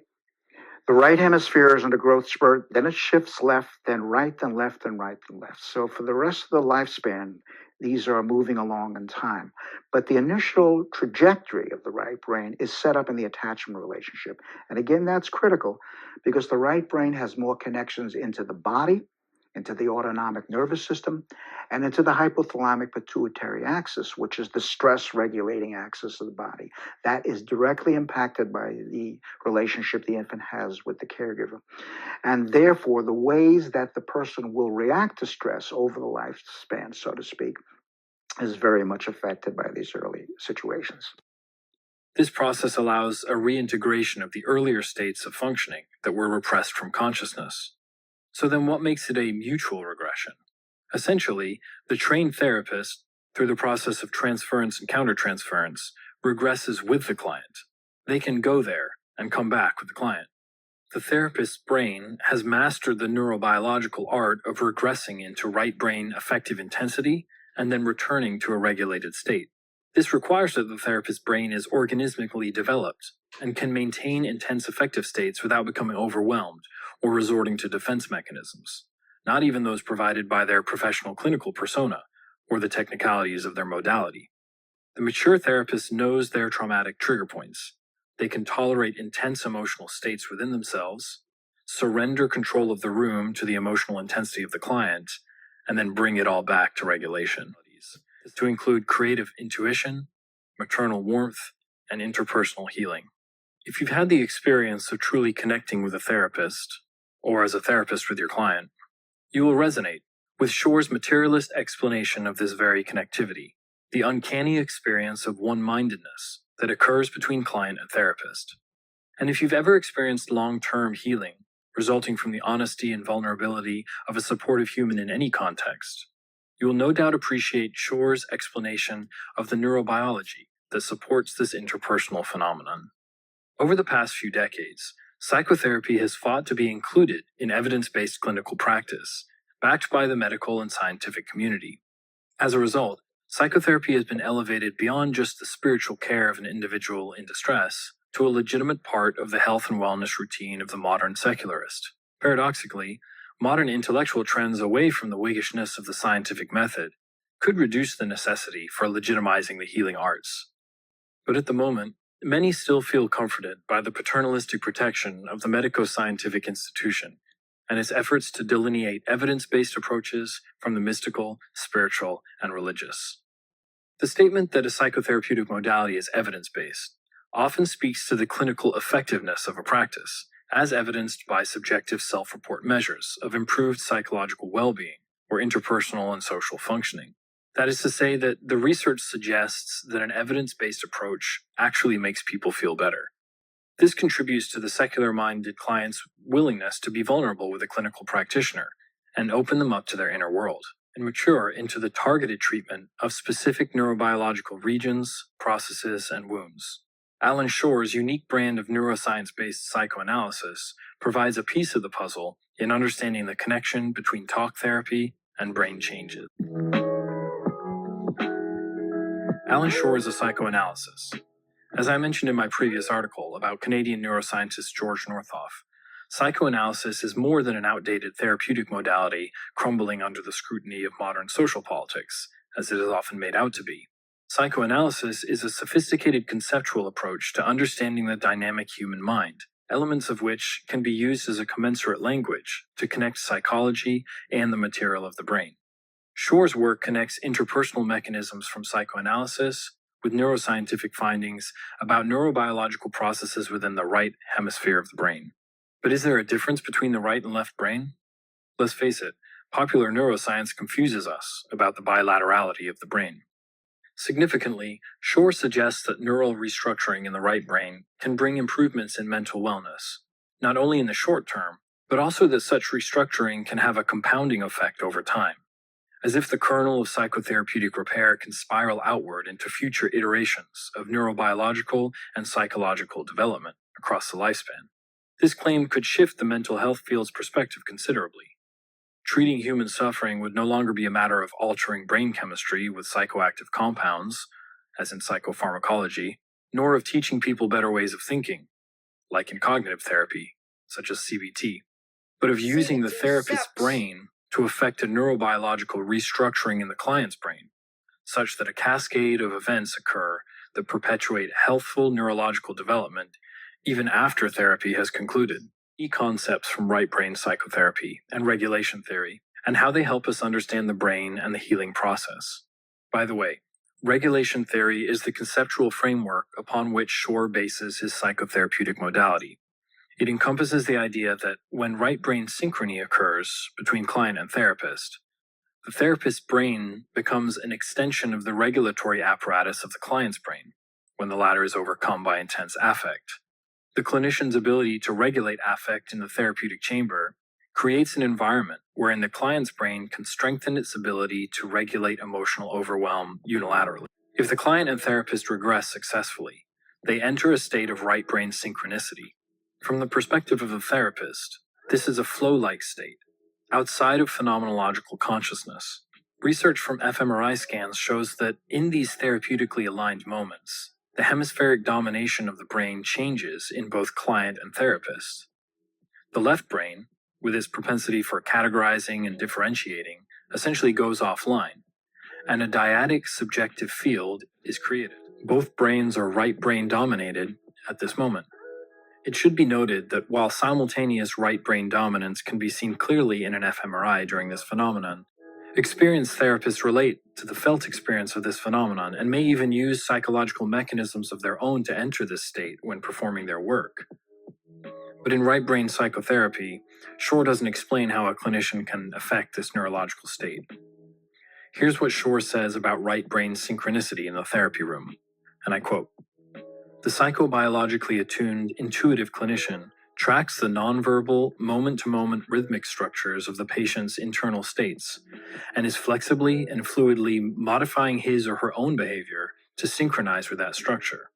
[SPEAKER 2] the right hemisphere is in a growth spurt, then it shifts left, then right, then left, then right, then left. So for the rest of the lifespan, these are moving along in time. But the initial trajectory of the right brain is set up in the attachment relationship. And again, that's critical because the right brain has more connections into the body, into the autonomic nervous system, and into the hypothalamic pituitary axis, which is the stress regulating axis of the body. That is directly impacted by the relationship the infant has with the caregiver. And therefore, the ways that the person will react to stress over the lifespan, so to speak, is very much affected by these early situations.
[SPEAKER 3] This process allows a reintegration of the earlier states of functioning that were repressed from consciousness. So then what makes it a mutual regression? Essentially, the trained therapist, through the process of transference and countertransference, regresses with the client. They can go there and come back with the client. The therapist's brain has mastered the neurobiological art of regressing into right brain affective intensity and then returning to a regulated state. This requires that the therapist's brain is organismically developed and can maintain intense affective states without becoming overwhelmed or resorting to defense mechanisms, not even those provided by their professional clinical persona or the technicalities of their modality. The mature therapist knows their traumatic trigger points. They can tolerate intense emotional states within themselves, surrender control of the room to the emotional intensity of the client, and then bring it all back to regulation. To include creative intuition, maternal warmth, and interpersonal healing. If you've had the experience of truly connecting with a therapist, or as a therapist with your client, you will resonate with Shore's materialist explanation of this very connectivity, the uncanny experience of one-mindedness that occurs between client and therapist. And if you've ever experienced long-term healing, resulting from the honesty and vulnerability of a supportive human in any context, you will no doubt appreciate Shore's explanation of the neurobiology that supports this interpersonal phenomenon. Over the past few decades, psychotherapy has fought to be included in evidence-based clinical practice, backed by the medical and scientific community. As a result, psychotherapy has been elevated beyond just the spiritual care of an individual in distress to a legitimate part of the health and wellness routine of the modern secularist. Paradoxically, modern intellectual trends away from the wiggishness of the scientific method could reduce the necessity for legitimizing the healing arts. But at the moment, Many still feel comforted by the paternalistic protection of the medico-scientific institution and its efforts to delineate evidence-based approaches from the mystical, spiritual, and religious. The statement that a psychotherapeutic modality is evidence-based often speaks to the clinical effectiveness of a practice, as evidenced by subjective self-report measures of improved psychological well-being or interpersonal and social functioning. That is to say that the research suggests that an evidence-based approach actually makes people feel better. This contributes to the secular-minded client's willingness to be vulnerable with a clinical practitioner and open them up to their inner world and mature into the targeted treatment of specific neurobiological regions, processes, and wounds. Alan Shore's unique brand of neuroscience-based psychoanalysis provides a piece of the puzzle in understanding the connection between talk therapy and brain changes. Alan Shore is a psychoanalyst. As I mentioned in my previous article about Canadian neuroscientist George Northoff, psychoanalysis is more than an outdated therapeutic modality crumbling under the scrutiny of modern social politics, as it is often made out to be. Psychoanalysis is a sophisticated conceptual approach to understanding the dynamic human mind, elements of which can be used as a commensurate language to connect psychology and the material of the brain. Shore's work connects interpersonal mechanisms from psychoanalysis with neuroscientific findings about neurobiological processes within the right hemisphere of the brain. But is there a difference between the right and left brain? Let's face it, popular neuroscience confuses us about the bilaterality of the brain. Significantly, Shore suggests that neural restructuring in the right brain can bring improvements in mental wellness, not only in the short term, but also that such restructuring can have a compounding effect over time, as if the kernel of psychotherapeutic repair can spiral outward into future iterations of neurobiological and psychological development across the lifespan. This claim could shift the mental health field's perspective considerably. Treating human suffering would no longer be a matter of altering brain chemistry with psychoactive compounds, as in psychopharmacology, nor of teaching people better ways of thinking, like in cognitive therapy, such as CBT, but of using the therapist's brain to effect a neurobiological restructuring in the client's brain, such that a cascade of events occur that perpetuate healthful neurological development even after therapy has concluded. Concepts from right brain psychotherapy and regulation theory, and how they help us understand the brain and the healing process. By the way, regulation theory is the conceptual framework upon which Shore bases his psychotherapeutic modality. It encompasses the idea that when right brain synchrony occurs between client and therapist, the therapist's brain becomes an extension of the regulatory apparatus of the client's brain when the latter is overcome by intense affect. The clinician's ability to regulate affect in the therapeutic chamber creates an environment wherein the client's brain can strengthen its ability to regulate emotional overwhelm unilaterally. If the client and therapist regress successfully, they enter a state of right brain synchronicity. From the perspective of the therapist, this is a flow-like state, outside of phenomenological consciousness. Research from fMRI scans shows that in these therapeutically aligned moments, the hemispheric domination of the brain changes in both client and therapist. The left brain, with its propensity for categorizing and differentiating, essentially goes offline, and a dyadic subjective field is created. Both brains are right brain dominated at this moment. It should be noted that while simultaneous right brain dominance can be seen clearly in an fMRI during this phenomenon, experienced therapists relate to the felt experience of this phenomenon and may even use psychological mechanisms of their own to enter this state when performing their work. But in right brain psychotherapy, Shore doesn't explain how a clinician can affect this neurological state. Here's what Shore says about right brain synchronicity in the therapy room, and I quote, "The psychobiologically attuned, intuitive clinician tracks the nonverbal, moment-to-moment rhythmic structures of the patient's internal states, and is flexibly and fluidly modifying his or her own behavior to synchronize with that structure,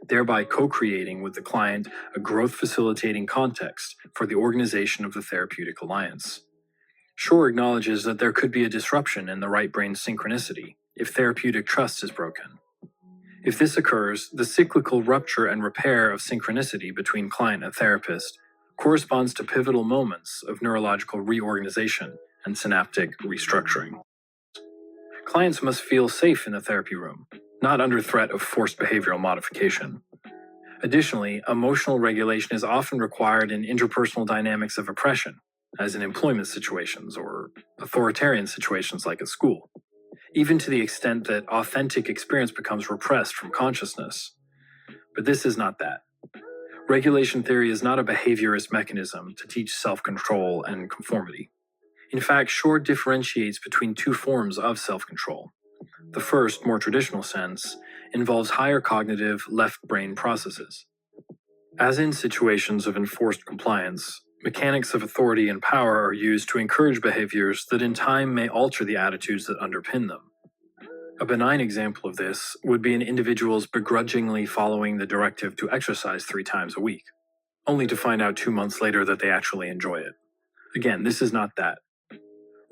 [SPEAKER 3] thereby co-creating with the client a growth-facilitating context for the organization of the therapeutic alliance." Shore acknowledges that there could be a disruption in the right brain synchronicity if therapeutic trust is broken. If this occurs, the cyclical rupture and repair of synchronicity between client and therapist corresponds to pivotal moments of neurological reorganization and synaptic restructuring. Clients must feel safe in the therapy room, not under threat of forced behavioral modification. Additionally, emotional regulation is often required in interpersonal dynamics of oppression, as in employment situations or authoritarian situations like at school, even to the extent that authentic experience becomes repressed from consciousness. But this is not that. Regulation theory is not a behaviorist mechanism to teach self-control and conformity. In fact, Shore differentiates between two forms of self-control. The first, more traditional sense, involves higher cognitive left brain processes. As in situations of enforced compliance, mechanics of authority and power are used to encourage behaviors that in time may alter the attitudes that underpin them. A benign example of this would be an individual's begrudgingly following the directive to exercise 3 times a week, only to find out 2 months later that they actually enjoy it. Again, this is not that.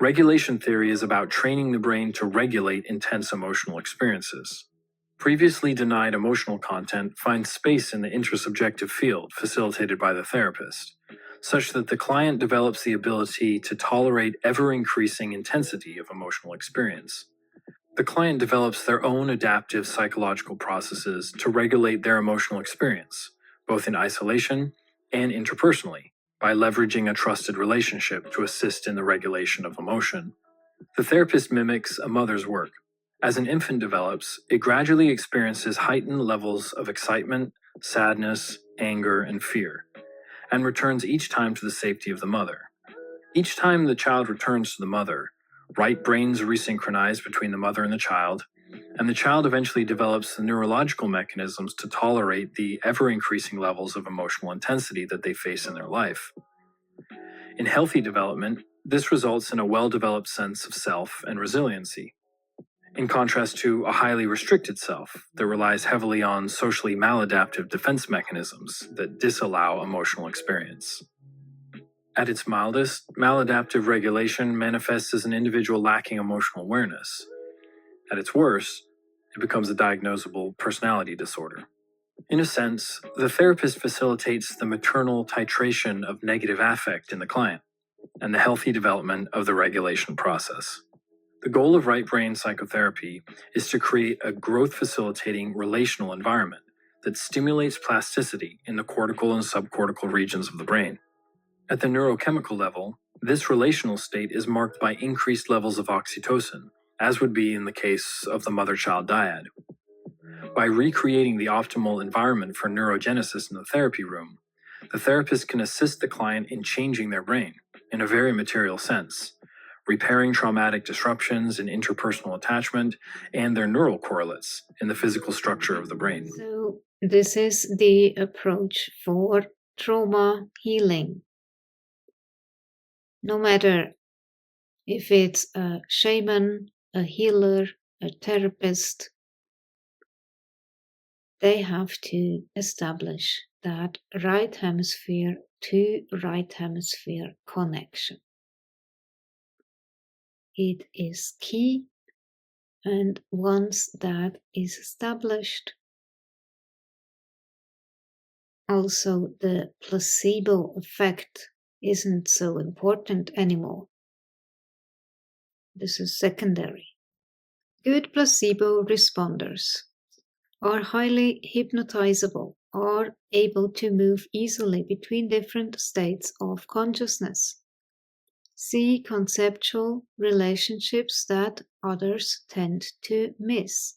[SPEAKER 3] Regulation theory is about training the brain to regulate intense emotional experiences. Previously denied emotional content finds space in the intersubjective field facilitated by the therapist, such that the client develops the ability to tolerate ever-increasing intensity of emotional experience. The client develops their own adaptive psychological processes to regulate their emotional experience, both in isolation and interpersonally, by leveraging a trusted relationship to assist in the regulation of emotion. The therapist mimics a mother's work. As an infant develops, it gradually experiences heightened levels of excitement, sadness, anger, and fear, and returns each time to the safety of the mother. Each time the child returns to the mother, right brains resynchronize between the mother and the child eventually develops the neurological mechanisms to tolerate the ever-increasing levels of emotional intensity that they face in their life. In healthy development, this results in a well-developed sense of self and resiliency, in contrast to a highly restricted self that relies heavily on socially maladaptive defense mechanisms that disallow emotional experience. At its mildest, maladaptive regulation manifests as an individual lacking emotional awareness. At its worst, it becomes a diagnosable personality disorder. In a sense, the therapist facilitates the maternal titration of negative affect in the client and the healthy development of the regulation process. The goal of right brain psychotherapy is to create a growth-facilitating relational environment that stimulates plasticity in the cortical and subcortical regions of the brain. At the neurochemical level, this relational state is marked by increased levels of oxytocin, as would be in the case of the mother-child dyad. By recreating the optimal environment for neurogenesis in the therapy room, the therapist can assist the client in changing their brain, in a very material sense, repairing traumatic disruptions in interpersonal attachment and their neural correlates in the physical structure of the brain.
[SPEAKER 1] So, this is the approach for trauma healing. No matter if it's a shaman, a healer, a therapist, they have to establish that right hemisphere to right hemisphere connection. It is key, and once that is established, also the placebo effect isn't so important anymore. This is secondary. Good placebo responders are highly hypnotizable, are able to move easily between different states of consciousness, see conceptual relationships that others tend to miss,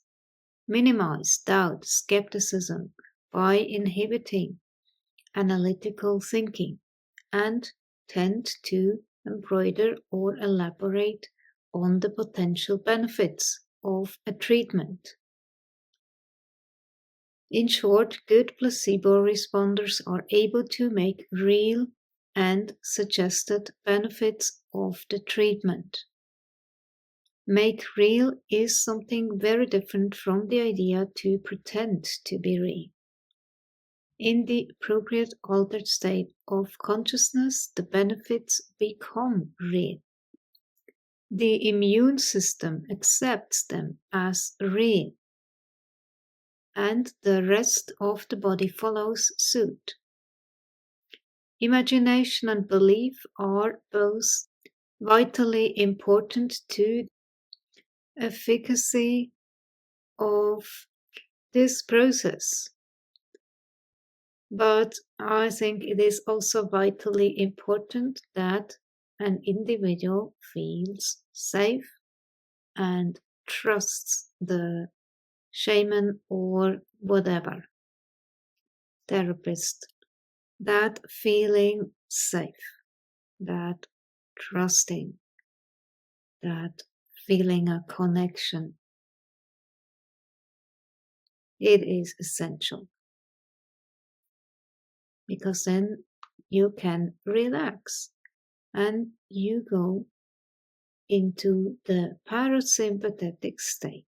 [SPEAKER 1] minimize doubt, skepticism by inhibiting analytical thinking, and tend to embroider or elaborate on the potential benefits of a treatment. In short, good placebo responders are able to make real and suggested benefits of the treatment. Make real is something very different from the idea to pretend to be real. In the appropriate altered state of consciousness, the benefits become real. The immune system accepts them as real, and the rest of the body follows suit. Imagination and belief are both vitally important to the efficacy of this process. But I think it is also vitally important that an individual feels safe and trusts the shaman or whatever therapist. That feeling safe, that trusting, that feeling a connection. It is essential because then you can relax and you go into the parasympathetic state.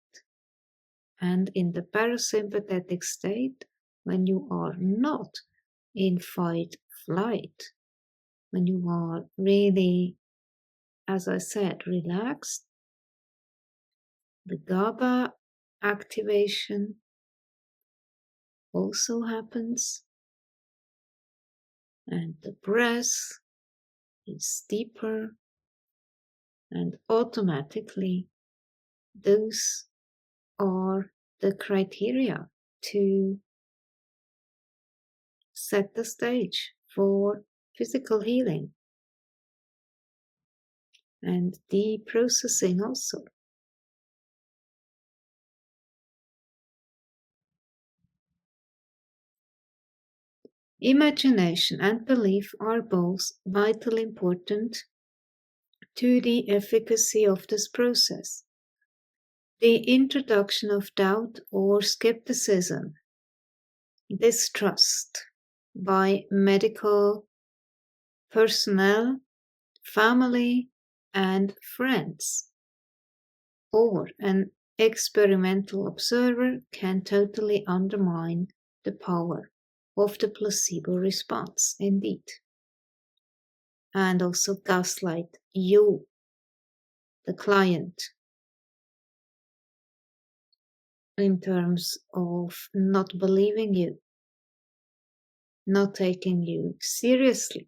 [SPEAKER 1] And in the parasympathetic state, when you are not in fight flight, when you are really, as I said, relaxed, the GABA activation also happens, and the breath is deeper, and automatically those are the criteria to set the stage for physical healing and deprocessing also. Imagination and belief are both vitally important to the efficacy of this process. The introduction of doubt or skepticism, distrust by medical personnel, family, and friends, or an experimental observer can totally undermine the power of the placebo response, indeed. And also gaslight you, the client, in terms of not believing you, not taking you seriously.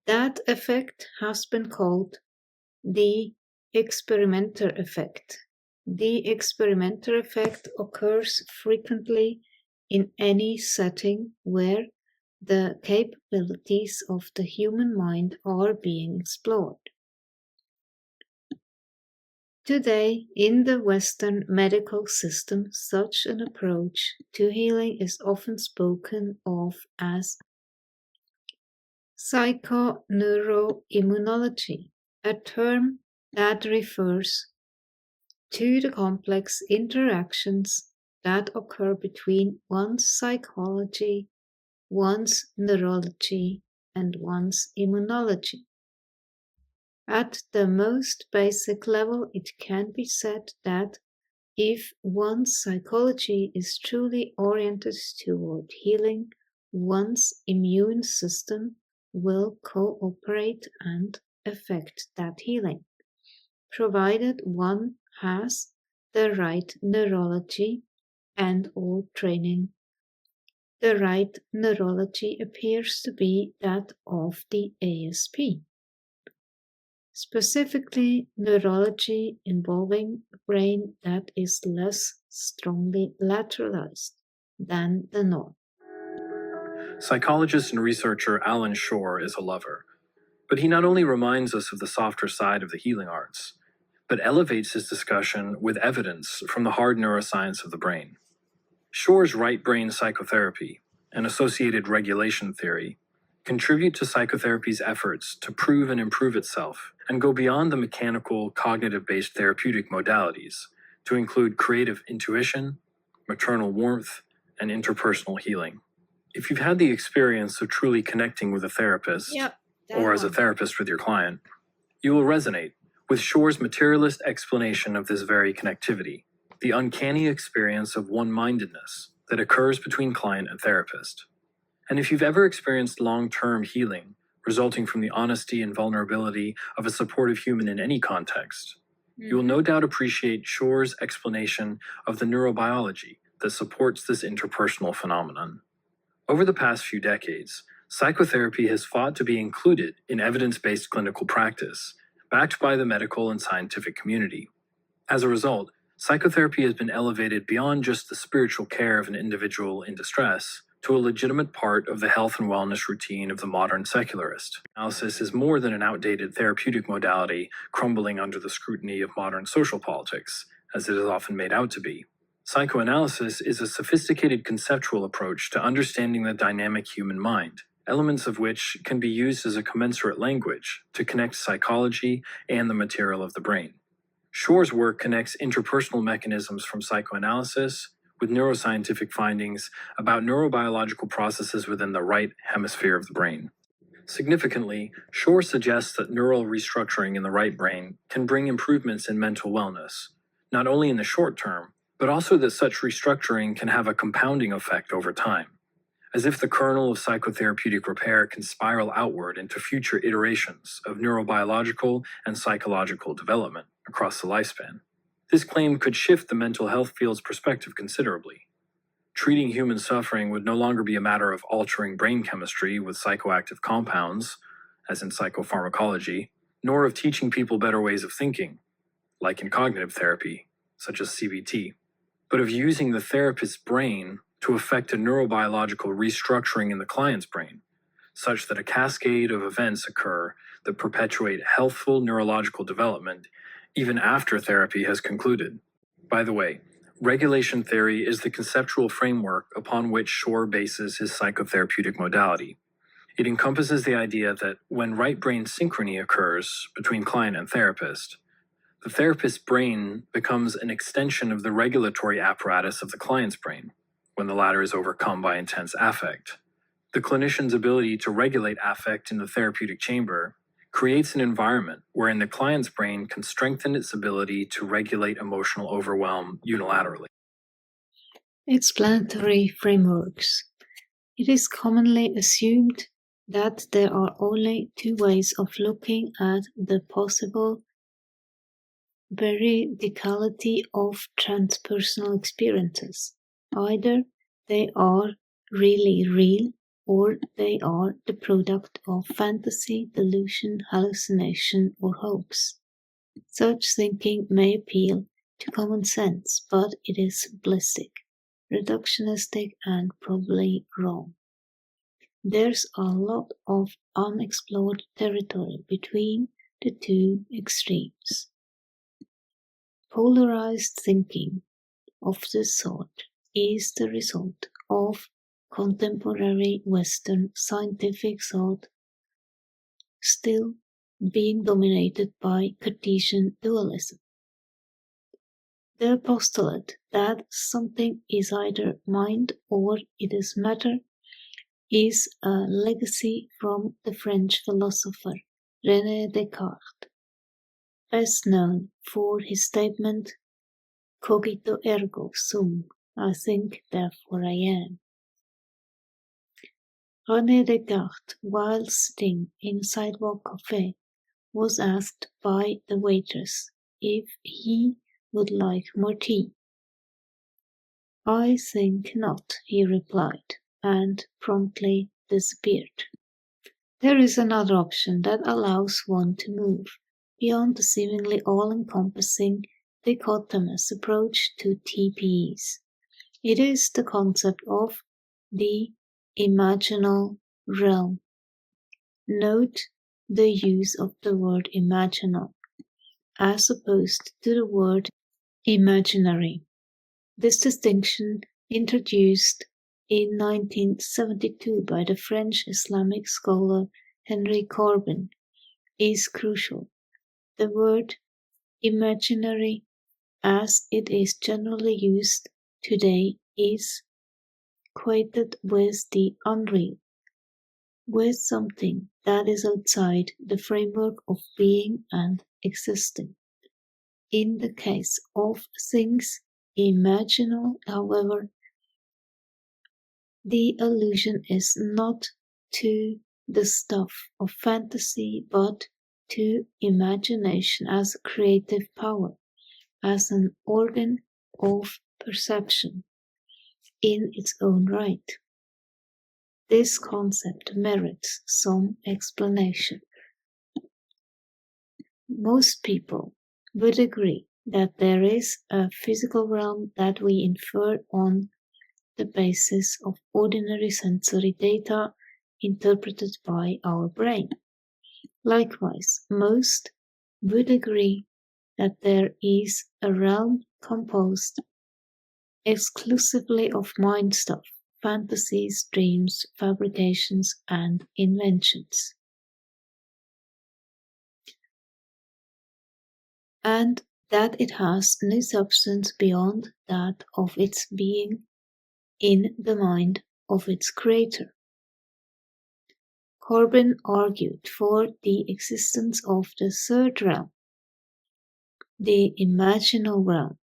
[SPEAKER 1] That effect has been called the experimenter effect. The experimenter effect occurs frequently in any setting where the capabilities of the human mind are being explored. Today, in the Western medical system, such an approach to healing is often spoken of as psychoneuroimmunology, a term that refers to the complex interactions that occur between one's psychology, one's neurology, and one's immunology. At the most basic level, it can be said that if one's psychology is truly oriented toward healing, one's immune system will cooperate and affect that healing, provided one has the right neurology and or training. The right neurology appears to be that of the ASP. Specifically, neurology involving a brain that is less strongly lateralized than the norm.
[SPEAKER 3] Psychologist and researcher Alan Shore is a lover, but he not only reminds us of the softer side of the healing arts, but elevates his discussion with evidence from the hard neuroscience of the brain. Shore's right brain psychotherapy and associated regulation theory contribute to psychotherapy's efforts to prove and improve itself and go beyond the mechanical, cognitive-based therapeutic modalities to include creative intuition, maternal warmth, and interpersonal healing. If you've had the experience of truly connecting with a therapist, or as a therapist with your client, you will resonate with Shore's materialist explanation of this very connectivity, the uncanny experience of one-mindedness that occurs between client and therapist. And if you've ever experienced long-term healing resulting from the honesty and vulnerability of a supportive human in any context, you will no doubt appreciate Shore's explanation of the neurobiology that supports this interpersonal phenomenon. Over the past few decades, psychotherapy has fought to be included in evidence-based clinical practice, backed by the medical and scientific community. As a result, Psychotherapy has been elevated beyond just the spiritual care of an individual in distress to a legitimate part of the health and wellness routine of the modern secularist. Analysis is more than an outdated therapeutic modality crumbling under the scrutiny of modern social politics, as it is often made out to be. Psychoanalysis is a sophisticated conceptual approach to understanding the dynamic human mind, elements of which can be used as a commensurate language to connect psychology and the material of the brain. Shor's work connects interpersonal mechanisms from psychoanalysis with neuroscientific findings about neurobiological processes within the right hemisphere of the brain. Significantly, Shor suggests that neural restructuring in the right brain can bring improvements in mental wellness, not only in the short term, but also that such restructuring can have a compounding effect over time, as if the kernel of psychotherapeutic repair can spiral outward into future iterations of neurobiological and psychological development across the lifespan. This claim could shift the mental health field's perspective considerably. Treating human suffering would no longer be a matter of altering brain chemistry with psychoactive compounds, as in psychopharmacology, nor of teaching people better ways of thinking, like in cognitive therapy, such as CBT, but of using the therapist's brain to effect a neurobiological restructuring in the client's brain, such that a cascade of events occur that perpetuate healthful neurological development even after therapy has concluded. By the way, regulation theory is the conceptual framework upon which Shor bases his psychotherapeutic modality. It encompasses the idea that when right brain synchrony occurs between client and therapist, the therapist's brain becomes an extension of the regulatory apparatus of the client's brain when the latter is overcome by intense affect. The clinician's ability to regulate affect in the therapeutic chamber creates an environment wherein the client's brain can strengthen its ability to regulate emotional overwhelm unilaterally.
[SPEAKER 1] Explanatory frameworks. It is commonly assumed that there are only two ways of looking at the possible veridicality of transpersonal experiences. Either they are really real, or they are the product of fantasy, delusion, hallucination, or hoax. Such thinking may appeal to common sense, but it is simplistic, reductionistic, and probably wrong. There's a lot of unexplored territory between the two extremes. Polarized thinking of this sort is the result of contemporary Western scientific thought still being dominated by Cartesian dualism. The postulate that something is either mind or it is matter is a legacy from the French philosopher René Descartes, best known for his statement "Cogito ergo sum", I think, therefore I am. René Descartes, while sitting in a sidewalk cafe, was asked by the waitress if he would like more tea. "I think not," he replied, and promptly disappeared. There is another option that allows one to move beyond the seemingly all-encompassing dichotomous approach to TPEs. It is the concept of the imaginal realm. Note the use of the word imaginal as opposed to the word imaginary. This distinction, introduced in 1972 by the French Islamic scholar Henri Corbin, is crucial. The word imaginary, as it is generally used today, is equated with the unreal, with something that is outside the framework of being and existing. In the case of things imaginal, however, the allusion is not to the stuff of fantasy, but to imagination as a creative power, as an organ of perception in its own right. This concept merits some explanation. Most people would agree that there is a physical realm that we infer on the basis of ordinary sensory data interpreted by our brain. Likewise, most would agree that there is a realm composed exclusively of mind stuff, fantasies, dreams, fabrications, and inventions. And that it has no substance beyond that of its being in the mind of its creator. Corbin argued for the existence of the third realm, the imaginal realm.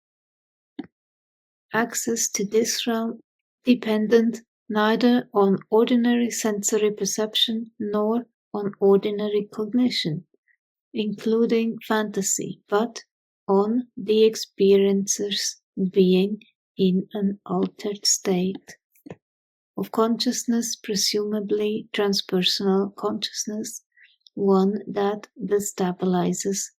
[SPEAKER 1] Access to this realm dependent neither on ordinary sensory perception nor on ordinary cognition, including fantasy, but on the experiencer's being in an altered state of consciousness, presumably transpersonal consciousness, one that destabilizes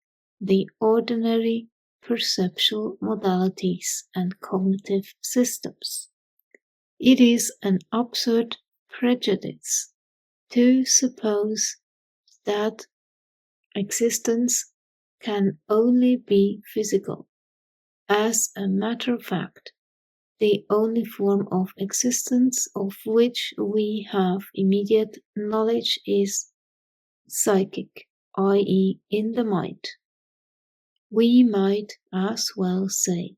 [SPEAKER 1] the ordinary perceptual modalities and cognitive systems. It is an absurd prejudice to suppose that existence can only be physical. As a matter of fact, the only form of existence of which we have immediate knowledge is psychic, i.e., in the mind. We might as well say,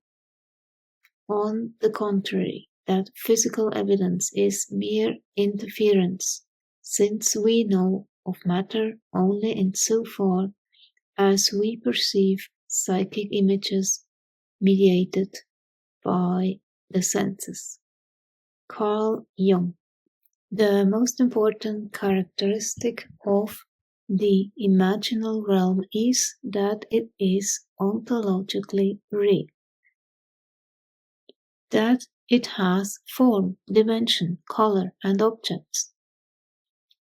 [SPEAKER 1] on the contrary, that physical evidence is mere interference, since we know of matter only insofar as we perceive psychic images mediated by the senses. Carl Jung. The most important characteristic of the imaginal realm is that it is ontologically real, that it has form, dimension, color, and objects,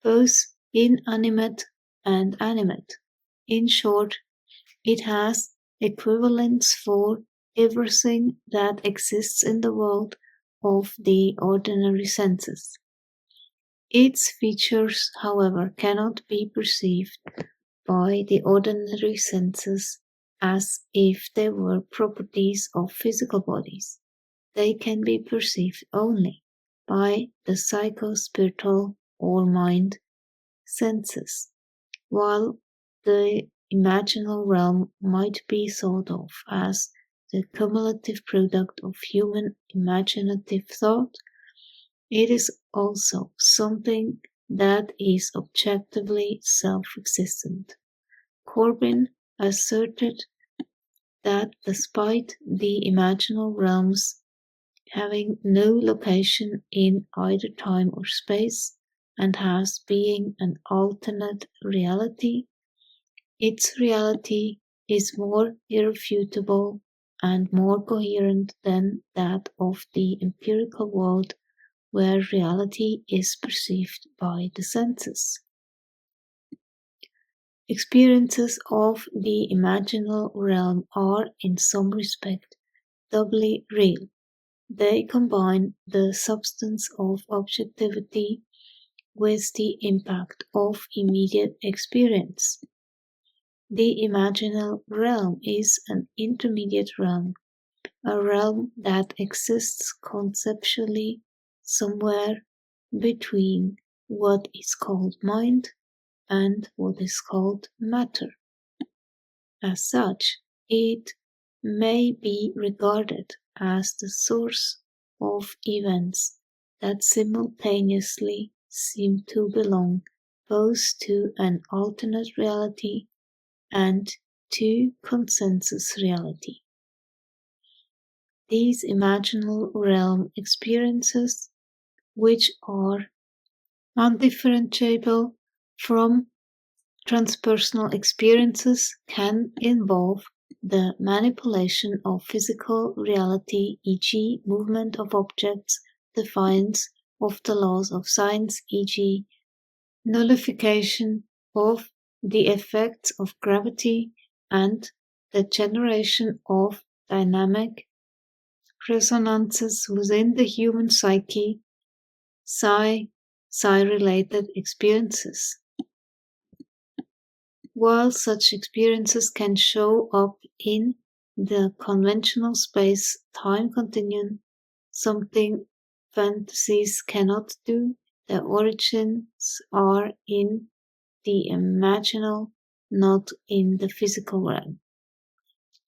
[SPEAKER 1] both inanimate and animate. In short, it has equivalents for everything that exists in the world of the ordinary senses. Its features, however, cannot be perceived by the ordinary senses as if they were properties of physical bodies. They can be perceived only by the psychospiritual or mind senses, while the imaginal realm might be thought of as the cumulative product of human imaginative thought. It is also something that is objectively self-existent. Corbin asserted that despite the imaginal realms having no location in either time or space, and as being an alternate reality, its reality is more irrefutable and more coherent than that of the empirical world where reality is perceived by the senses. Experiences of the imaginal realm are, in some respect, doubly real. They combine the substance of objectivity with the impact of immediate experience. The imaginal realm is an intermediate realm, a realm that exists conceptually somewhere between what is called mind and what is called matter. As such, it may be regarded as the source of events that simultaneously seem to belong both to an alternate reality and to consensus reality. These imaginal realm experiences, which are undifferentiable from transpersonal experiences, can involve the manipulation of physical reality, e.g., movement of objects, defiance of the laws of science, e.g., nullification of the effects of gravity, and the generation of dynamic resonances within the human psyche, psi-related experiences. While such experiences can show up in the conventional space-time continuum, something fantasies cannot do, their origins are in the imaginal, not in the physical realm,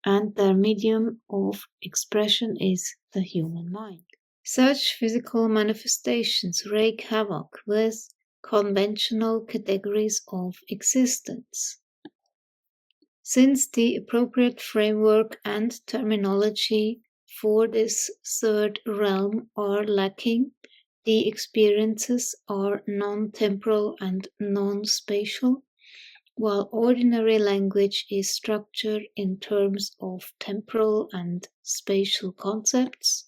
[SPEAKER 1] and their medium of expression is the human mind. Such physical manifestations wreak havoc with conventional categories of existence. Since the appropriate framework and terminology for this third realm are lacking, the experiences are non-temporal and non-spatial, while ordinary language is structured in terms of temporal and spatial concepts.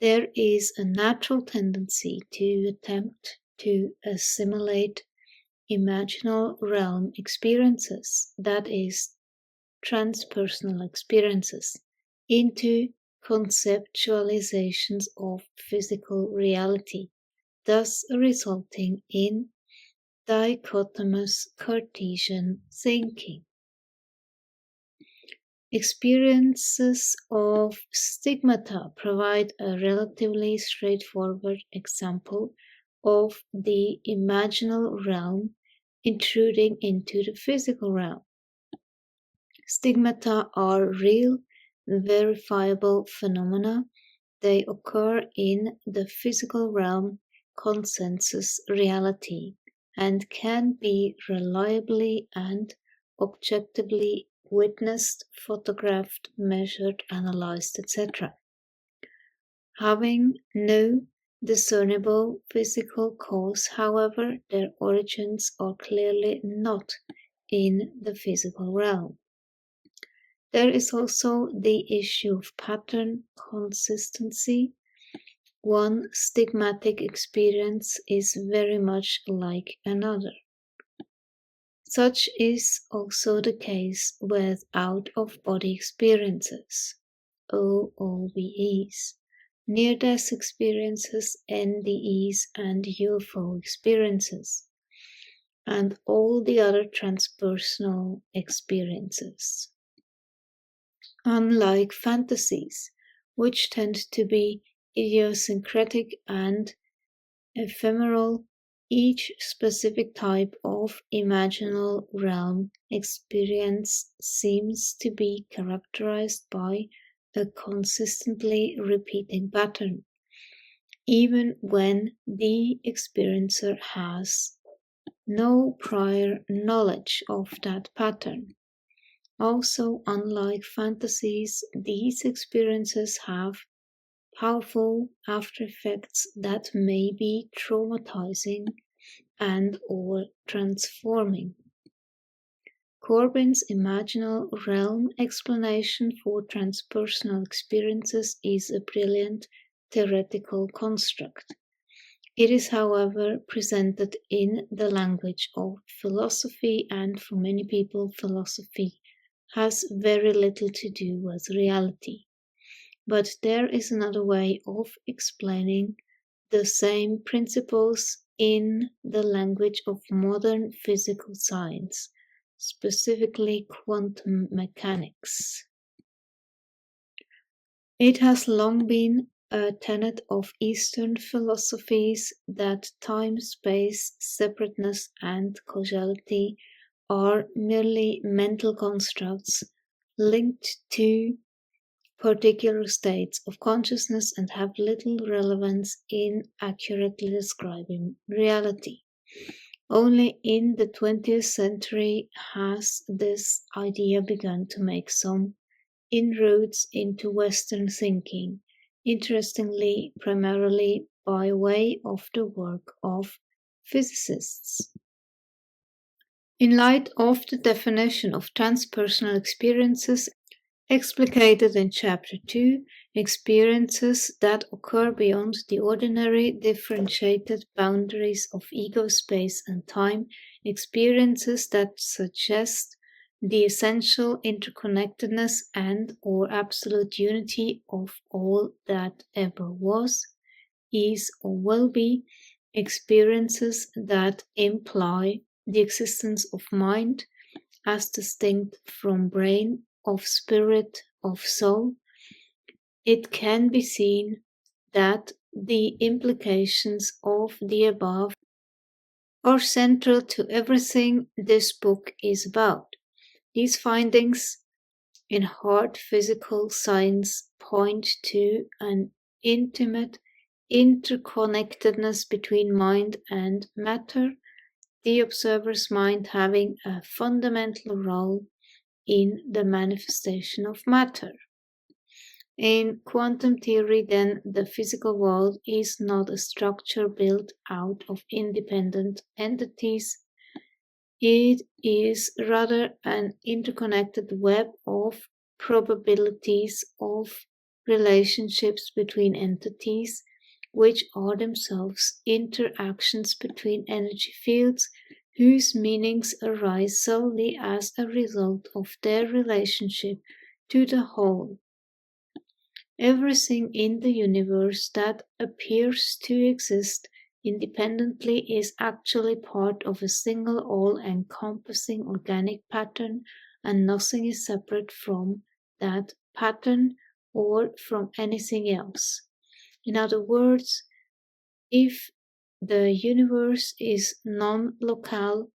[SPEAKER 1] There is a natural tendency to attempt to assimilate imaginal realm experiences, that is, transpersonal experiences, into conceptualizations of physical reality, thus resulting in dichotomous Cartesian thinking. Experiences of stigmata provide a relatively straightforward example of the imaginal realm intruding into the physical realm. Stigmata are real, verifiable phenomena. They occur in the physical realm consensus reality and can be reliably and objectively witnessed, photographed, measured, analyzed, etc. Having no discernible physical cause, however, their origins are clearly not in the physical realm. There is also the issue of pattern consistency. One stigmatic experience is very much like another. Such is also the case with out-of-body experiences, OOBEs, near-death experiences, NDEs, and UFO experiences, and all the other transpersonal experiences. Unlike fantasies, which tend to be idiosyncratic and ephemeral, each specific type of imaginal realm experience seems to be characterized by a consistently repeating pattern, even when the experiencer has no prior knowledge of that pattern. Also, unlike fantasies, these experiences have powerful after effects that may be traumatizing and or transforming. Corbin's imaginal realm explanation for transpersonal experiences is a brilliant theoretical construct. It is, however, presented in the language of philosophy, and for many people, philosophy has very little to do with reality. But there is another way of explaining the same principles in the language of modern physical science, specifically quantum mechanics. It has long been a tenet of Eastern philosophies that time, space, separateness, and causality are merely mental constructs linked to particular states of consciousness and have little relevance in accurately describing reality. Only in the 20th century has this idea begun to make some inroads into Western thinking, interestingly, primarily by way of the work of physicists. In light of the definition of transpersonal experiences explicated in Chapter 2, experiences that occur beyond the ordinary differentiated boundaries of ego, space, and time, experiences that suggest the essential interconnectedness and or absolute unity of all that ever was, is or will be, experiences that imply the existence of mind as distinct from brain, of spirit, of soul. It can be seen that the implications of the above are central to everything this book is about. These findings in hard physical science point to an intimate interconnectedness between mind and matter, the observer's mind having a fundamental role in the manifestation of matter. In quantum theory, then, the physical world is not a structure built out of independent entities. It is rather an interconnected web of probabilities of relationships between entities, which are themselves interactions between energy fields whose meanings arise solely as a result of their relationship to the whole. Everything in the universe that appears to exist independently is actually part of a single all-encompassing organic pattern, and nothing is separate from that pattern or from anything else. In other words, if the universe is non-local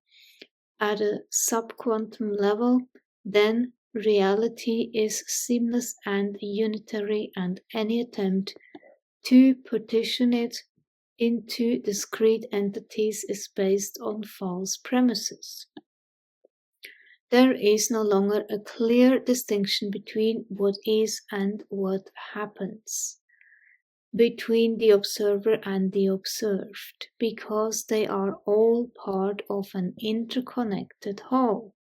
[SPEAKER 1] at a subquantum level, then reality is seamless and unitary, and any attempt to partition it into discrete entities is based on false premises. There is no longer a clear distinction between what is and what happens, between the observer and the observed, because they are all part of an interconnected whole.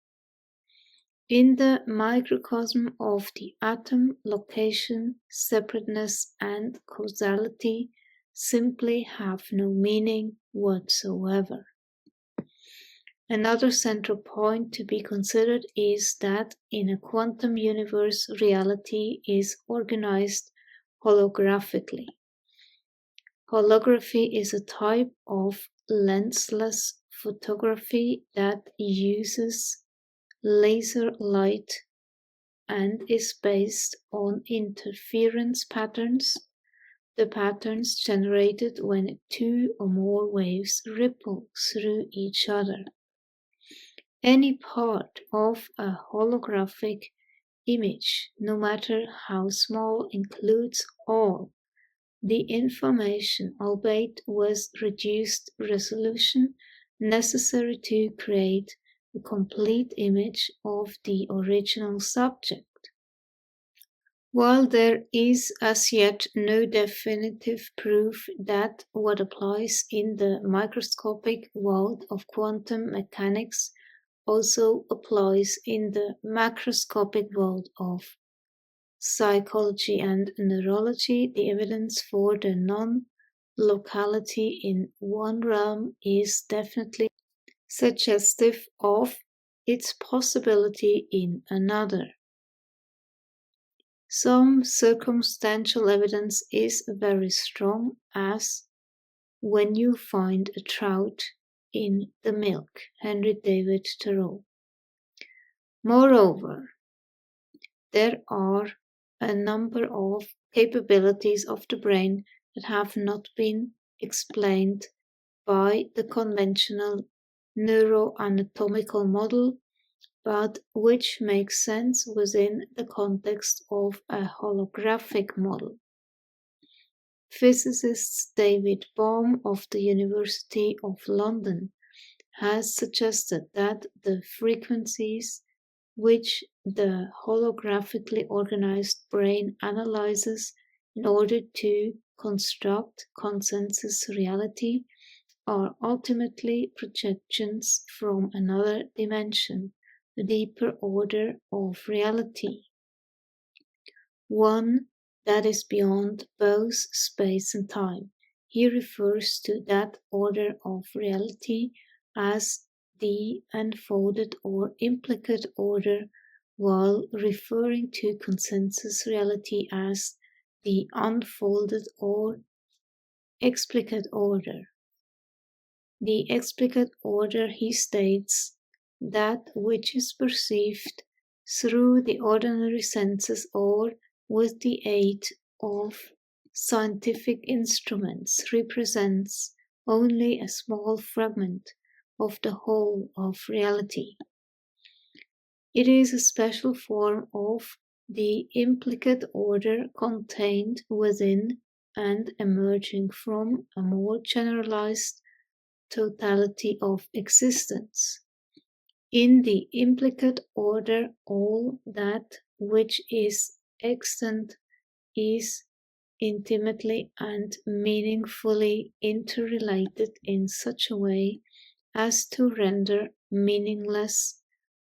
[SPEAKER 1] In the microcosm of the atom, location, separateness, and causality simply have no meaning whatsoever. Another central point to be considered is that in a quantum universe, reality is organized holographically. Holography is a type of lensless photography that uses laser light and is based on interference patterns, the patterns generated when two or more waves ripple through each other. Any part of a holographic image, no matter how small, includes all the information, albeit with reduced resolution, necessary to create a complete image of the original subject. While there is as yet no definitive proof that what applies in the microscopic world of quantum mechanics also applies in the macroscopic world of psychology and neurology, the evidence for the non-locality in one realm is definitely suggestive of its possibility in another. Some circumstantial evidence is very strong, as when you find a trout in the milk, Henry David Thoreau. Moreover, there are a number of capabilities of the brain that have not been explained by the conventional neuroanatomical model, but which makes sense within the context of a holographic model. Physicist David Bohm of the University of London has suggested that the frequencies which the holographically organized brain analyzes in order to construct consensus reality are ultimately projections from another dimension, the deeper order of reality, one that is beyond both space and time. He refers to that order of reality as the unfolded or implicate order, while referring to consensus reality as the unfolded or explicate order. The explicate order, he states, that which is perceived through the ordinary senses or with the aid of scientific instruments, represents only a small fragment of the whole of reality. It is a special form of the implicate order contained within and emerging from a more generalized totality of existence. In the implicate order, all that which is extant is intimately and meaningfully interrelated in such a way as to render meaningless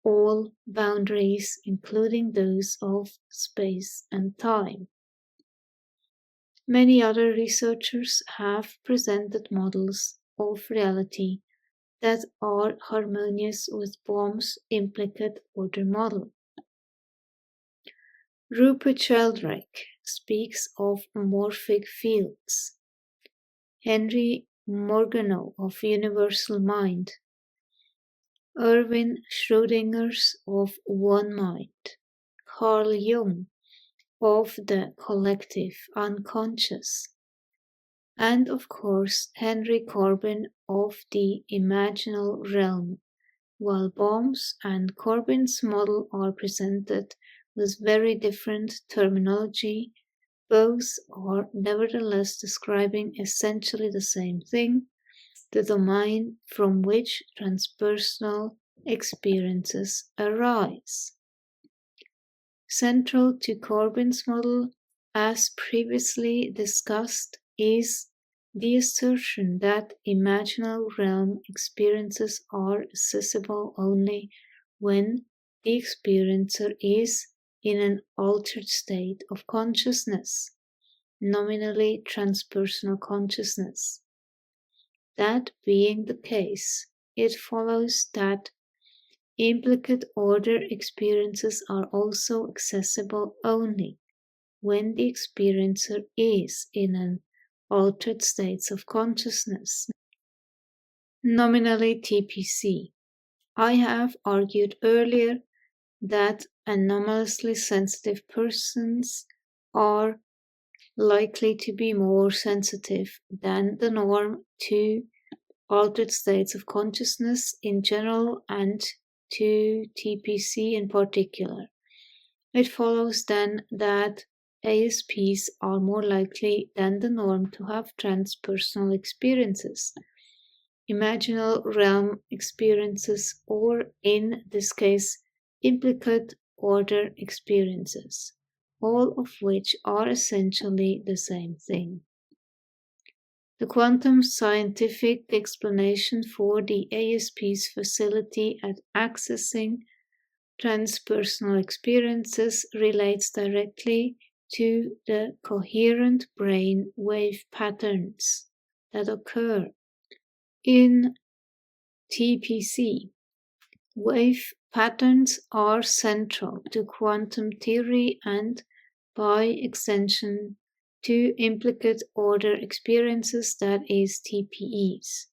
[SPEAKER 1] all boundaries, including those of space and time. Many other researchers have presented models of reality that are harmonious with Bohm's implicate order model. Rupert Sheldrake speaks of morphic fields. Henry Morgano of Universal Mind. Erwin Schrödinger's of One Mind. Carl Jung of the collective unconscious. And of course Henry Corbin of the imaginal realm, while Bohm's and Corbin's model are presented with very different terminology, both are nevertheless describing essentially the same thing, the domain from which transpersonal experiences arise. Central to Corbin's model, as previously discussed, is the assertion that imaginal realm experiences are accessible only when the experiencer is in an altered state of consciousness, nominally transpersonal consciousness. That being the case, it follows that implicate order experiences are also accessible only when the experiencer is in an altered states of consciousness, nominally TPC. I have argued earlier that anomalously sensitive persons are likely to be more sensitive than the norm to altered states of consciousness in general and to TPC in particular. It follows then that ASPs are more likely than the norm to have transpersonal experiences, imaginal realm experiences, or in this case, implicate order experiences, all of which are essentially the same thing. The quantum scientific explanation for the ASP's facility at accessing transpersonal experiences relates directly to the coherent brain wave patterns that occur in TPC. Wave patterns are central to quantum theory and, by extension, to implicate order experiences, that is, TPEs.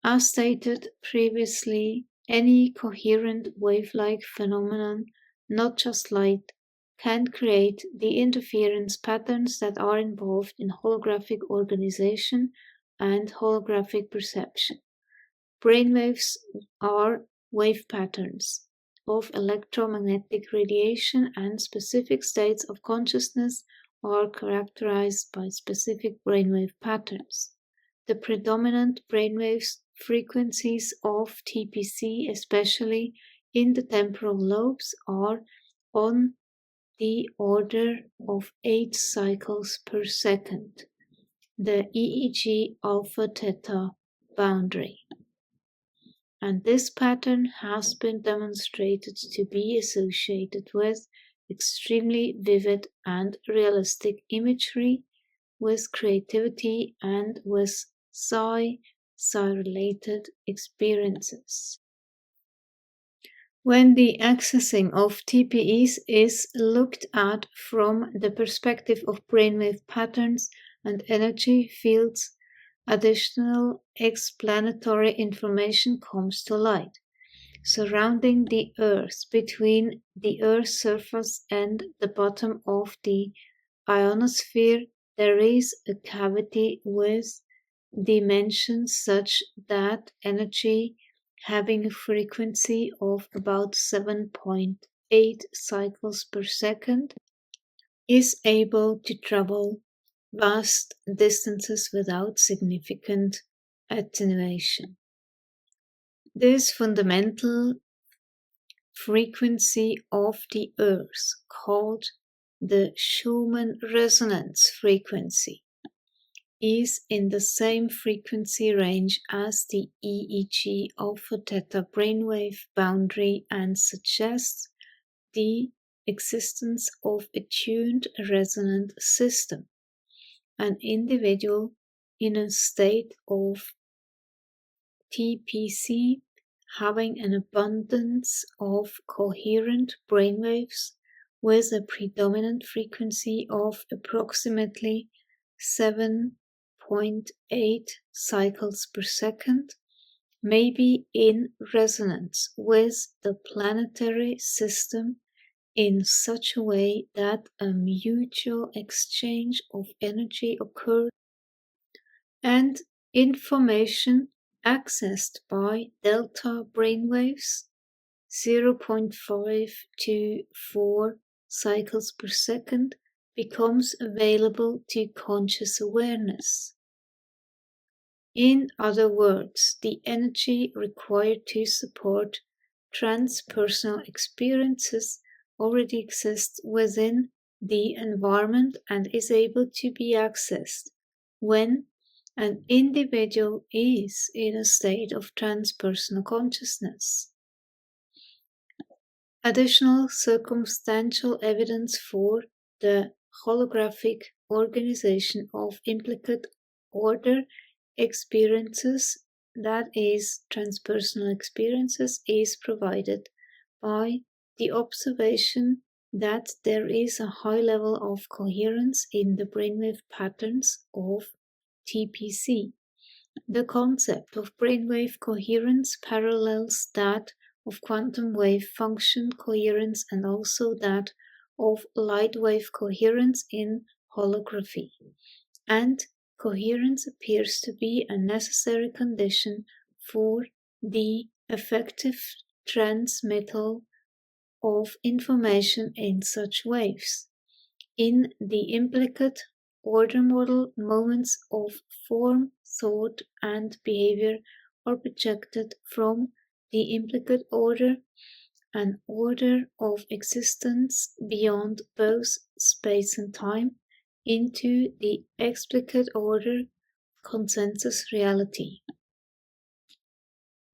[SPEAKER 1] As stated previously, any coherent wave-like phenomenon, not just light, can create the interference patterns that are involved in holographic organization and holographic perception. Brainwaves are wave patterns of electromagnetic radiation, and specific states of consciousness are characterized by specific brainwave patterns. The predominant brainwave frequencies of TPC, especially in the temporal lobes, are on the order of 8 cycles per second, the EEG alpha-theta boundary. And this pattern has been demonstrated to be associated with extremely vivid and realistic imagery, with creativity, and with psi psi-related experiences. When the accessing of TPEs is looked at from the perspective of brainwave patterns and energy fields, additional explanatory information comes to light. Surrounding the Earth, between the Earth's surface and the bottom of the ionosphere, there is a cavity with dimensions such that energy having a frequency of about 7.8 cycles per second is able to travel vast distances without significant attenuation. This fundamental frequency of the Earth, called the Schumann resonance frequency, is in the same frequency range as the EEG alpha theta brainwave boundary and suggests the existence of a tuned resonant system. An individual in a state of TPC having an abundance of coherent brainwaves with a predominant frequency of approximately 7.8 cycles per second may be in resonance with the planetary system in such a way that a mutual exchange of energy occurs and information accessed by delta brainwaves 0.5 to 4 cycles per second becomes available to conscious awareness. In other words, the energy required to support transpersonal experiences already exists within the environment and is able to be accessed when an individual is in a state of transpersonal consciousness. Additional circumstantial evidence for the holographic organization of implicate order experiences, that is, transpersonal experiences, is provided by the observation that there is a high level of coherence in the brainwave patterns of TPC. The concept of brainwave coherence parallels that of quantum wave function coherence and also that of light wave coherence in holography. And coherence appears to be a necessary condition for the effective transmittal of information in such waves. In the implicate order model, moments of form, thought, and behavior are projected from the implicate order, an order of existence beyond both space and time, into the explicate order consensus reality.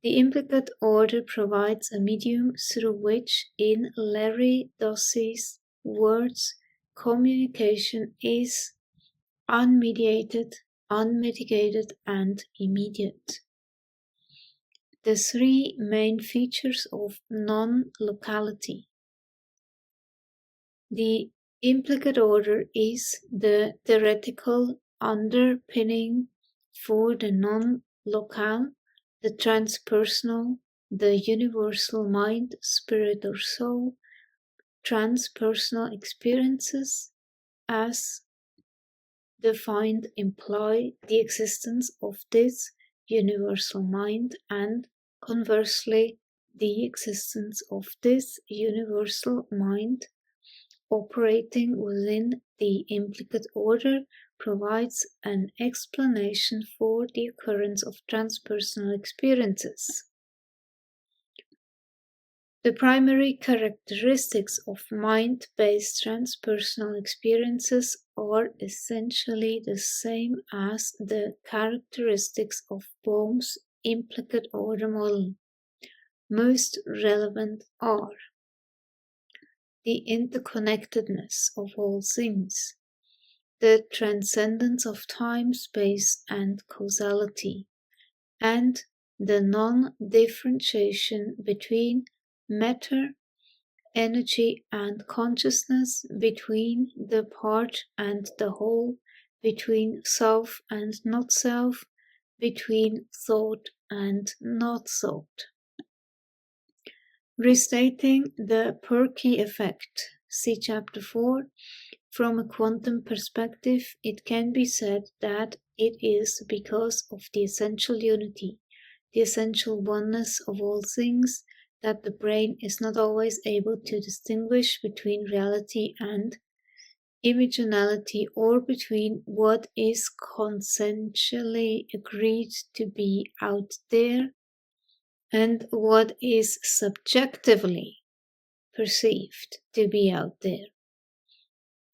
[SPEAKER 1] The implicate order provides a medium through which, in Larry Dossey's words, communication is unmediated, unmitigated, and immediate. The three main features of non-locality. The implicate order is the theoretical underpinning for the non-locale, the transpersonal, the universal mind, spirit, or soul. Transpersonal experiences, as defined, imply the existence of this universal mind, and conversely, the existence of this universal mind operating within the implicate order provides an explanation for the occurrence of transpersonal experiences. The primary characteristics of mind-based transpersonal experiences are essentially the same as the characteristics of Bohm's implicate order model. Most relevant are the interconnectedness of all things, the transcendence of time, space, and causality, and the non-differentiation between matter, energy, and consciousness, between the part and the whole, between self and not self, between thought and not thought. Restating the Perky effect, see Chapter 4. From a quantum perspective, it can be said that it is because of the essential unity, the essential oneness of all things, that the brain is not always able to distinguish between reality and imaginality, or between what is consensually agreed to be out there and what is subjectively perceived to be out there.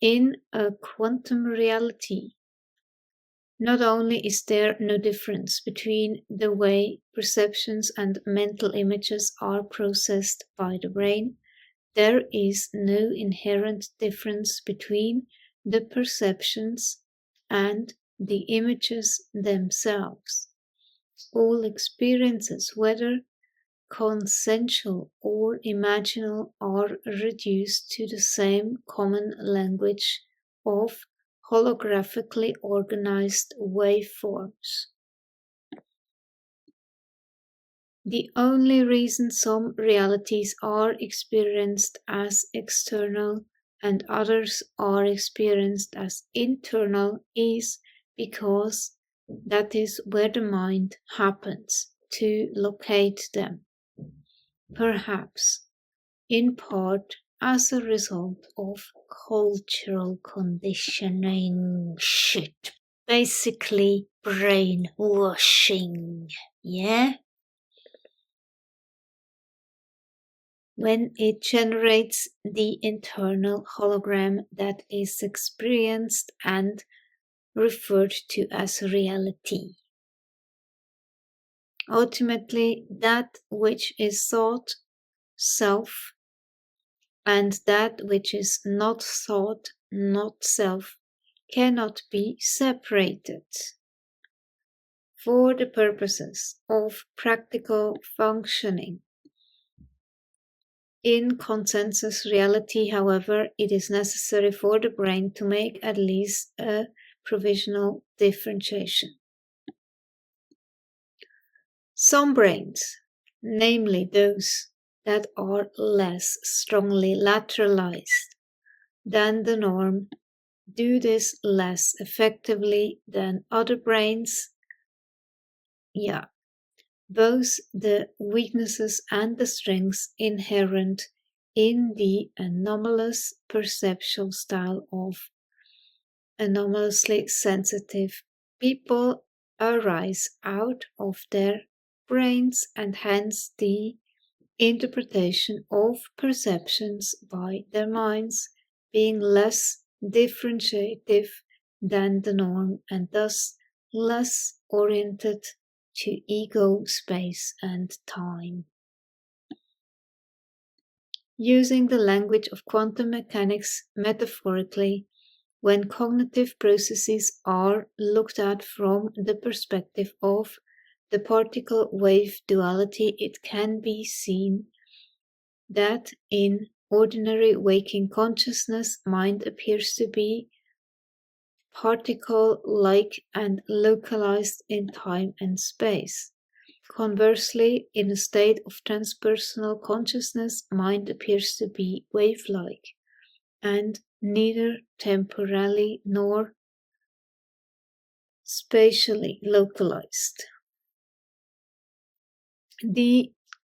[SPEAKER 1] In a quantum reality, not only is there no difference between the way perceptions and mental images are processed by the brain, there is no inherent difference between the perceptions and the images themselves. All experiences, whether consensual or imaginal, are reduced to the same common language of holographically organized waveforms. The only reason some realities are experienced as external and others are experienced as internal is because that is where the mind happens to locate them. Perhaps, in part, as a result of cultural conditioning shit. Basically, brainwashing, yeah? When it generates the internal hologram that is experienced and referred to as reality. Ultimately, that which is thought, self, and that which is not thought, not self, cannot be separated. For the purposes of practical functioning in consensus reality, however, it is necessary for the brain to make at least a provisional differentiation. Some brains, namely those that are less strongly lateralized than the norm, do this less effectively than other brains. Both the weaknesses and the strengths inherent in the anomalous perceptual style of anomalously sensitive people arise out of their brains, and hence the interpretation of perceptions by their minds being less differentiative than the norm, and thus less oriented to ego, space, and time. Using the language of quantum mechanics metaphorically, when cognitive processes are looked at from the perspective of the particle-wave duality, it can be seen that in ordinary waking consciousness, mind appears to be particle-like and localized in time and space. Conversely, in a state of transpersonal consciousness, mind appears to be wave-like and neither temporally nor spatially localized. The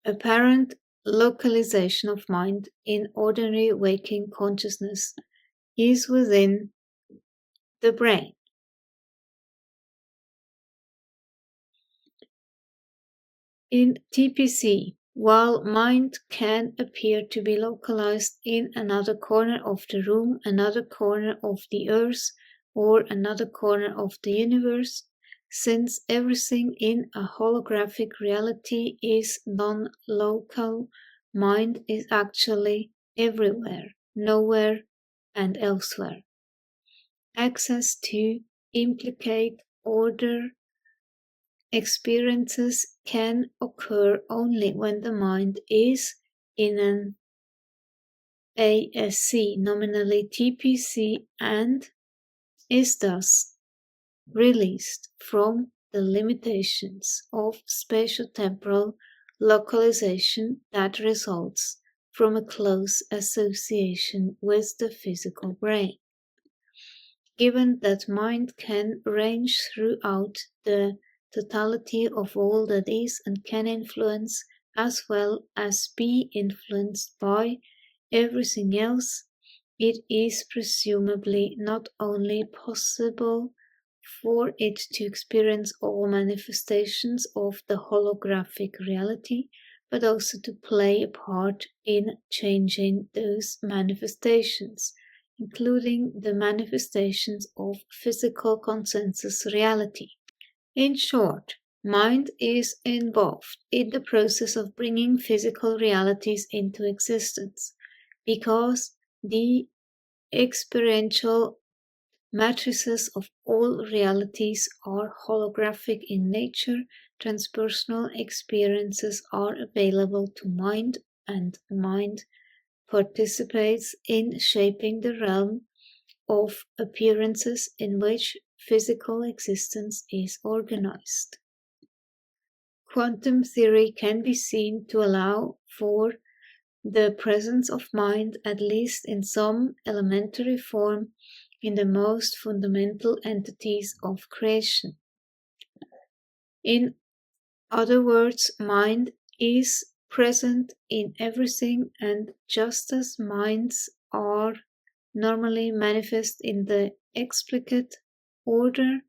[SPEAKER 1] apparent localization of mind in ordinary waking consciousness is within the brain. In TPC, while mind can appear to be localized in another corner of the room, another corner of the earth, or another corner of the universe, since everything in a holographic reality is non-local, mind is actually everywhere, nowhere, and elsewhere. Access to implicate order experiences can occur only when the mind is in an ASC, nominally TPC, and is thus released from the limitations of spatiotemporal localization that results from a close association with the physical brain. Given that mind can range throughout the totality of all that is and can influence as well as be influenced by everything else, it is presumably not only possible for it to experience all manifestations of the holographic reality, but also to play a part in changing those manifestations, including the manifestations of physical consensus reality. In short, mind is involved in the process of bringing physical realities into existence, because the experiential matrices of all realities are holographic in nature. Transpersonal experiences are available to mind, and mind participates in shaping the realm of appearances in which physical existence is organized. Quantum theory can be seen to allow for the presence of mind, at least in some elementary form, in the most fundamental entities of creation. In other words, mind is present in everything, and just as minds are normally manifest in the explicate order,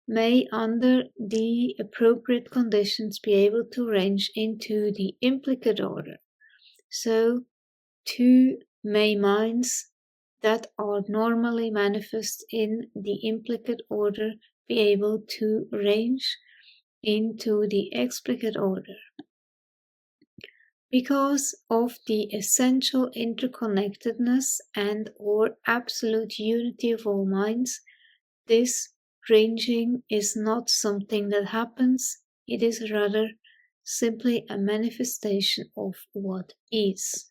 [SPEAKER 1] may under the appropriate conditions be able to range into the implicate order. So too may minds that are normally manifest in the implicate order be able to range into the explicate order. Because of the essential interconnectedness and or absolute unity of all minds, this ranging is not something that happens, it is rather simply a manifestation of what is.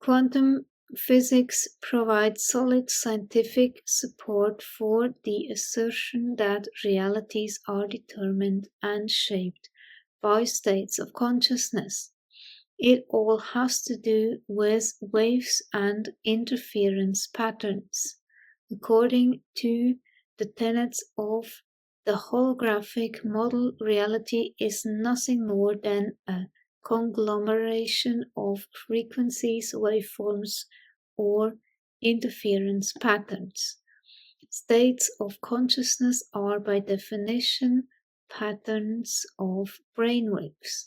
[SPEAKER 1] Quantum physics provides solid scientific support for the assertion that realities are determined and shaped by states of consciousness. It all has to do with waves and interference patterns. According to the tenets of the holographic model, reality is nothing more than a conglomeration of frequencies, waveforms, or interference patterns. States of consciousness are by definition patterns of brainwaves.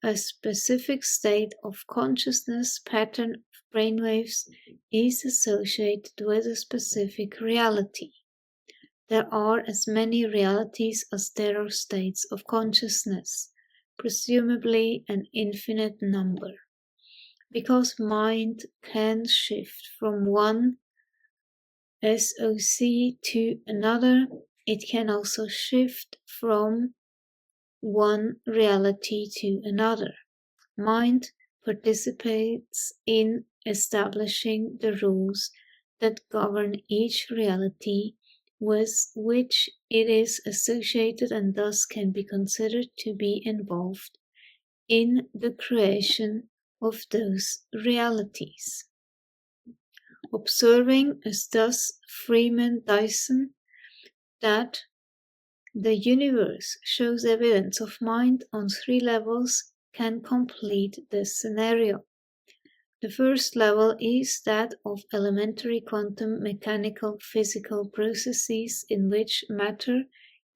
[SPEAKER 1] A specific state of consciousness pattern of brainwaves is associated with a specific reality. There are as many realities as there are states of consciousness, presumably an infinite number. Because mind can shift from one SOC to another, it can also shift from one reality to another. Mind participates in establishing the rules that govern each reality with which it is associated, and thus can be considered to be involved in the creation of those realities. Observing as thus Freeman Dyson that the universe shows evidence of mind on 3 levels can complete this scenario. The first level is that of elementary quantum mechanical physical processes in which matter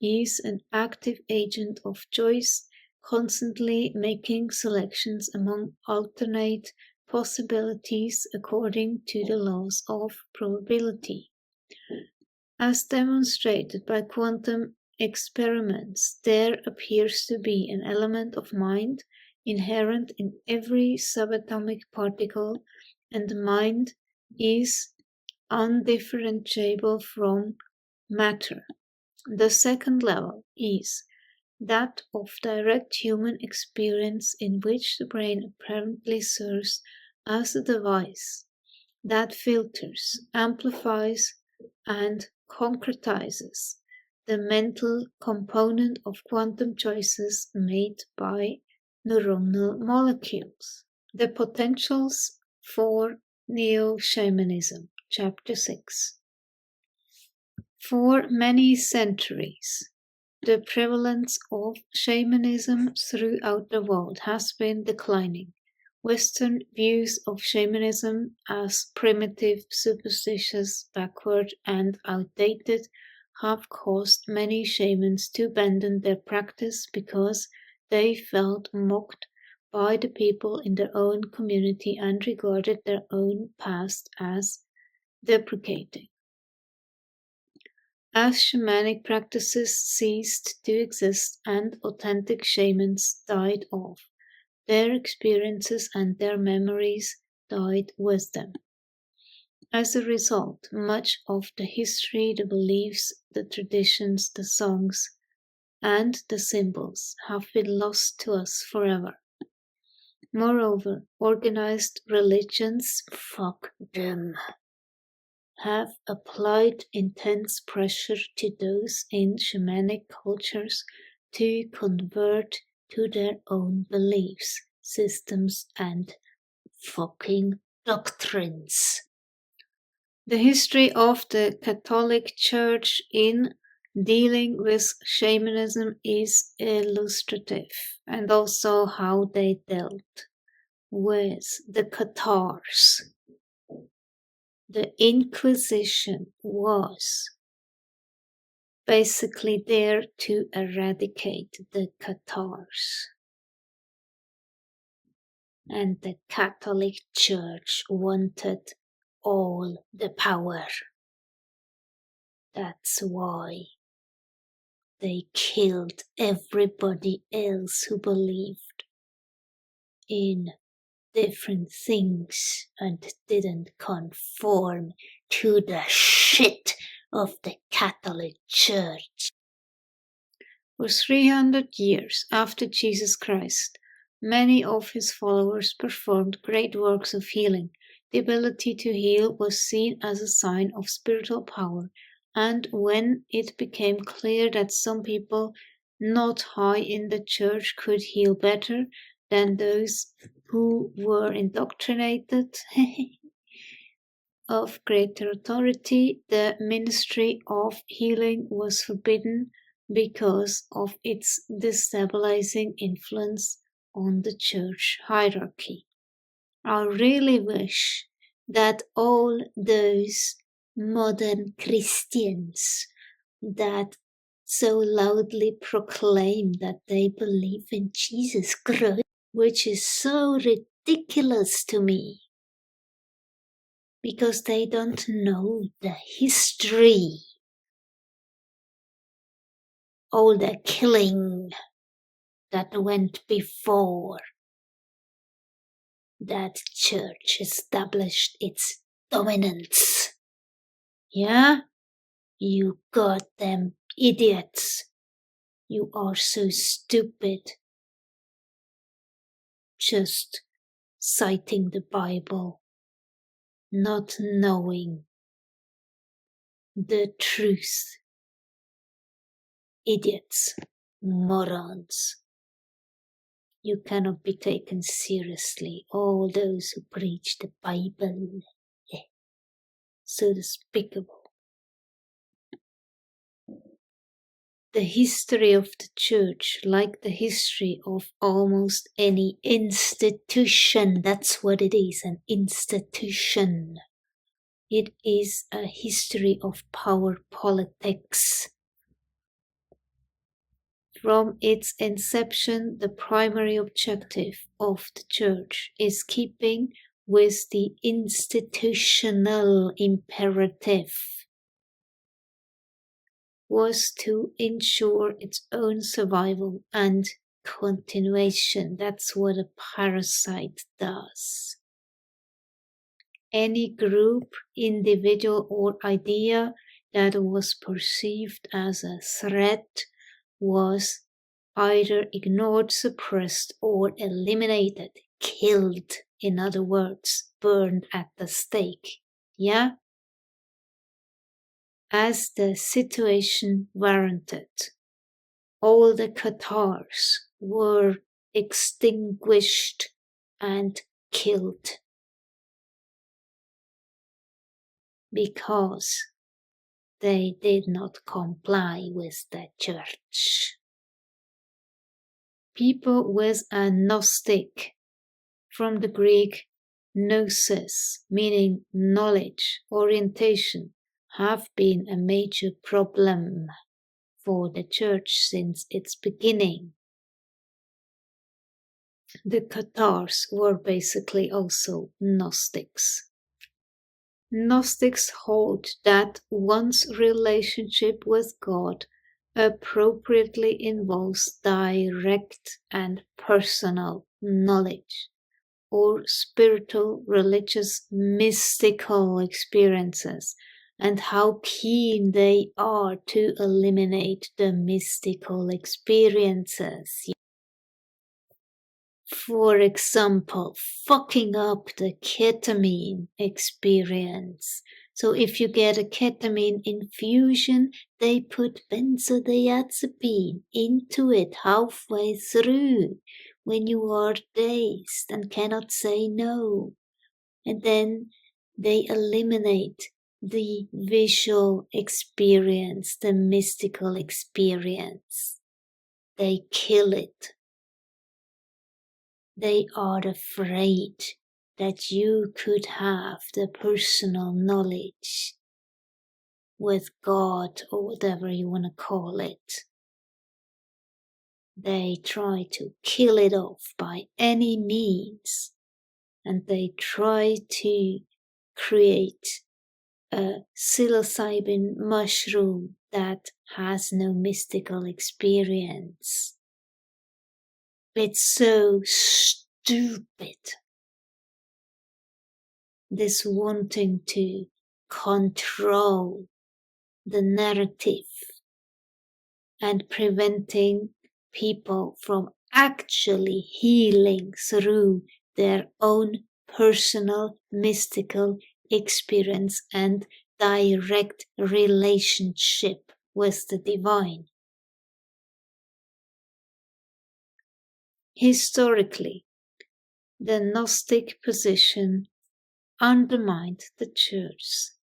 [SPEAKER 1] is an active agent of choice, constantly making selections among alternate possibilities according to the laws of probability. As demonstrated by quantum experiments, there appears to be an element of mind inherent in every subatomic particle, and mind is undifferentiable from matter. The second level is that of direct human experience, in which the brain apparently serves as a device that filters, amplifies, and concretizes the mental component of quantum choices made by neuronal molecules. The potentials for neo-shamanism, Chapter 6. For many centuries, the prevalence of shamanism throughout the world has been declining. Western views of shamanism as primitive, superstitious, backward, and outdated have caused many shamans to abandon their practice because they felt mocked by the people in their own community and regarded their own past as deprecating. As shamanic practices ceased to exist and authentic shamans died off, their experiences and their memories died with them. As a result, much of the history, the beliefs, the traditions, the songs, and the symbols have been lost to us forever. Moreover, organized religions, fuck them, have applied intense pressure to those in shamanic cultures to convert to their own beliefs, systems, and fucking doctrines. The history of the Catholic Church in dealing with shamanism is illustrative, and also how they dealt with the Cathars. The Inquisition was basically there to eradicate the Cathars. And the Catholic Church wanted all the power. That's why they killed everybody else who believed in different things and didn't conform to the shit of the Catholic Church. For 300 years after Jesus Christ, many of his followers performed great works of healing. The ability to heal was seen as a sign of spiritual power, and when it became clear that some people not high in the church could heal better than those who were indoctrinated of greater authority, the ministry of healing was forbidden because of its destabilizing influence on the church hierarchy. I really wish that all those modern Christians that so loudly proclaim that they believe in Jesus Christ, which is so ridiculous to me, because they don't know the history, all the killing that went before that church established its dominance. Yeah? You goddamn idiots. You are so stupid. Just citing the Bible, not knowing the truth. Idiots, morons. You cannot be taken seriously, all those who preach the Bible. So despicable. The history of the church, like the history of almost any institution, that's what it is, an institution. It is a history of power politics. From its inception, the primary objective of the church is keeping with the institutional imperative, was to ensure its own survival and continuation. That's what a parasite does. Any group, individual, or idea that was perceived as a threat was either ignored, suppressed, or eliminated, killed, in other words, burned at the stake. Yeah? As the situation warranted, all the Cathars were extinguished and killed because they did not comply with the church. People with a Gnostic, from the Greek gnosis, meaning knowledge, orientation, have been a major problem for the church since its beginning. The Cathars were basically also Gnostics. Gnostics hold that one's relationship with God appropriately involves direct and personal knowledge, or spiritual, religious, mystical experiences, and how keen they are to eliminate the mystical experiences. For example, fucking up the ketamine experience. So if you get a ketamine infusion, they put benzodiazepine into it halfway through when you are dazed and cannot say no. And then they eliminate the visual experience, the mystical experience. They kill it. They are afraid that you could have the personal knowledge with God or whatever you want to call it. They try to kill it off by any means, and they try to create a psilocybin mushroom that has no mystical experience. It's so stupid. This wanting to control the narrative and preventing people from actually healing through their own personal mystical experience and direct relationship with the divine. Historically, the Gnostic position undermined the Church's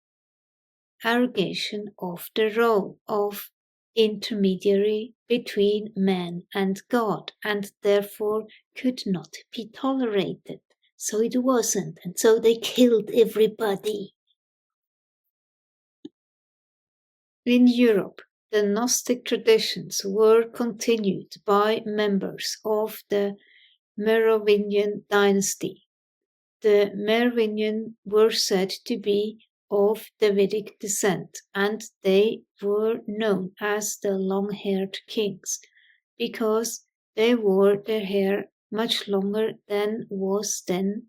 [SPEAKER 1] arrogation of the role of intermediary between man and God, and therefore could not be tolerated. So it wasn't, and so they killed everybody. In Europe, the Gnostic traditions were continued by members of the Merovingian dynasty. The Merovingian were said to be of Davidic descent, and they were known as the long-haired kings because they wore their hair much longer than was then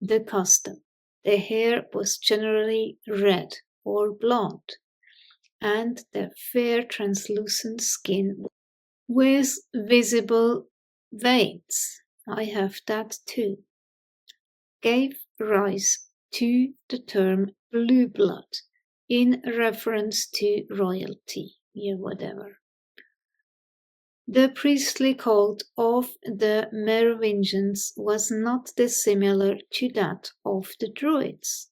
[SPEAKER 1] the custom. Their hair was generally red or blonde, and their fair translucent skin with visible veins, I have that too, gave rise to the term blue blood in reference to royalty, whatever. The priestly cult of the Merovingians was not dissimilar to that of the Druids,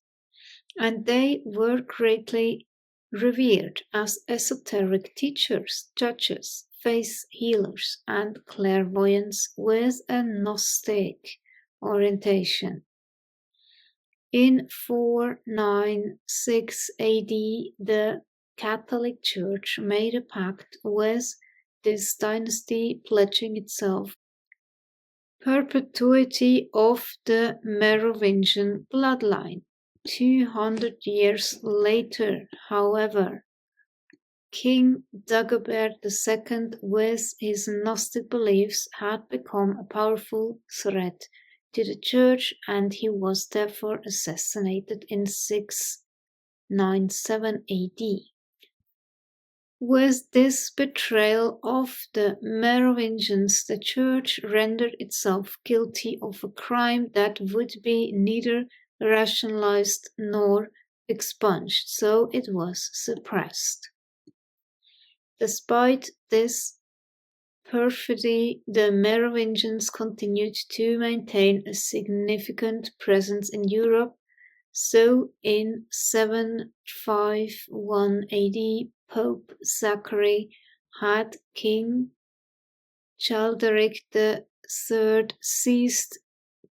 [SPEAKER 1] and they were greatly revered as esoteric teachers, judges, faith healers, and clairvoyants with a Gnostic orientation. In 496 AD, the Catholic Church made a pact with this dynasty, pledging itself perpetuity of the Merovingian bloodline. 200 years later, however, King Dagobert II, with his Gnostic beliefs, had become a powerful threat to the church, and he was therefore assassinated in 697 AD. With this betrayal of the Merovingians, the Church rendered itself guilty of a crime that would be neither rationalized nor expunged, so it was suppressed. Despite this perfidy, the Merovingians continued to maintain a significant presence in Europe, so in 751 AD, Pope Zachary had King Childeric III seized,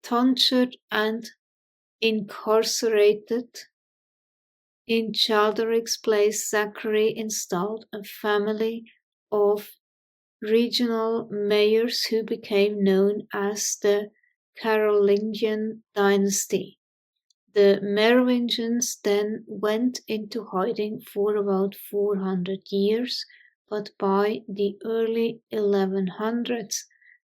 [SPEAKER 1] tonsured, and incarcerated. In Childeric's place, Zachary installed a family of regional mayors who became known as the Carolingian dynasty. The Merovingians then went into hiding for about 400 years, but by the early 1100s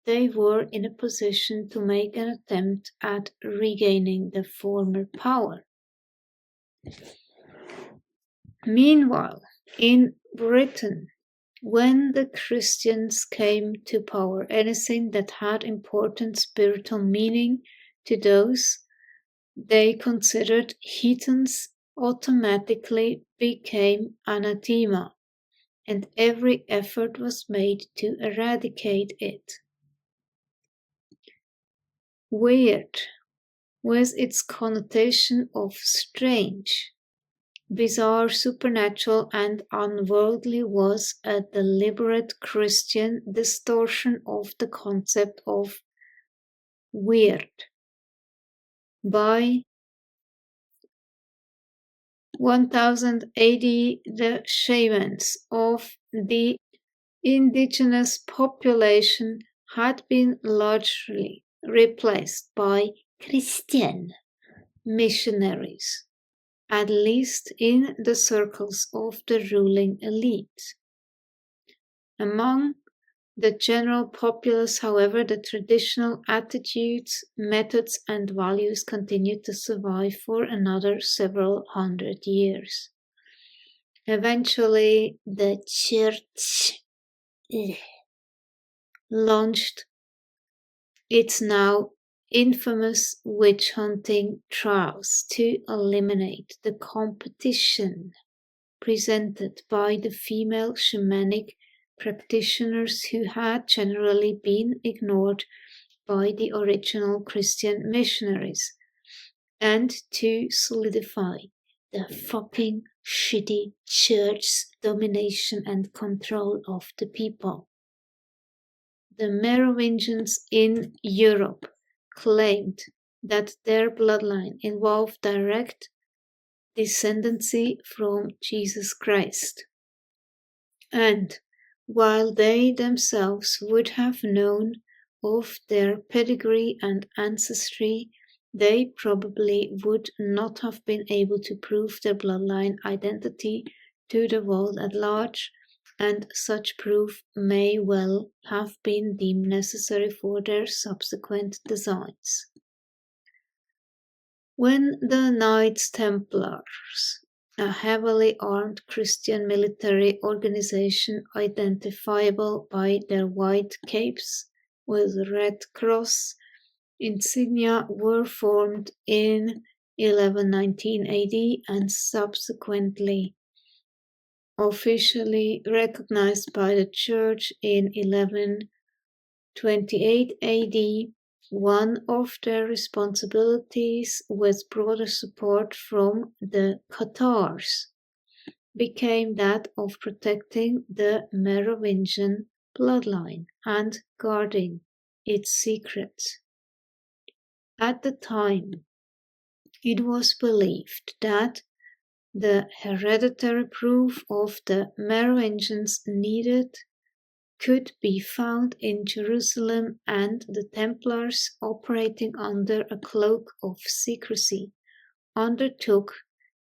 [SPEAKER 1] they were in a position to make an attempt at regaining the former power. Meanwhile, in Britain, when the Christians came to power, anything that had important spiritual meaning to those they considered heathens automatically became anathema, and every effort was made to eradicate it. Wyrd, with its connotation of strange, bizarre, supernatural, and unworldly, was a deliberate Christian distortion of the concept of Wyrd. By 1000 AD, the shamans of the indigenous population had been largely replaced by Christian missionaries, at least in the circles of the ruling elite. Among the general populace, however, the traditional attitudes, methods, and values continued to survive for another several hundred years. Eventually, the Church launched its now infamous witch-hunting trials to eliminate the competition presented by the female shamanic practitioners who had generally been ignored by the original Christian missionaries, and to solidify the fucking shitty church's domination and control of the people. The Merovingians in Europe claimed that their bloodline involved direct descendancy from Jesus Christ, and while they themselves would have known of their pedigree and ancestry, they probably would not have been able to prove their bloodline identity to the world at large, and such proof may well have been deemed necessary for their subsequent designs. When the Knights Templars, a heavily armed Christian military organization identifiable by their white capes with red cross insignia, were formed in 1119 AD and subsequently officially recognized by the Church in 1128 AD, one of their responsibilities, with broader support from the Cathars, became that of protecting the Merovingian bloodline and guarding its secrets. At the time, it was believed that the hereditary proof of the Merovingians needed could be found in Jerusalem, and the Templars, operating under a cloak of secrecy, undertook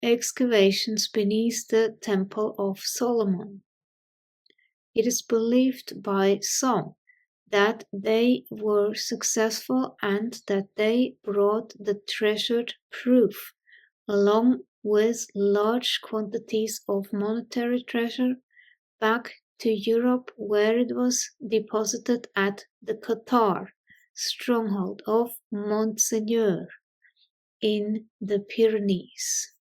[SPEAKER 1] excavations beneath the Temple of Solomon. It is believed by some that they were successful and that they brought the treasured proof, along with large quantities of monetary treasure, back to Europe, where it was deposited at the Cathar stronghold of Monseigneur in the Pyrenees.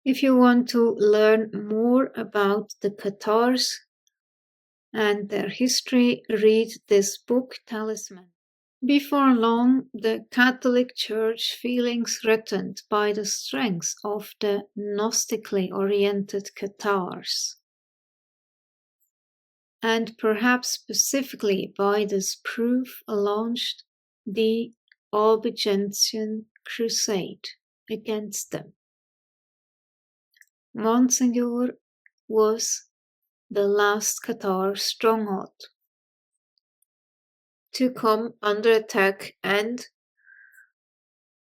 [SPEAKER 1] If you want to learn more about the Cathars and their history, read this book, Talisman. Before long, the Catholic Church, feeling threatened by the strength of the Gnostically oriented Cathars, and perhaps specifically by this proof, launched the Albigensian Crusade against them. Monseigneur was the last Cathar stronghold to come under attack, and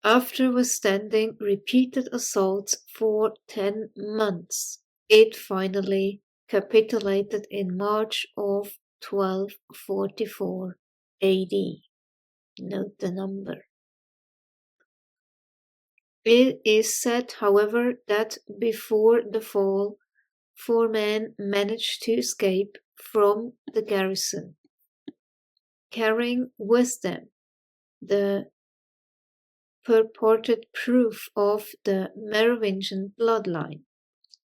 [SPEAKER 1] after withstanding repeated assaults for 10 months, it finally capitulated in March of 1244 AD. Note the number. It is said, however, that before the fall, 4 men managed to escape from the garrison, carrying with them the purported proof of the Merovingian bloodline.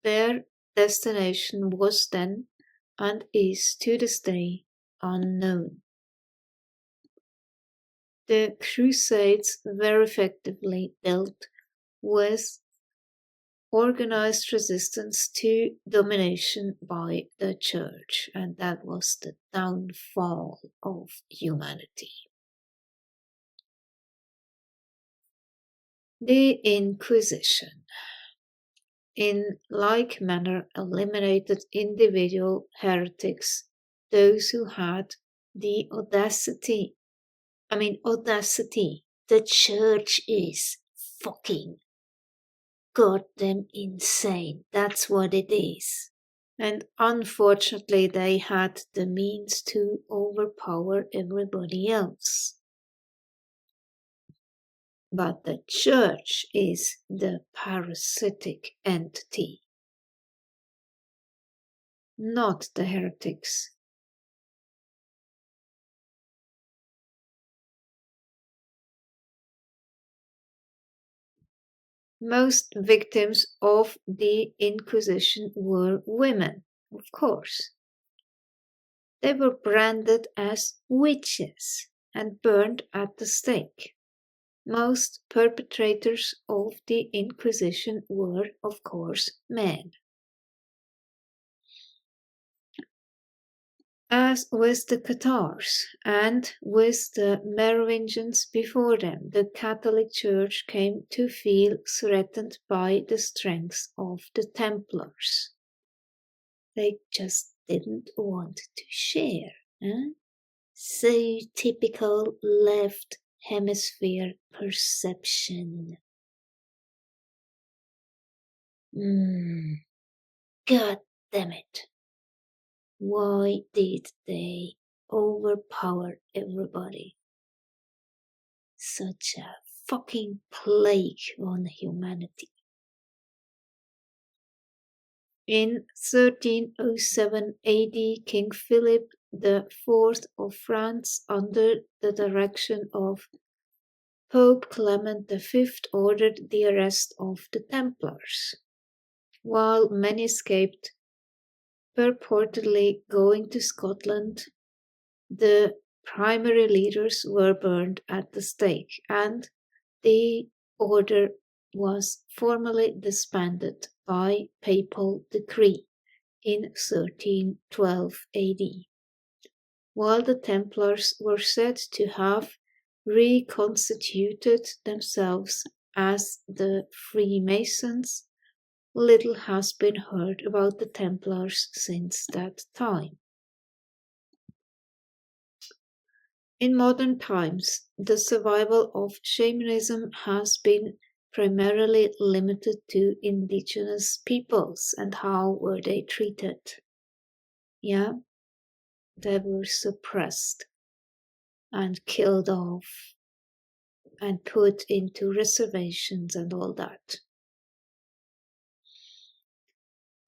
[SPEAKER 1] Their destination was then, and is to this day, unknown. The Crusades very effectively dealt with organized resistance to domination by the Church, and that was the downfall of humanity. The Inquisition, in like manner, eliminated individual heretics, those who had the audacity. The Church is fucking goddamn insane. That's what it is. And unfortunately, they had the means to overpower everybody else. But the Church is the parasitic entity, not the heretics. Most victims of the Inquisition were women, of course. They were branded as witches and burned at the stake. Most perpetrators of the Inquisition were, of course, men. As with the Cathars and with the Merovingians before them, the Catholic Church came to feel threatened by the strength of the Templars. They just didn't want to share. So typical left hemisphere perception. God damn it. Why did they overpower everybody? Such a fucking plague on humanity. In 1307 AD, King Philip IV of France, under the direction of Pope Clement V, ordered the arrest of the Templars. While many escaped, purportedly going to Scotland, the primary leaders were burned at the stake, and the order was formally disbanded by papal decree in 1312 AD. While the Templars were said to have reconstituted themselves as the Freemasons, little has been heard about the Templars since that time. In modern times, the survival of shamanism has been primarily limited to indigenous peoples. And how were they treated? Yeah, they were suppressed and killed off and put into reservations and all that.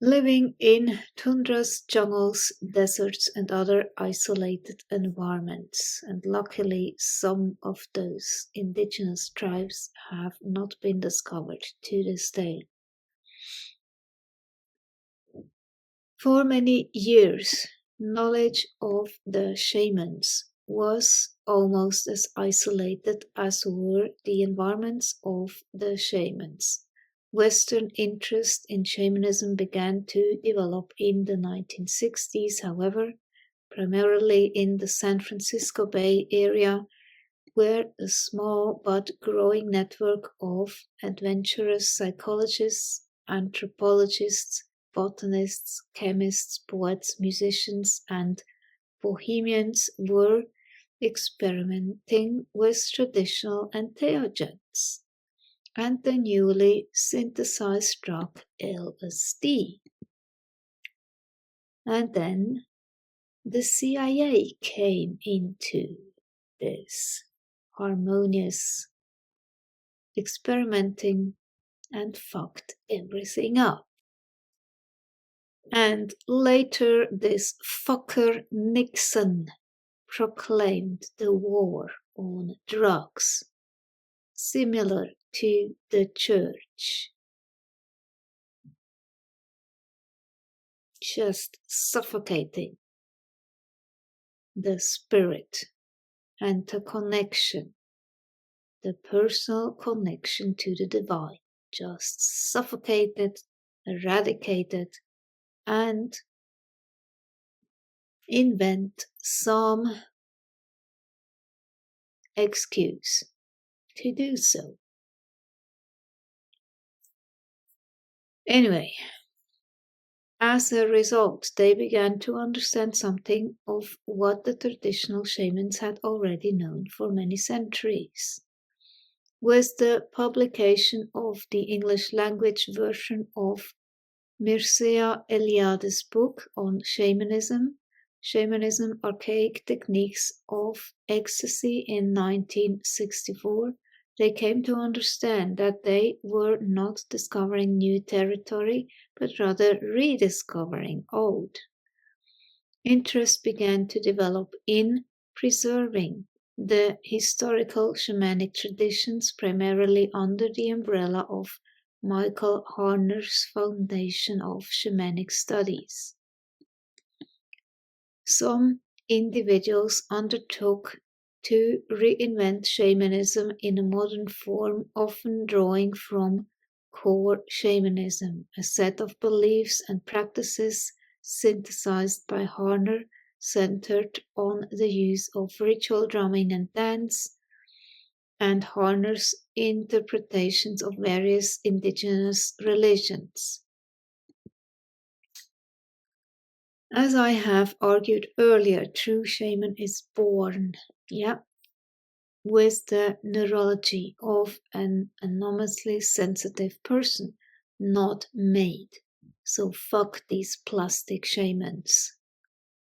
[SPEAKER 1] living in tundras, jungles, deserts, and other isolated environments. And luckily, some of those indigenous tribes have not been discovered to this day. For many years, knowledge of the shamans was almost as isolated as were the environments of the shamans. Western interest in shamanism began to develop in the 1960s, however, primarily in the San Francisco Bay Area, where a small but growing network of adventurous psychologists, anthropologists, botanists, chemists, poets, musicians, and bohemians were experimenting with traditional entheogens and the newly synthesized drug LSD. And then the CIA came into this harmonious experimenting and fucked everything up. And later this fucker Nixon proclaimed the war on drugs, similar to the church, just suffocating the spirit and the connection, the personal connection to the divine, just suffocated, eradicated, and invent some excuse to do so. Anyway, as a result, they began to understand something of what the traditional shamans had already known for many centuries. With the publication of the English language version of Mircea Eliade's book on shamanism, Archaic Techniques of Ecstasy in 1964, they came to understand that they were not discovering new territory, but rather rediscovering old. Interest began to develop in preserving the historical shamanic traditions, primarily under the umbrella of Michael Harner's Foundation of Shamanic Studies. Some individuals undertook to reinvent shamanism in a modern form, often drawing from core shamanism, a set of beliefs and practices synthesized by Harner, centered on the use of ritual drumming and dance, and Harner's interpretations of various indigenous religions. As I have argued earlier, true shaman is born, with the neurology of an anomalously sensitive person, not made. So fuck these plastic shamans.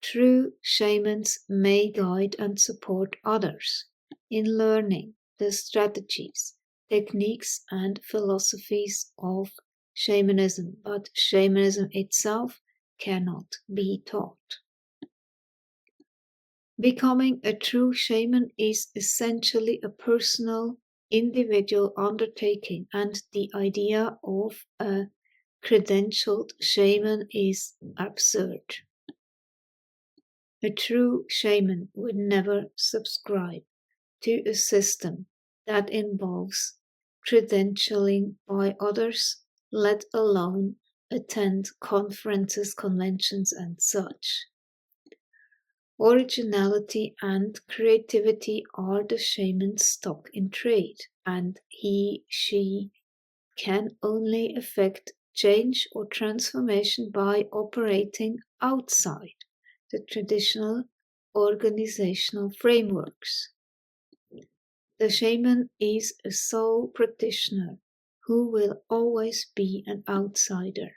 [SPEAKER 1] True shamans may guide and support others in learning the strategies, techniques, and philosophies of shamanism, but shamanism itself cannot be taught. Becoming a true shaman is essentially a personal, individual undertaking, and the idea of a credentialed shaman is absurd. A true shaman would never subscribe to a system that involves credentialing by others, let alone attend conferences, conventions, and such. Originality and creativity are the shaman's stock in trade, and she can only effect change or transformation by operating outside the traditional organizational frameworks. The shaman is a soul practitioner who will always be an outsider.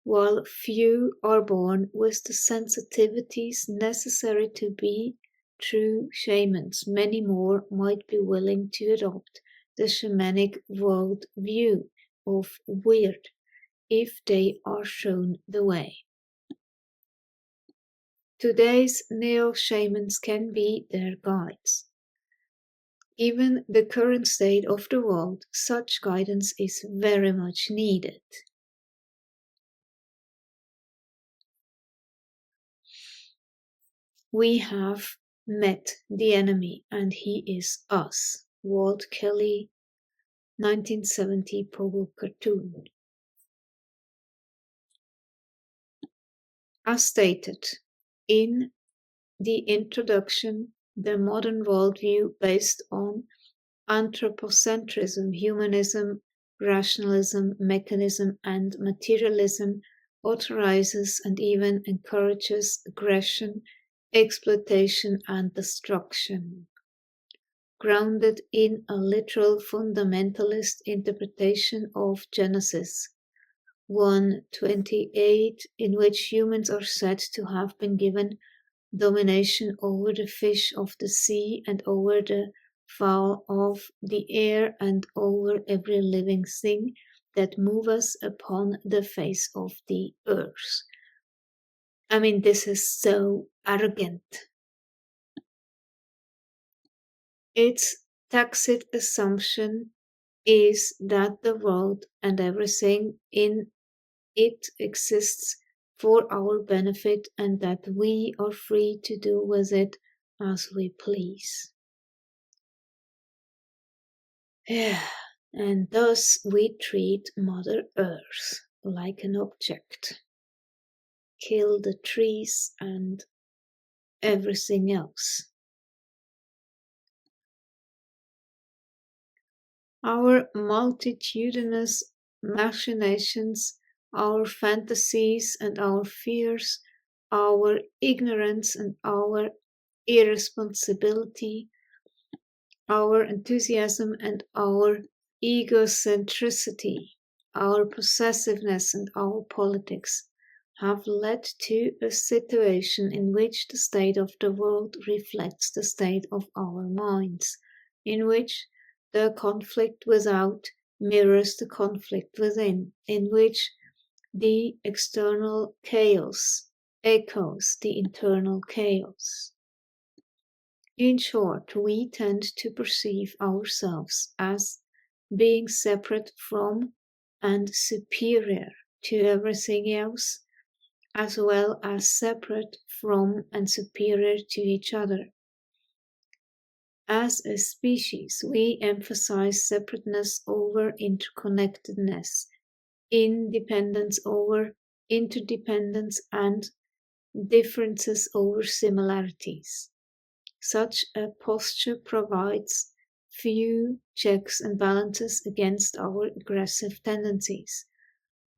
[SPEAKER 1] While few are born with the sensitivities necessary to be true shamans, many more might be willing to adopt the shamanic world view of Wyrd, if they are shown the way. Today's neo-shamans can be their guides. Given the current state of the world, such guidance is very much needed. We have met the enemy, and he is us. Walt Kelly, 1970 Pogo cartoon. As stated in the introduction, the modern worldview based on anthropocentrism, humanism, rationalism, mechanism, and materialism authorizes and even encourages aggression, exploitation, and destruction. Grounded in a literal fundamentalist interpretation of Genesis 1:28, in which humans are said to have been given domination over the fish of the sea and over the fowl of the air and over every living thing that moves upon the face of the earth. I mean, this is so arrogant. Its tacit assumption is that the world and everything in it exists for our benefit and that we are free to do with it as we please. And thus we treat Mother Earth like an object, kill the trees and everything else. Our multitudinous machinations, our fantasies and our fears, our ignorance and our irresponsibility, our enthusiasm and our egocentricity, our possessiveness and our politics have led to a situation in which the state of the world reflects the state of our minds, in which the conflict without mirrors the conflict within, in which the external chaos echoes the internal chaos. In short, we tend to perceive ourselves as being separate from and superior to everything else, as well as separate from and superior to each other. As a species, we emphasize separateness over interconnectedness, independence over interdependence, and differences over similarities. Such a posture provides few checks and balances against our aggressive tendencies,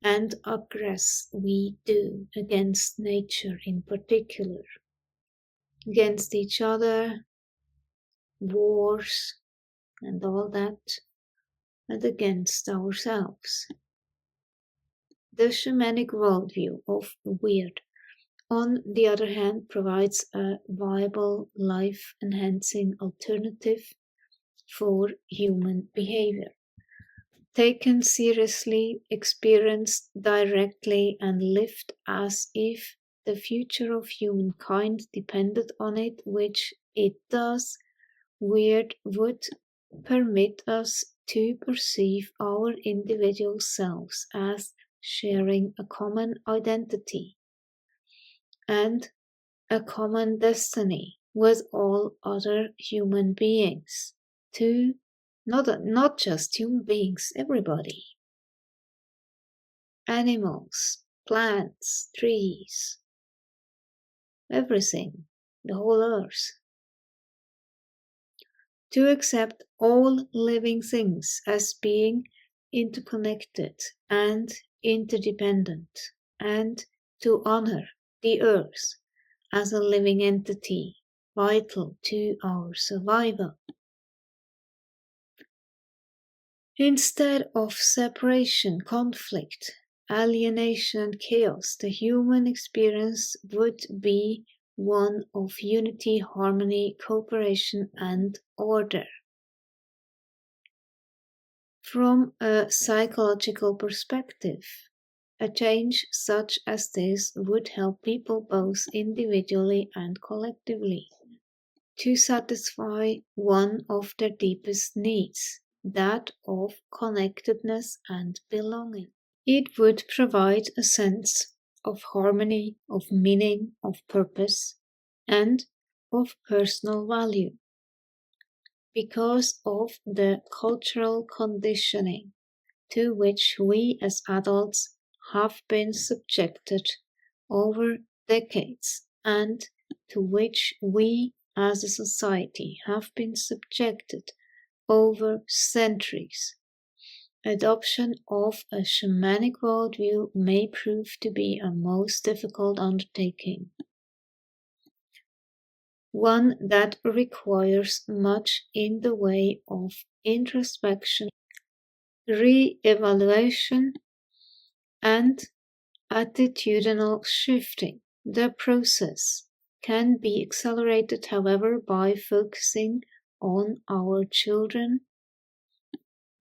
[SPEAKER 1] and aggress we do against nature in particular, against each other, wars, and all that, and against ourselves. The shamanic worldview of Wyrd, on the other hand, provides a viable, life-enhancing alternative for human behavior. Taken seriously, experienced directly, and lived as if the future of humankind depended on it, which it does, Wyrd would permit us to perceive our individual selves as sharing a common identity and a common destiny with all other human beings, not just human beings, everybody. Animals, plants, trees, everything, the whole earth. To accept all living things as being interconnected and interdependent, and to honor the earth as a living entity vital to our survival. Instead of separation, conflict, alienation, and chaos, the human experience would be one of unity, harmony, cooperation, and order. From a psychological perspective, A change such as this would help people both individually and collectively to satisfy one of their deepest needs, that of connectedness and belonging. It would provide a sense of harmony, of meaning, of purpose, and of personal value. Because of the cultural conditioning to which we as adults have been subjected over decades and to which we as a society have been subjected over centuries. Adoption of a shamanic worldview may prove to be a most difficult undertaking, one that requires much in the way of introspection, re-evaluation, and attitudinal shifting. The process can be accelerated, however, by focusing on our children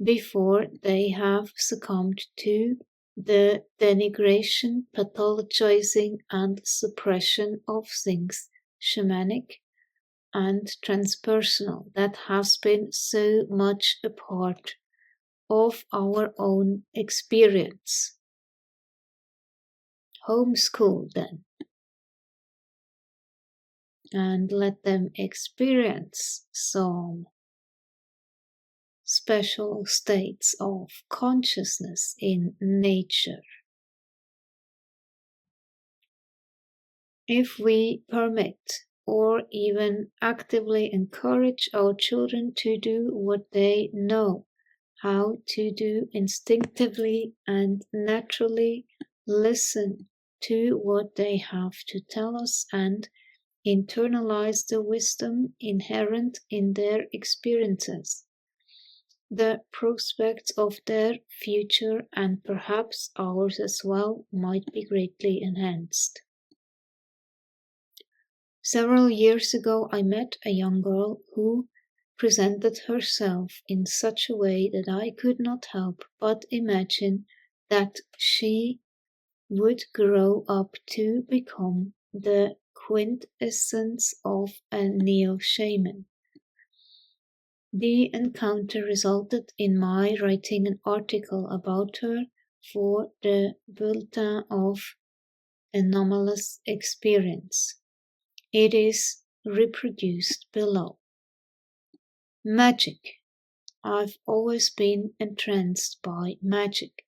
[SPEAKER 1] before they have succumbed to the denigration, pathologizing, and suppression of things shamanic and transpersonal that has been so much a part of our own experience. Homeschool them and let them experience some special states of consciousness in nature. If we permit or even actively encourage our children to do what they know how to do instinctively and naturally, listen to what they have to tell us and internalize the wisdom inherent in their experiences, the prospects of their future and perhaps ours as well might be greatly enhanced. Several years ago, I met a young girl who presented herself in such a way that I could not help but imagine that she would grow up to become the quintessence of a neo-shaman. The encounter resulted in my writing an article about her for the Bulletin of Anomalous Experience. It is reproduced below. Magic. I've always been entranced by magic.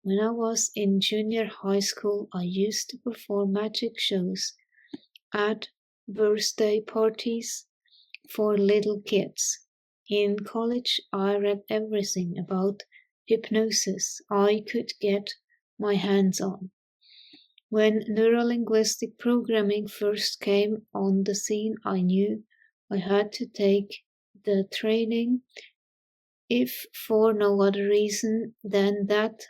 [SPEAKER 1] When I was in junior high school, I used to perform magic shows at birthday parties for little kids. In college, I read everything about hypnosis I could get my hands on. When neurolinguistic programming first came on the scene, I knew I had to take the training, if for no other reason than that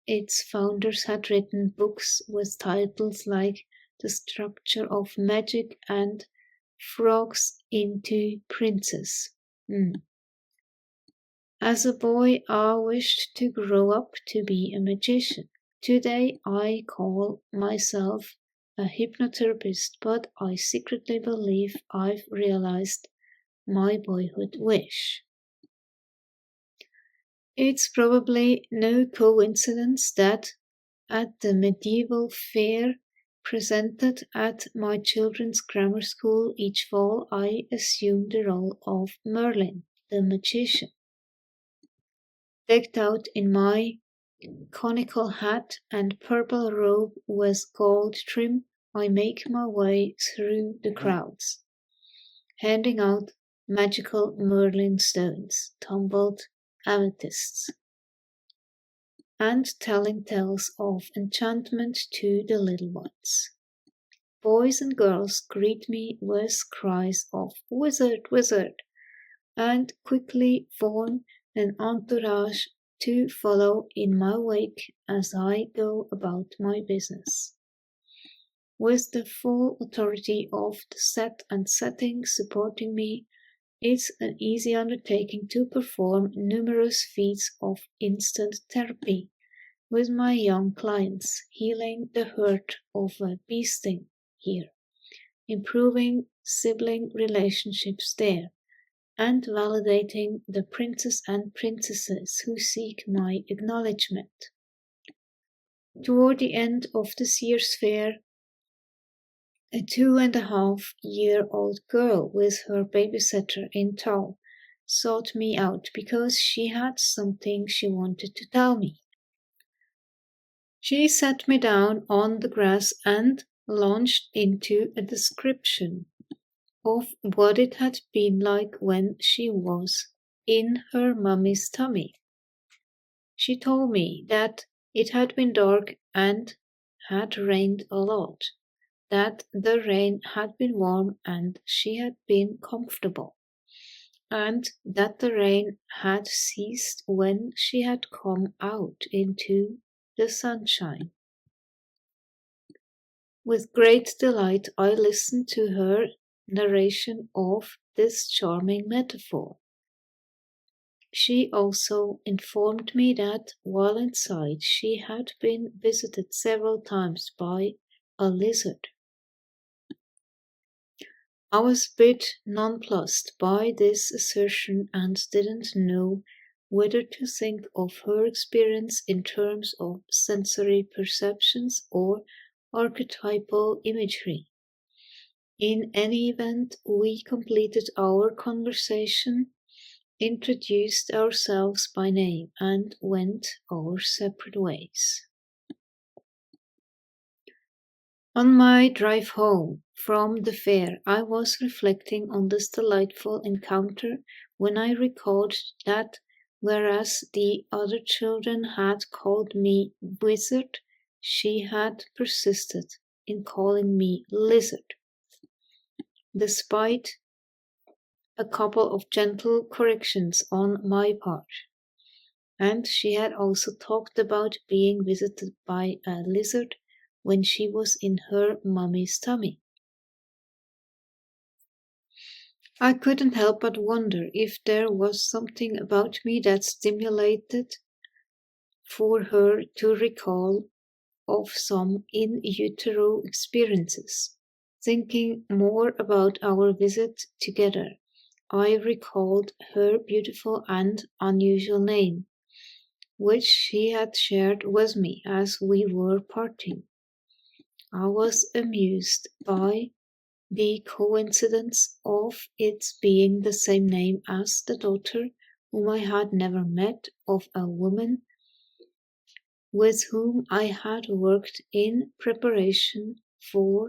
[SPEAKER 1] its founders had written books with titles like The Structure of Magic and Frogs into Princes. As a boy, I wished to grow up to be a magician. Today, I call myself a hypnotherapist, but I secretly believe I've realized my boyhood wish. It's probably no coincidence that at the medieval fair presented at my children's grammar school each fall, I assumed the role of Merlin, the magician. Decked out in my conical hat and purple robe with gold trim, I make my way through the crowds, handing out magical Merlin stones, tumbled amethysts, and telling tales of enchantment to the little ones. Boys and girls greet me with cries of "Wizard, wizard!" and quickly form an entourage to follow in my wake as I go about my business. With the full authority of the set and setting supporting me, it's an easy undertaking to perform numerous feats of instant therapy, with my young clients, healing the hurt of a bee sting here, improving sibling relationships there, and validating the princes and princesses who seek my acknowledgement. Toward the end of this year's fair, a 2.5-year-old girl with her babysitter in tow sought me out because she had something she wanted to tell me. She sat me down on the grass and launched into a description of what it had been like when she was in her mummy's tummy. She told me that it had been dark and had rained a lot, that the rain had been warm and she had been comfortable, and that the rain had ceased when she had come out into the sunshine. With great delight I listened to her narration of this charming metaphor. She also informed me that while inside she had been visited several times by a lizard. I was a bit nonplussed by this assertion and didn't know whether to think of her experience in terms of sensory perceptions or archetypal imagery. In any event, we completed our conversation, introduced ourselves by name, and went our separate ways. On my drive home from the fair, I was reflecting on this delightful encounter when I recalled that whereas the other children had called me wizard, she had persisted in calling me lizard. Despite a couple of gentle corrections on my part. And she had also talked about being visited by a lizard when she was in her mummy's tummy. I couldn't help but wonder if there was something about me that stimulated for her to recall of some in utero experiences. Thinking more about our visit together, I recalled her beautiful and unusual name, which she had shared with me as we were parting. I was amused by the coincidence of its being the same name as the daughter whom I had never met of a woman with whom I had worked in preparation for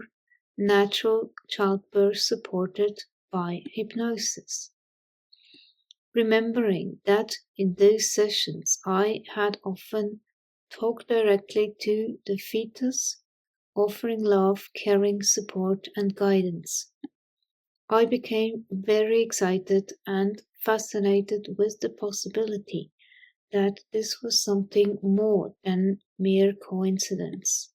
[SPEAKER 1] natural childbirth supported by hypnosis. Remembering that in those sessions I had often talked directly to the fetus, offering love, caring support, and guidance, I became very excited and fascinated with the possibility that this was something more than mere coincidence.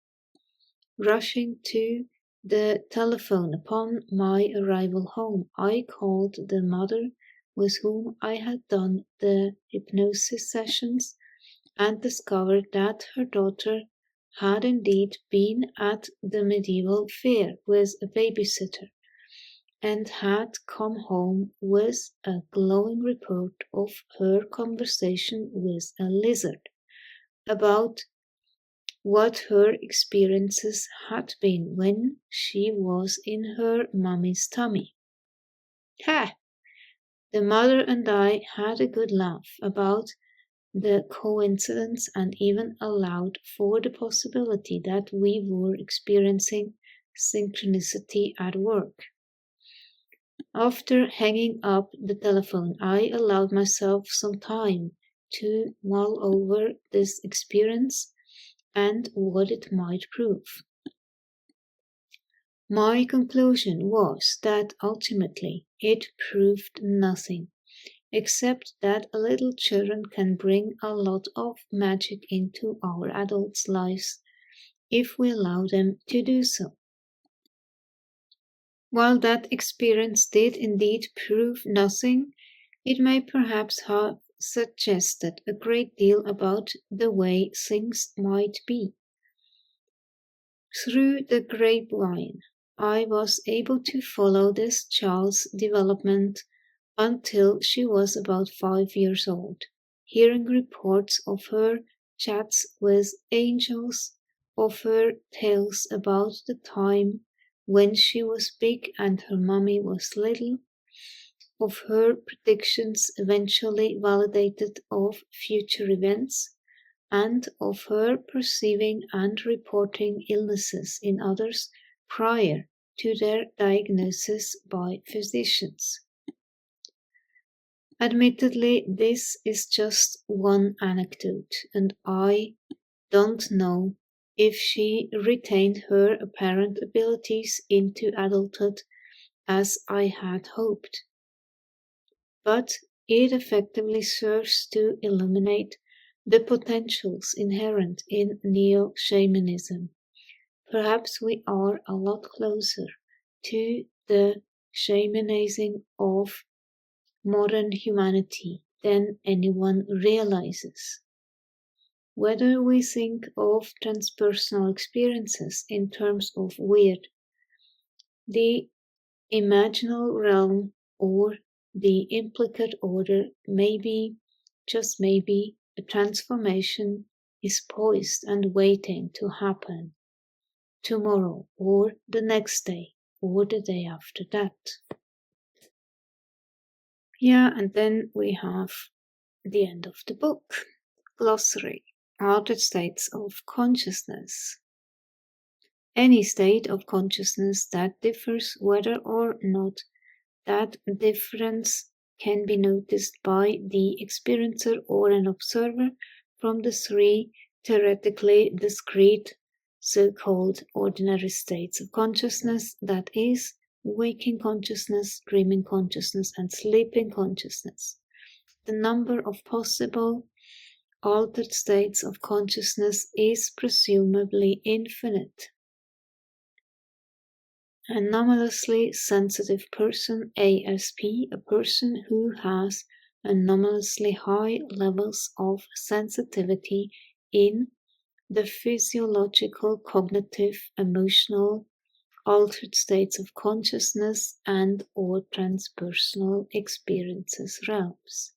[SPEAKER 1] Rushing to the telephone upon my arrival home, I called the mother with whom I had done the hypnosis sessions and discovered that her daughter had indeed been at the medieval fair with a babysitter and had come home with a glowing report of her conversation with a lizard about what her experiences had been when she was in her mummy's tummy. Ha! The mother and I had a good laugh about the coincidence and even allowed for the possibility that we were experiencing synchronicity at work. After hanging up the telephone, I allowed myself some time to mull over this experience and what it might prove. My conclusion was that ultimately it proved nothing, except that little children can bring a lot of magic into our adults' lives if we allow them to do so. While that experience did indeed prove nothing, it may perhaps have suggested a great deal about the way things might be. Through the grapevine, I was able to follow this child's development until she was about 5 years old, hearing reports of her chats with angels, of her tales about the time when she was big and her mommy was little, of her predictions eventually validated of future events, and of her perceiving and reporting illnesses in others prior to their diagnosis by physicians. Admittedly, this is just one anecdote, and I don't know if she retained her apparent abilities into adulthood as I had hoped. But it effectively serves to illuminate the potentials inherent in neo-shamanism. Perhaps we are a lot closer to the shamanizing of modern humanity than anyone realizes. Whether we think of transpersonal experiences in terms of Wyrd, the imaginal realm, or the implicate order, maybe, just maybe, a transformation is poised and waiting to happen tomorrow, or the next day, or the day after that. Yeah, and then we have the end of the book. Glossary. Altered states of consciousness. Any state of consciousness that differs, whether or not that difference can be noticed by the experiencer or an observer from the three theoretically discrete so-called ordinary states of consciousness, that is, waking consciousness, dreaming consciousness, and sleeping consciousness. The number of possible altered states of consciousness is presumably infinite. Anomalously sensitive person, ASP, a person who has anomalously high levels of sensitivity in the physiological, cognitive, emotional, altered states of consciousness and or transpersonal experiences realms.